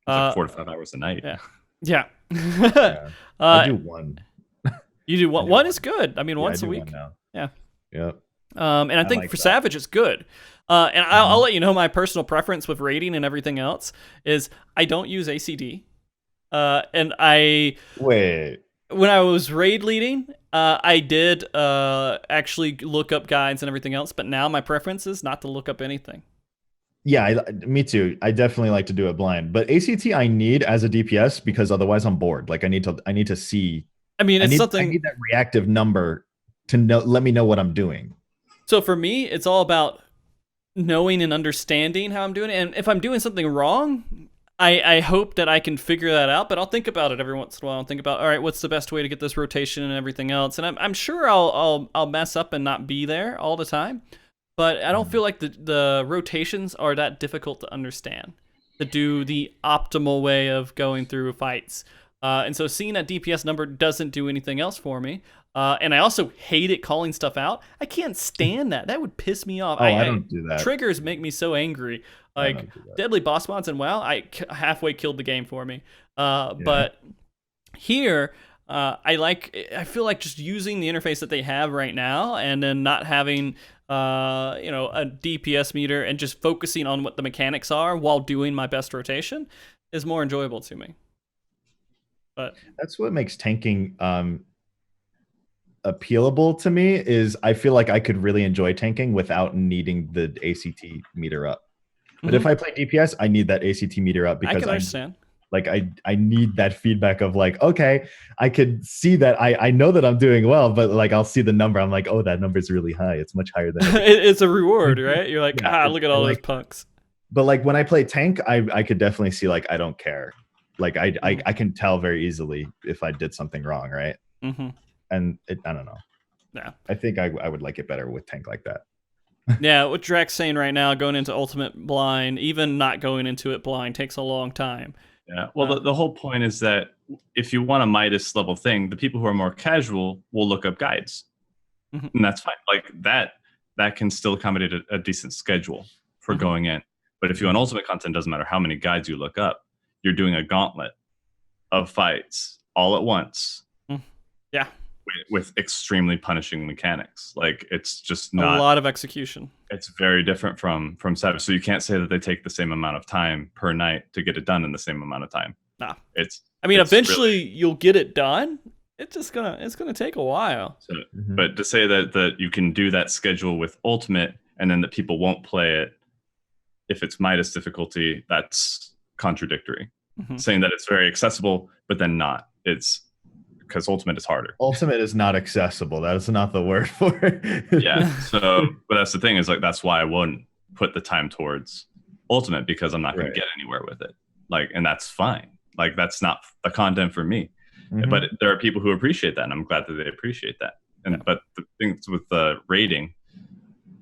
Like 4 to 5 hours a night. Yeah. I do one. You do one? One is good. I mean, once a week. Yeah. Yep. And I think like for that. Savage, it's good. And I'll let you know my personal preference with rating and everything else is I don't use ACD. And when I was raid leading, I did actually look up guides and everything else, but now my preference is not to look up anything. Yeah, me too. I definitely like to do it blind, but ACT I need as a DPS because otherwise I'm bored. Like I need to see. I mean, it's something. I need that reactive number to let me know what I'm doing. So for me, it's all about knowing and understanding how I'm doing it, and if I'm doing something wrong, I hope that I can figure that out, but I'll think about it every once in a while. I'll think about, all right, what's the best way to get this rotation and everything else? And I'm sure I'll mess up and not be there all the time, but I don't feel like the rotations are that difficult to understand, to do the optimal way of going through fights. And so seeing that DPS number doesn't do anything else for me. And I also hate it calling stuff out. I can't stand that. That would piss me off. I don't do that. Triggers make me so angry. Like deadly boss mods and WoW, I halfway killed the game for me. But here, I feel like just using the interface that they have right now, and then not having a DPS meter and just focusing on what the mechanics are while doing my best rotation is more enjoyable to me. But that's what makes tanking appealable to me. Is I feel like I could really enjoy tanking without needing the ACT meter up. But if I play DPS, I need that ACT meter up because I can understand. Like I need that feedback of like, okay, I could see that I know that I'm doing well, but like I'll see the number. I'm like, oh, that number's really high. It's much higher than it's a reward, right? You're like, Yeah, look at all those like, punks. But like when I play tank, I could definitely see like I don't care. Like I can tell very easily if I did something wrong, right? And I don't know. Yeah, I think I would like it better with tank like that. Yeah, what Drak's saying right now, going into Ultimate blind, even not going into it blind, takes a long time. Yeah, well, the whole point is that if you want a Midas level thing, the people who are more casual will look up guides, and that's fine. Like that can still accommodate a decent schedule for going in. But if you want Ultimate content, doesn't matter how many guides you look up. You're doing a gauntlet of fights all at once. Yeah. With extremely punishing mechanics. Like it's just not a lot of execution. It's very different from Savage. So you can't say that they take the same amount of time per night to get it done in the same amount of time. Nah. I mean, eventually you'll get it done. It's gonna take a while. So, but to say that you can do that schedule with Ultimate and then that people won't play it if it's Midas difficulty, that's contradictory. Saying that it's very accessible, but then not. It's because Ultimate is harder. Ultimate is not accessible. That is not the word for it. Yeah. So, but that's the thing is like, that's why I wouldn't put the time towards Ultimate because I'm not going to get anywhere with it. Like, and that's fine. Like, that's not the content for me. But there are people who appreciate that, and I'm glad that they appreciate that. And but the things with the rating,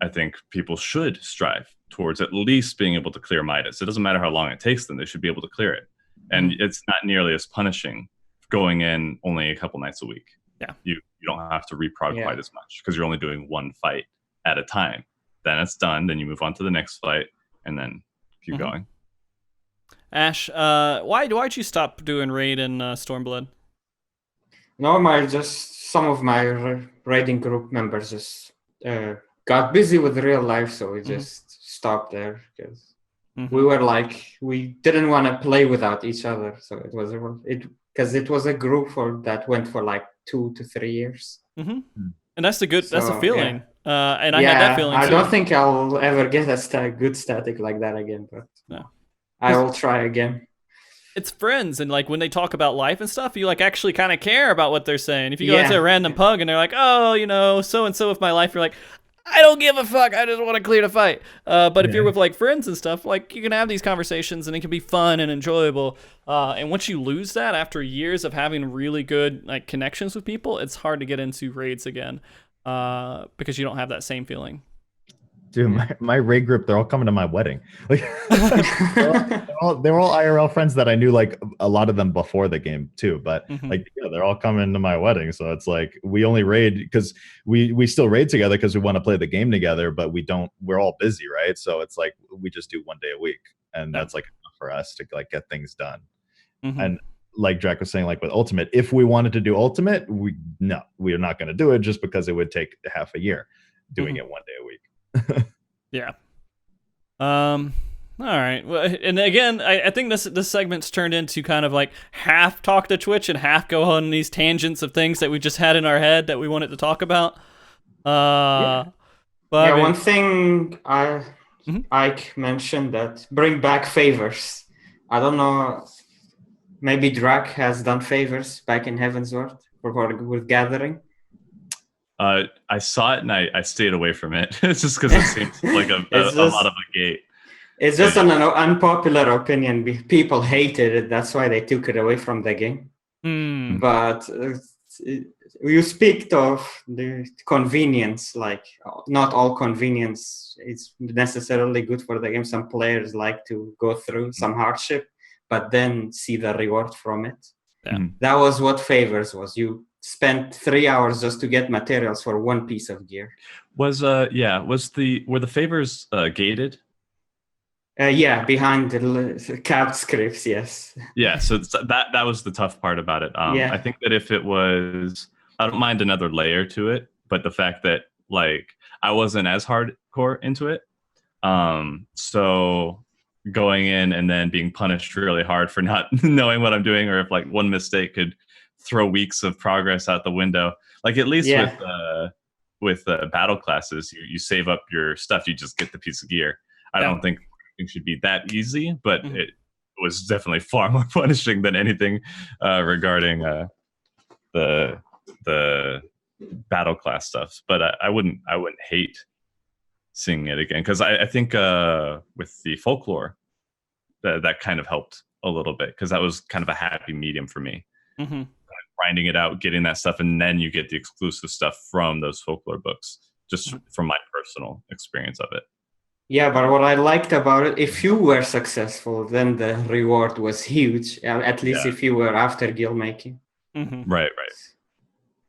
I think people should strive towards at least being able to clear Midas. It doesn't matter how long it takes them; they should be able to clear it. And it's not nearly as punishing going in only a couple nights a week. Yeah, you don't have to reprog quite as much because you're only doing one fight at a time. Then it's done. Then you move on to the next fight, and then keep going. Ash, why'd you stop doing raid and Stormblood? No, some of my raiding group members just got busy with real life, so we just stopped there because we were like, we didn't want to play without each other. So it was because it was a group that went for like 2 to 3 years. And that's that's a feeling. And I had that feeling too. I don't think I'll ever get a good static like that again, but I will try again. It's friends, and like when they talk about life and stuff, you like actually kind of care about what they're saying. If you go into a random pug and they're like, "Oh, so and so with my life," you're like, "I don't give a fuck. I just want to clear the fight." But if you're with like friends and stuff, like you can have these conversations and it can be fun and enjoyable. And once you lose that after years of having really good like connections with people, it's hard to get into raids again because you don't have that same feeling. Dude, my raid group, they're all coming to my wedding. Like they're all IRL friends that I knew like a lot of them before the game too. But they're all coming to my wedding. So it's like we only raid because we still raid together because we want to play the game together, but we're all busy, right? So it's like we just do 1 day a week. And that's like enough for us to like get things done. And like Drak was saying, like with Ultimate, if we wanted to do Ultimate, we are not going to do it just because it would take half a year doing it 1 day a week. Yeah. All right. Well, and again, I think this segment's turned into kind of like half talk to Twitch and half go on these tangents of things that we just had in our head that we wanted to talk about. But one thing Ike mentioned that bring back favors. I don't know. Maybe Drak has done favors back in Heavensward with Gathering. I saw it and I stayed away from it. It's just because it seems like a lot of a gate. It's just an unpopular opinion. People hated it. That's why they took it away from the game. But you speak of the convenience. Like not all convenience is necessarily good for the game. Some players like to go through some hardship, but then see the reward from it. That was what favors was. You spent 3 hours just to get materials for one piece of gear. Were the favors gated? Behind the capped scripts, yes. Yeah, so that was the tough part about it. I think that if it was, I don't mind another layer to it, but the fact that like I wasn't as hardcore into it, so going in and then being punished really hard for not knowing what I'm doing, or if like one mistake could throw weeks of progress out the window. Like at least with battle classes, you save up your stuff, you just get the piece of gear. I don't think it should be that easy, but was definitely far more punishing than anything regarding the battle class stuff. But I wouldn't hate seeing it again, because I think with the folklore that kind of helped a little bit, because that was kind of a happy medium for me. Mm-hmm. Grinding it out, getting that stuff, and then you get the exclusive stuff from those folklore books, just from my personal experience of it. Yeah, but what I liked about it, if you were successful, then the reward was huge, at least if you were after guild making. Mm-hmm. Right.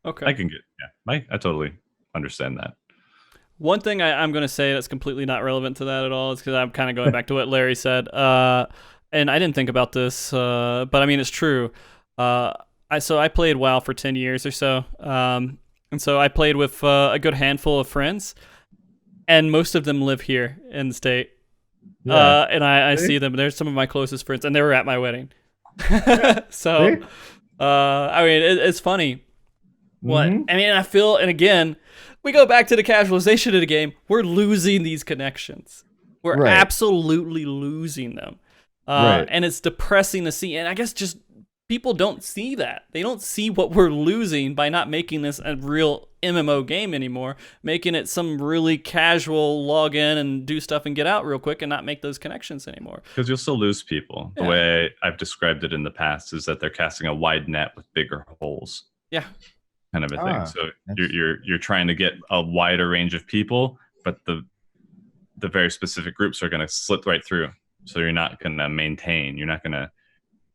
Okay. I can get, I totally understand that. One thing I'm going to say that's completely not relevant to that at all is because I'm kind of going back to what Larry said. And I didn't think about this, but I mean, it's true. I played WoW for 10 years or so. And so I played with a good handful of friends, and most of them live here in the state. Yeah. And I see them. They're some of my closest friends, and they were at my wedding. So, I mean, it's funny. What I mean, I feel, and again, we go back to the casualization of the game. We're losing these connections. We're absolutely losing them. And it's depressing to see. And I guess just people don't see that. They don't see what we're losing by not making this a real MMO game anymore, making it some really casual log in and do stuff and get out real quick and not make those connections anymore. Because you'll still lose people. The way I've described it in the past is that they're casting a wide net with bigger holes. Yeah. Kind of a thing. So you're trying to get a wider range of people, but the very specific groups are going to slip right through. So you're not going to maintain. You're not going to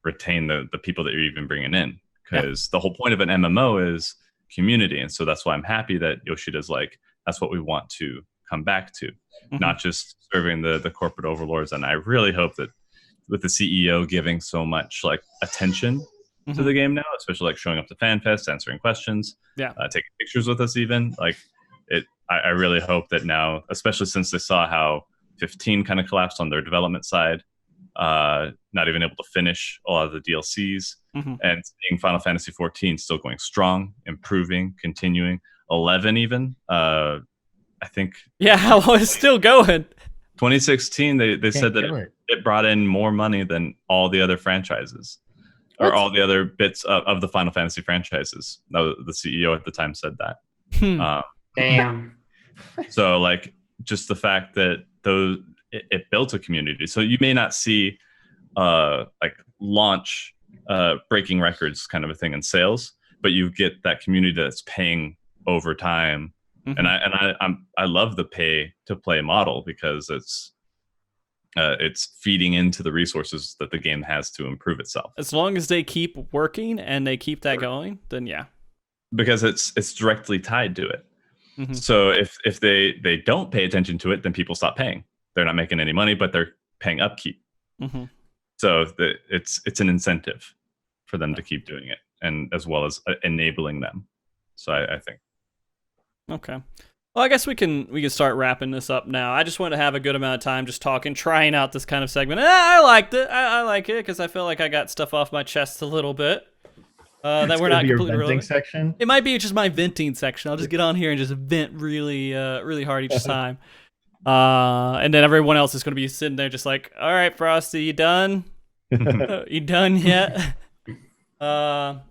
retain the people that you're even bringing in, because the whole point of an MMO is community. And so that's why I'm happy that Yoshida's like, that's what we want to come back to, not just serving the corporate overlords. And I really hope that with the CEO giving so much like attention to the game now, especially like showing up to FanFest, answering questions, taking pictures with us, even like it. I really hope that now, especially since they saw how 15 kind of collapsed on their development side, not even able to finish a lot of the DLCs, and seeing Final Fantasy 14 still going strong, improving, continuing. 11 even, I think. Yeah, how it's still going. 2016, they said that it brought in more money than all the other franchises. Or all the other bits of the Final Fantasy franchises. The CEO at the time said that. Damn. So, like, just the fact that it built a community. So you may not see, like, launch breaking records kind of a thing in sales, but you get that community that's paying over time. And I love the pay to play model, because it's feeding into the resources that the game has to improve itself. As long as they keep working and they keep that going, then because it's directly tied to it. So if they don't pay attention to it, then people stop paying. They're not making any money, but they're paying upkeep. So it's an incentive for them to keep doing it, and as well as enabling them. So I think. Okay. Well, I guess we can start wrapping this up now. I just wanted to have a good amount of time just talking, trying out this kind of segment. I liked it. I like it because I feel like I got stuff off my chest a little bit. That we're not completely venting section. It might be just my venting section. I'll just get on here and just vent really, really hard each time. And then everyone else is going to be sitting there just like, all right, Frosty, you done? You done yet? But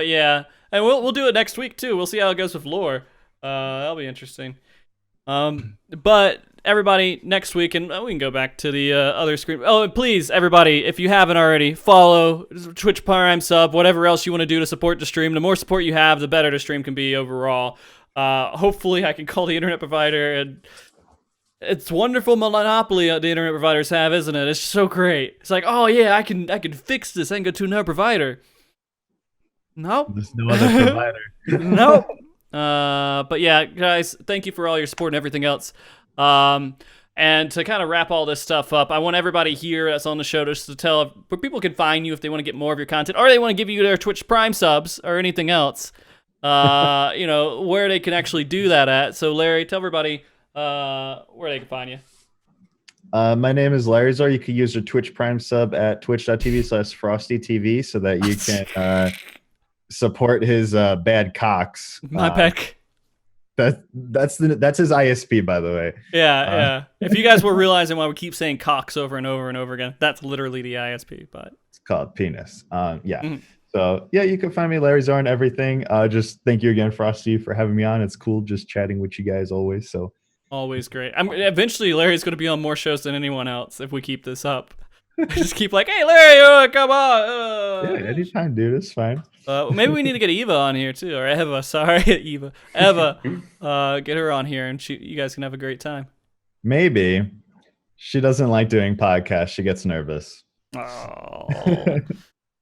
yeah, and we'll do it next week too. We'll see how it goes with lore. That'll be interesting. But everybody, next week, and we can go back to the other screen. Oh, and please, everybody, if you haven't already, follow, Twitch Prime sub, whatever else you want to do to support the stream. The more support you have, the better the stream can be overall. Hopefully, I can call the internet provider, and it's wonderful monopoly the internet providers have, isn't it? It's so great. It's like, oh yeah, I can fix this. I can go to another provider. Nope. There's no other provider. Nope. But yeah, guys, thank you for all your support and everything else. And to kind of wrap all this stuff up, I want everybody here that's on the show just to tell where people can find you if they want to get more of your content, or they want to give you their Twitch Prime subs or anything else. You know, where they can actually do that at. So Larry, tell everybody where they can find you. My name is Larryzaur. You can use your Twitch Prime sub at twitch.tv/FrostyTV so that you can support his bad cocks. My peck. That's his ISP, by the way. Yeah. If you guys were realizing why we keep saying cocks over and over and over again, that's literally the ISP. But it's called penis. Yeah. Mm-hmm. So yeah, you can find me Larryzaur and everything. Just thank you again, Frosty, for having me on. It's cool just chatting with you guys always. So always great. Eventually, Larry's going to be on more shows than anyone else if we keep this up. Just keep like, hey, Larry, come on. Yeah, anytime, dude. It's fine. Maybe we need to get Eva on here too, or Eva. Sorry, Eva. Get her on here, and you guys can have a great time. Maybe. She doesn't like doing podcasts. She gets nervous. Oh.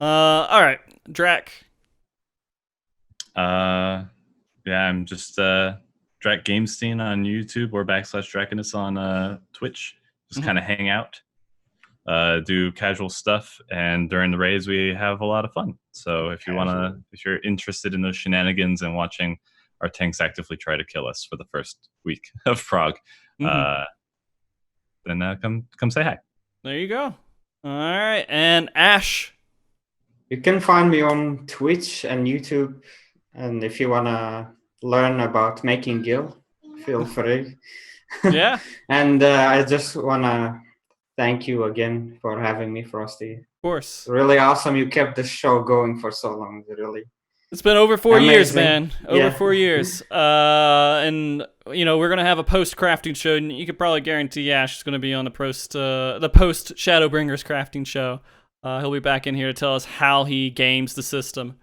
All right, Drak. Yeah, I'm just Drak Gamestein on YouTube or / Drakanous on Twitch. Just kind of hang out. Do casual stuff, and during the raids we have a lot of fun. So if you're interested in those shenanigans and watching our tanks actively try to kill us for the first week of Prague, then come say hi. There you go. All right, and Ash. You can find me on Twitch and YouTube, and if you wanna learn about making gil, feel free. Yeah. And I just wanna thank you again for having me, Frosty. Of course. Really awesome. You kept the show going for so long. Really. It's been over 4 Amazing. years, man. Over 4 years. And we're gonna have a post crafting show, and you could probably guarantee Ash is gonna be on the post Shadowbringers crafting show. He'll be back in here to tell us how he games the system.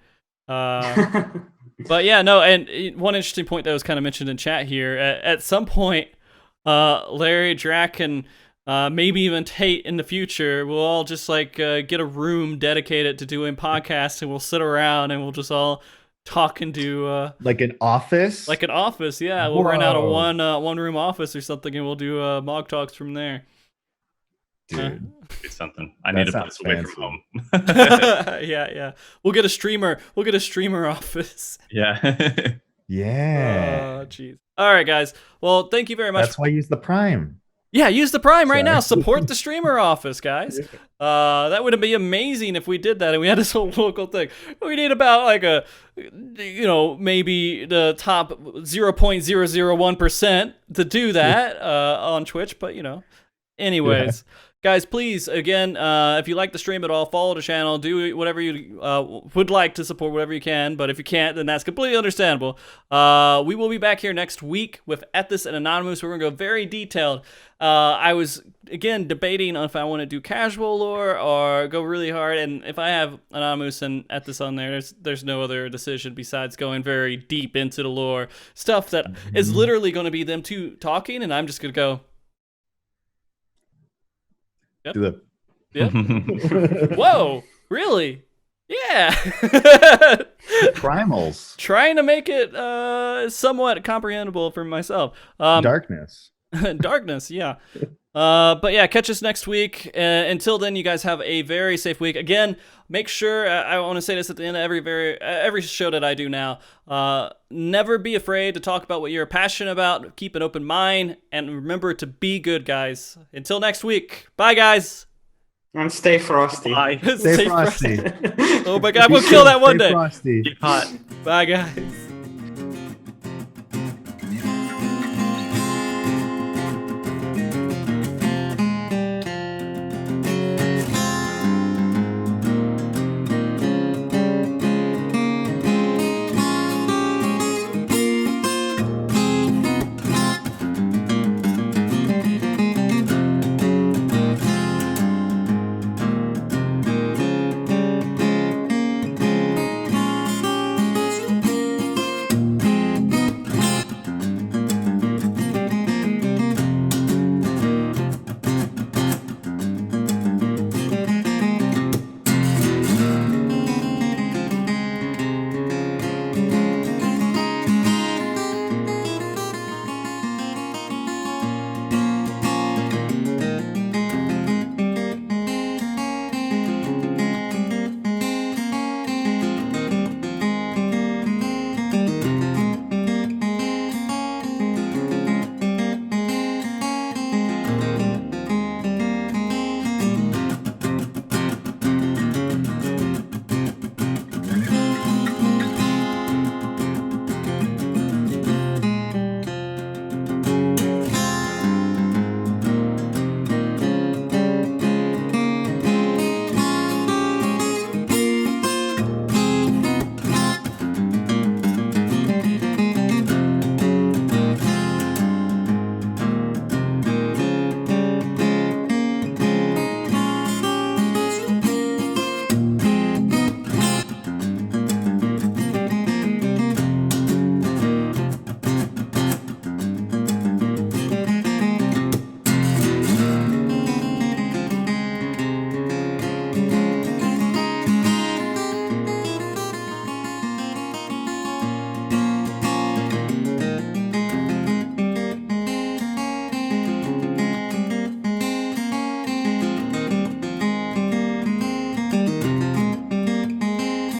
But yeah, no. And one interesting point that was kind of mentioned in chat here. At some point, Larry, Drak, and maybe even Tate in the future, we'll all just get a room dedicated to doing podcasts, and we'll sit around and we'll just all talk and do like an office. Like an office, yeah. We'll rent out a one room office or something, and we'll do MogTalks from there. Dude, it's something. I need a place away from home. Yeah. We'll get a streamer. We'll get a streamer office. Yeah. Yeah. Oh, jeez. All right, guys. Well, thank you very much. That's why I use the Prime. Yeah, use the Prime right now. Support the streamer office, guys. That would be amazing if we did that and we had this whole local thing. We need about maybe the top 0.001% to do that on Twitch. But, anyways. Yeah. Guys, please, again, if you like the stream at all, follow the channel. Do whatever you would like to support, whatever you can. But if you can't, then that's completely understandable. We will be back here next week with Ethis and Anonymous. We're going to go very detailed. I was, again, debating on if I want to do casual lore or go really hard. And if I have Anonymous and Ethis on there, there's no other decision besides going very deep into the lore. Stuff that is literally going to be them two talking, and I'm just going to go... Yep. Whoa, really? Yeah. Primals. Trying to make it somewhat comprehensible for myself. Darkness. Darkness, yeah. But yeah, catch us next week. Until then, you guys have a very safe week. Again, make sure, I want to say this at the end of every show that I do now, never be afraid to talk about what you're passionate about. Keep an open mind, and remember to be good, guys. Until next week. Bye, guys. And stay frosty. Bye. Stay frosty. Oh my God, we'll kill that one day. Frosty. Keep hot. Bye, guys.